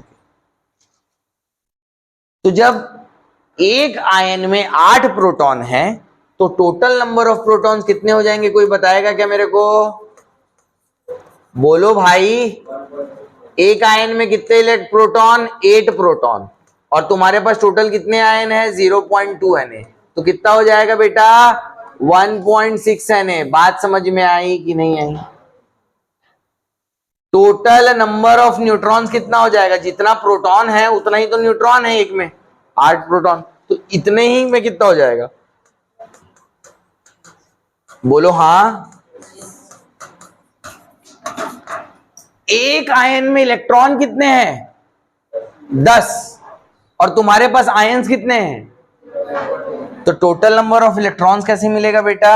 तो जब एक आयन में 8 प्रोटॉन है तो टोटल नंबर ऑफ प्रोटॉन्स कितने हो जाएंगे? कोई बताएगा क्या मेरे को? बोलो भाई, एक आयन में कितने प्रोटॉन? 8 प्रोटॉन। और तुम्हारे पास टोटल कितने आयन है? 0.2 Na। तो कितना हो जाएगा बेटा? 1.6 Na। बात समझ में आई कि नहीं आई? टोटल नंबर ऑफ न्यूट्रॉन्स कितना हो जाएगा? जितना प्रोटॉन है उतना ही तो न्यूट्रॉन है, एक में 8 प्रोटॉन, तो इतने ही में कितना हो जाएगा? बोलो हाँ। एक आयन में इलेक्ट्रॉन कितने हैं? 10। और तुम्हारे पास आयंस कितने हैं? तो टोटल नंबर ऑफ इलेक्ट्रॉन्स कैसे मिलेगा बेटा?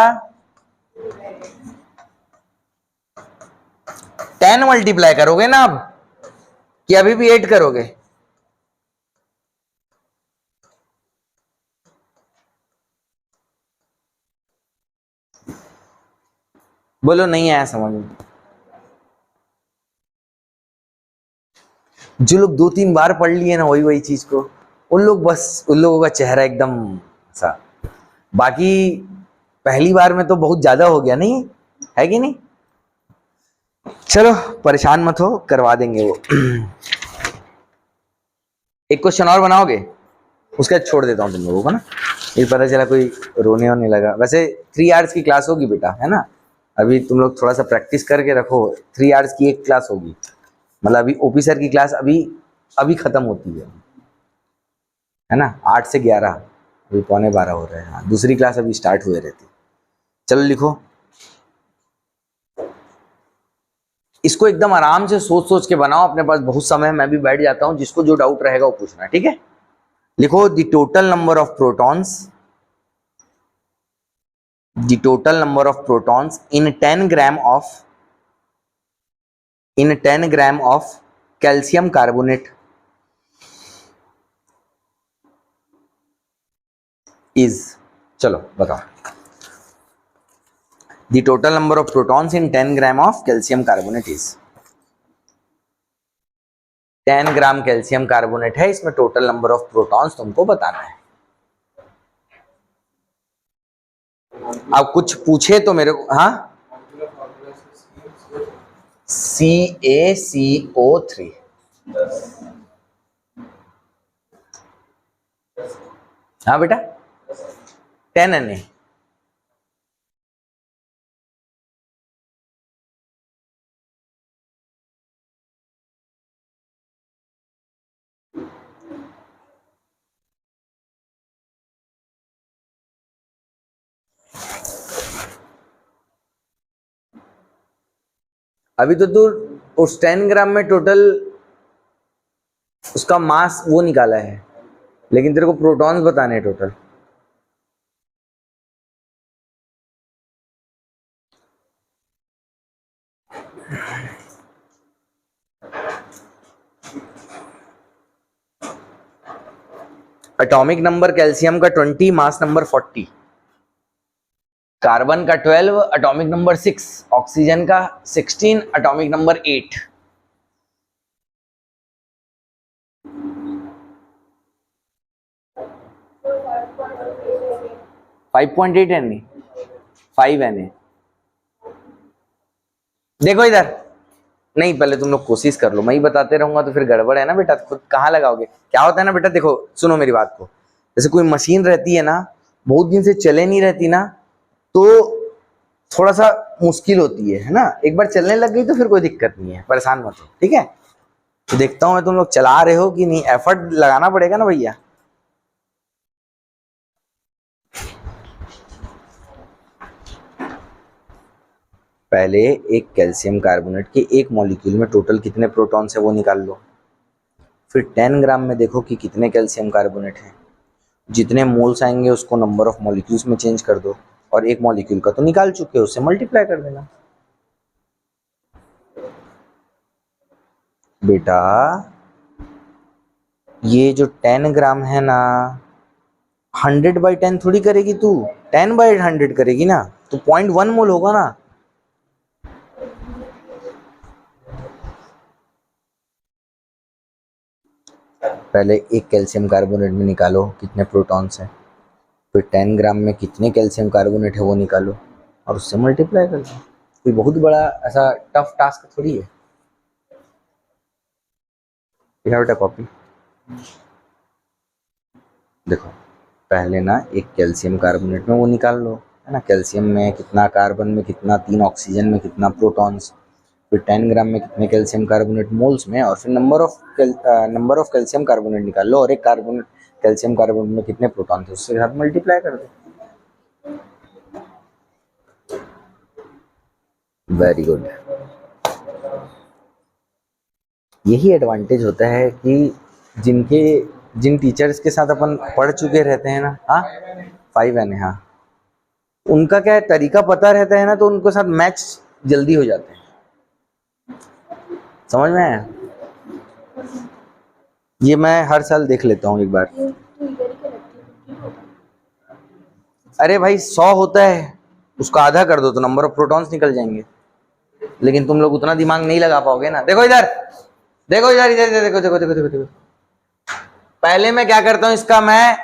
10 मल्टीप्लाई करोगे ना अब, कि अभी भी 8 करोगे? बोलो नहीं आया समझ में? जो लोग 2-3 बार पढ़ लिए ना वही चीज को, उन लोगों का चेहरा एकदम सा। बाकी पहली बार में तो बहुत ज्यादा हो गया, नहीं है कि नहीं? चलो परेशान मत हो, करवा देंगे वो। एक क्वेश्चन और बनाओगे, उसका छोड़ देता हूं तुम लोगों को ना, ये पता चला कोई रोने होने लगा। वैसे 3 आवर्स की क्लास होगी बेटा, है ना? अभी तुम लोग थोड़ा सा प्रैक्टिस करके रखो। 3 आवर्स की एक क्लास होगी, मतलब अभी ओपी सर की क्लास अभी खत्म होती है ना? 8 से 11, अभी 11:15 हो रहे हैं। हाँ, दूसरी क्लास अभी स्टार्ट हुए रहती। चलो लिखो इसको, एकदम आराम से सोच सोच के बनाओ। अपने पास बहुत समय है, मैं भी बैठ जाता हूं, जिसको जो डाउट रहेगा वो पूछना, ठीक है? लिखो the total number of protons the total number of protons in 10 gram of calcium carbonate is, चलो बताओ, the total number of protons in 10 gram of calcium carbonate is. 10 gram calcium carbonate है, इसमें टोटल नंबर ऑफ प्रोटॉन्स तुमको बताना है। अब कुछ पूछे तो मेरे को, हाँ, CaCO3। हाँ बेटा, 10Na। अभी तो तू उस 10 ग्राम में टोटल उसका मास वो निकाला है, लेकिन तेरे को प्रोटॉन्स बताने हैं टोटल। एटॉमिक नंबर कैल्शियम का 20, मास नंबर 40, कार्बन का 12, एटॉमिक नंबर 6, ऑक्सीजन का 16, एटॉमिक नंबर 8। 5.8 Na, 5 Na। देखो इधर, नहीं पहले तुम लोग कोशिश कर लो, मैं ही बताते रहूंगा तो फिर गड़बड़ है ना बेटा, खुद कहाँ लगाओगे। क्या होता है ना बेटा, देखो सुनो मेरी बात को, जैसे कोई मशीन रहती है ना, बहुत दिन से चले नहीं रहती ना, तो थोड़ा सा मुश्किल होती है ना। एक बार चलने लग गई तो फिर कोई दिक्कत नहीं है, परेशान मत हो, ठीक है। तो देखता हूं मैं तुम लोग चला रहे हो कि नहीं, एफर्ट लगाना पड़ेगा ना भैया। पहले एक कैल्शियम कार्बोनेट के एक मॉलिक्यूल में टोटल कितने प्रोटॉन्स है वो निकाल लो, फिर 10 ग्राम में देखो कि कितने कैल्शियम कार्बोनेट हैं, जितने मोल्स आएंगे उसको नंबर ऑफ मॉलिक्यूल्स में चेंज कर दो, और एक मॉलिक्यूल का तो निकाल चुके हो, उससे मल्टीप्लाई कर देना। बेटा ये जो 10 ग्राम है ना, 100/10 थोड़ी करेगी तू, 10/100 करेगी ना, तो 0.1 मोल होगा ना। पहले एक कैल्शियम कार्बोनेट में निकालो कितने प्रोटॉन्स हैं, फिर 10 ग्राम में कितने कैल्शियम कार्बोनेट है वो निकालो, और उससे मल्टीप्लाई कर दो। कोई बहुत बड़ा ऐसा टफ टास्क थोड़ी है। बेटा कॉपी देखो, पहले ना एक कैल्शियम कार्बोनेट में वो निकाल लो, है ना, कैल्शियम में कितना, कार्बन में कितना, 3 ऑक्सीजन में कितना प्रोटॉन्स, फिर 10 ग्राम में कितने कैल्शियम कार्बोनेट मोल्स में, और फिर नंबर ऑफ कैल्शियम कार्बोनेट निकाल लो, और एक कार्बोनेट कैल्शियम कार्बोनेट में कितने प्रोटॉन थे उसके साथ मल्टीप्लाई कर दो। Very good. यही एडवांटेज होता है कि जिन टीचर्स के साथ अपन पढ़ चुके रहते हैं ना, हाँ 5 Na, हाँ, उनका क्या है, तरीका पता रहता है ना, तो उनके साथ मैच जल्दी हो जाते हैं। समझ में आया? ये मैं हर साल देख लेता हूँ एक बार। अरे भाई 100 होता है, उसका आधा कर दो तो नंबर ऑफ प्रोटॉन्स निकल जाएंगे, लेकिन तुम लोग उतना दिमाग नहीं लगा पाओगे ना। देखो इधर, देखो इधर, इधर देखो देखो देखो देखो देखो। पहले मैं क्या करता हूं, इसका मैं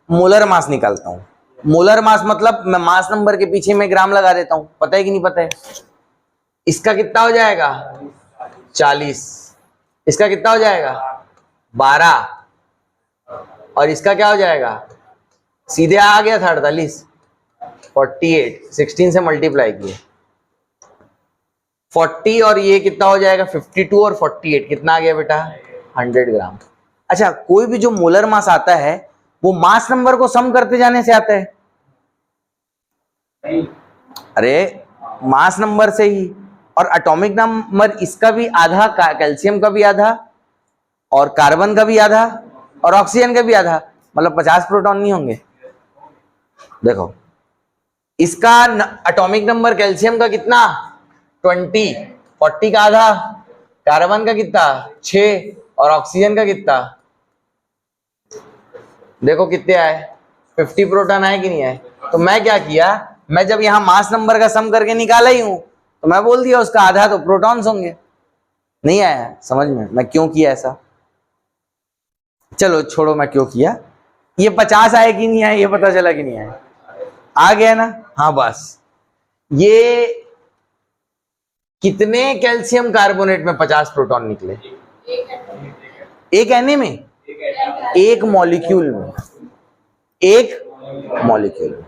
मोलर मास निकालता हूं। मोलर मास मतलब मैं मास नंबर के पीछे में ग्राम लगा देता हूं, पता है कि नहीं पता है। इसका कितना हो जाएगा 40, इसका कितना हो जाएगा 12, और इसका क्या हो जाएगा, सीधे आ गया था 48, 48, 16 से मल्टीप्लाई किए 40, और ये कितना हो जाएगा 52, और 48 कितना आ गया बेटा 100 ग्राम। अच्छा, कोई भी जो मोलर मास आता है वो मास नंबर को सम करते जाने से आता है। अरे मास नंबर से ही, और एटॉमिक नंबर इसका भी आधा, कैल्शियम का भी आधा, और कार्बन का भी आधा, और ऑक्सीजन का भी आधा, मतलब 50 प्रोटॉन नहीं होंगे। देखो इसका एटॉमिक नंबर कैल्शियम का कितना 20, 40 का आधा, कार्बन का कितना 6 और ऑक्सीजन का कितना, देखो कितने आए 50 प्रोटॉन आए कि नहीं आए। तो मैं क्या किया, मैं जब यहां मास नंबर का सम करके निकाला ही हूं तो मैं बोल दिया उसका आधा तो प्रोटॉन्स होंगे। नहीं आया समझ में मैं क्यों किया ऐसा? चलो छोड़ो मैं क्यों किया। ये 50 आए कि नहीं आए ये पता चला कि नहीं आए, आ गया ना। हाँ बस ये कितने कैल्शियम कार्बोनेट में 50 प्रोटॉन निकले? एक एनए में, एक मॉलिक्यूल में, एक मॉलिक्यूल में।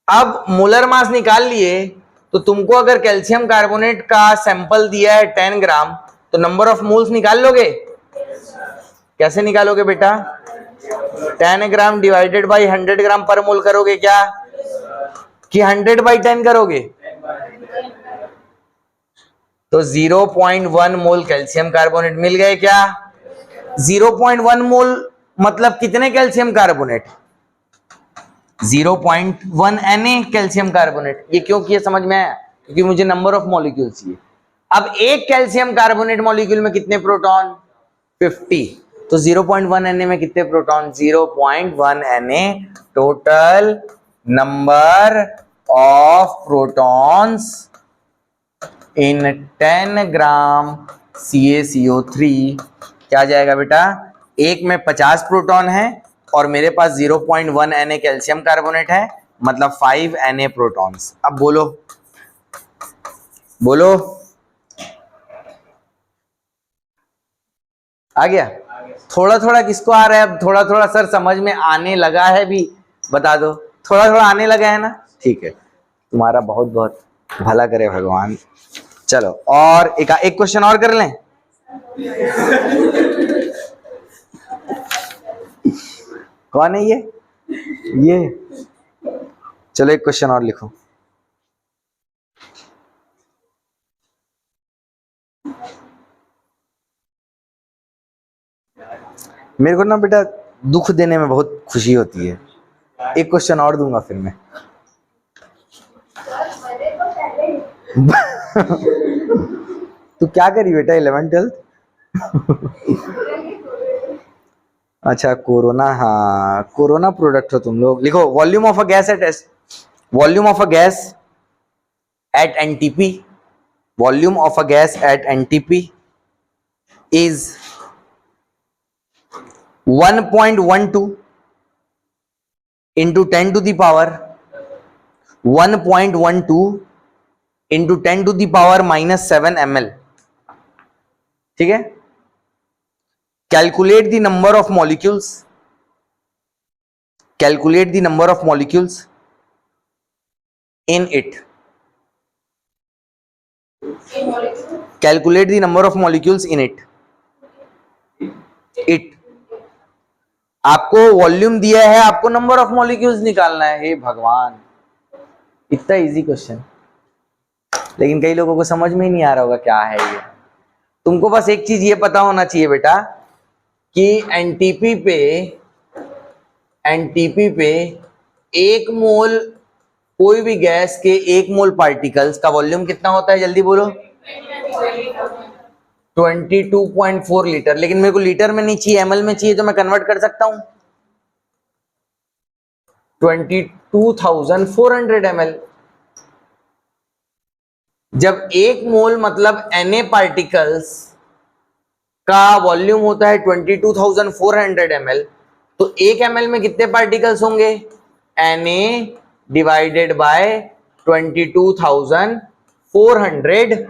अब मोलर मास निकाल लिए तो तुमको अगर कैल्शियम कार्बोनेट का सैंपल दिया है 10 ग्राम तो नंबर ऑफ मोल्स निकाल लोगे? कैसे निकालोगे बेटा? 10 ग्राम डिवाइडेड बाई 100 ग्राम पर मोल करोगे क्या कि 100/10 करोगे? तो 0.1 मोल कैल्शियम कार्बोनेट मिल गए क्या? 0.1 मोल मतलब कितने calcium carbonate? 0.1 Na calcium carbonate. ये क्यों किया समझ में आया? क्योंकि मुझे नंबर ऑफ मॉलिक्यूल चाहिए। अब एक कैल्शियम कार्बोनेट मॉलिक्यूल में कितने प्रोटॉन? 50। तो 0.1 Na में कितने proton? 0.1 Na total number of protons in 10 gram CaCO3 क्या आ जाएगा बेटा? एक में 50 प्रोटॉन है और मेरे पास 0.1 Na कैल्शियम कार्बोनेट है मतलब 5 Na प्रोटॉन्स। अब बोलो बोलो आ गया? थोड़ा थोड़ा किसको आ रहा है? अब थोड़ा थोड़ा सर समझ में आने लगा है भी बता दो। थोड़ा थोड़ा आने लगा है ना? ठीक है, तुम्हारा बहुत बहुत भला करे भगवान। चलो और एक क्वेश्चन और कर लें। कौन है ये चलो एक क्वेश्चन और लिखो। मेरे को ना बेटा दुख देने में बहुत खुशी होती है। एक क्वेश्चन और दूंगा फिर मैं। तू क्या करी बेटा 11th 12th? अच्छा कोरोना, हाँ कोरोना प्रोडक्ट हो तुम लोग। लिखो volume of a gas at volume of a gas at NTP, volume of a gas at NTP is 1.12 into 10 to the power 1.12 into 10 to the power -7 ml। ठीक है, calculate the number of molecules, calculate the number of molecules in it, calculate the number of molecules in it. It आपको volume दिया है, आपको number of molecules निकालना है। हे भगवान, इतना इजी क्वेश्चन, लेकिन कई लोगों को समझ में ही नहीं आ रहा होगा क्या है ये। तुमको बस एक चीज ये पता होना चाहिए बेटा कि एनटीपी पे एक मोल कोई भी गैस के एक मोल पार्टिकल्स का वॉल्यूम कितना होता है? जल्दी बोलो। 22.4 लीटर। लेकिन मेरे को लीटर में नहीं चाहिए, एमएल में चाहिए, तो मैं कन्वर्ट कर सकता हूं 22,400 ml। जब एक मोल मतलब Na पार्टिकल्स का वॉल्यूम होता है 22,400 ml, तो एक ml में कितने पार्टिकल्स होंगे? Na divided by 22,400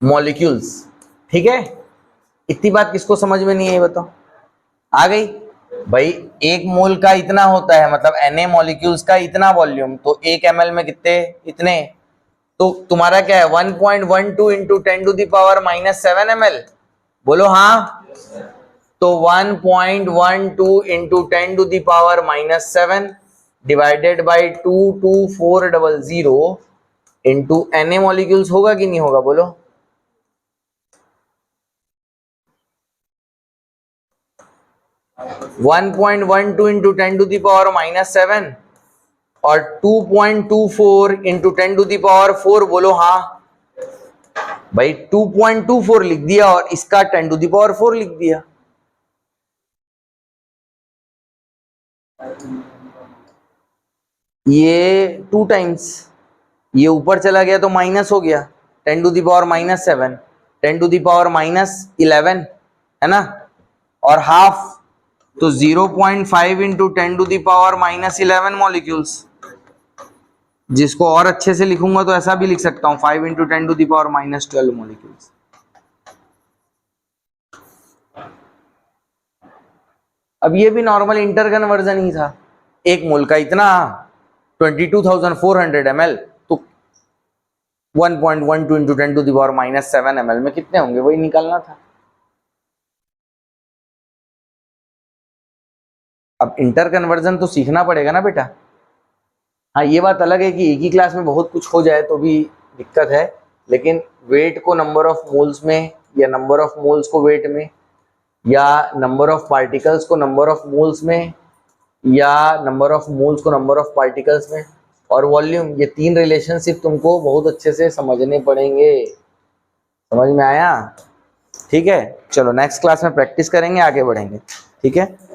molecules. ठीक है, इतनी बात किसको समझ में नहीं है ये बताओ? आ गई भाई? एक मोल का इतना होता है मतलब Na मॉलिक्यूल्स का इतना वॉल्यूम, तो एक ml में कितने? इतने। तो तुम्हारा क्या है? 1.12 into 10 to the power -7 ml। बोलो हाँ। तो 1.12 into 10 to the power -7 divided by 22400 into Na molecules होगा कि नहीं होगा? बोलो। 1.12 इंटू 10 टू द पावर -7 और 2.24 इंटू 10 टू द पावर 4, बोलो हाँ भाई। 2.24 लिख दिया और इसका 10 टू द पावर 4 लिख दिया। ये 2 टाइम्स, ये ऊपर चला गया तो माइनस हो गया, 10 to the power -7, 10 to the power -11 है ना, और हाफ तो 0.5 into 10 to the power -11 molecules. जिसको और अच्छे से लिखूंगा तो ऐसा भी लिख सकता हूं, 5 into 10 to the power -12 molecules. अब ये भी नॉर्मल इंटर कन्वर्जन ही था। एक मोल का इतना 22,400 ml, तो 1.12 into 10 to the power -7 ml में कितने होंगे वही निकालना था। अब इंटर कन्वर्जन तो सीखना पड़ेगा ना बेटा। हाँ ये बात अलग है कि एक ही क्लास में बहुत कुछ हो जाए तो भी दिक्कत है, लेकिन वेट को नंबर ऑफ मोल्स में, या नंबर ऑफ मोल्स को वेट में, या नंबर ऑफ पार्टिकल्स को नंबर ऑफ मोल्स में, या नंबर ऑफ मोल्स को नंबर ऑफ पार्टिकल्स में, और वॉल्यूम, ये 3 रिलेशनशिप तुमको बहुत अच्छे से समझने पड़ेंगे। समझ में आया? ठीक है, चलो नेक्स्ट क्लास में प्रैक्टिस करेंगे, आगे बढ़ेंगे। ठीक है।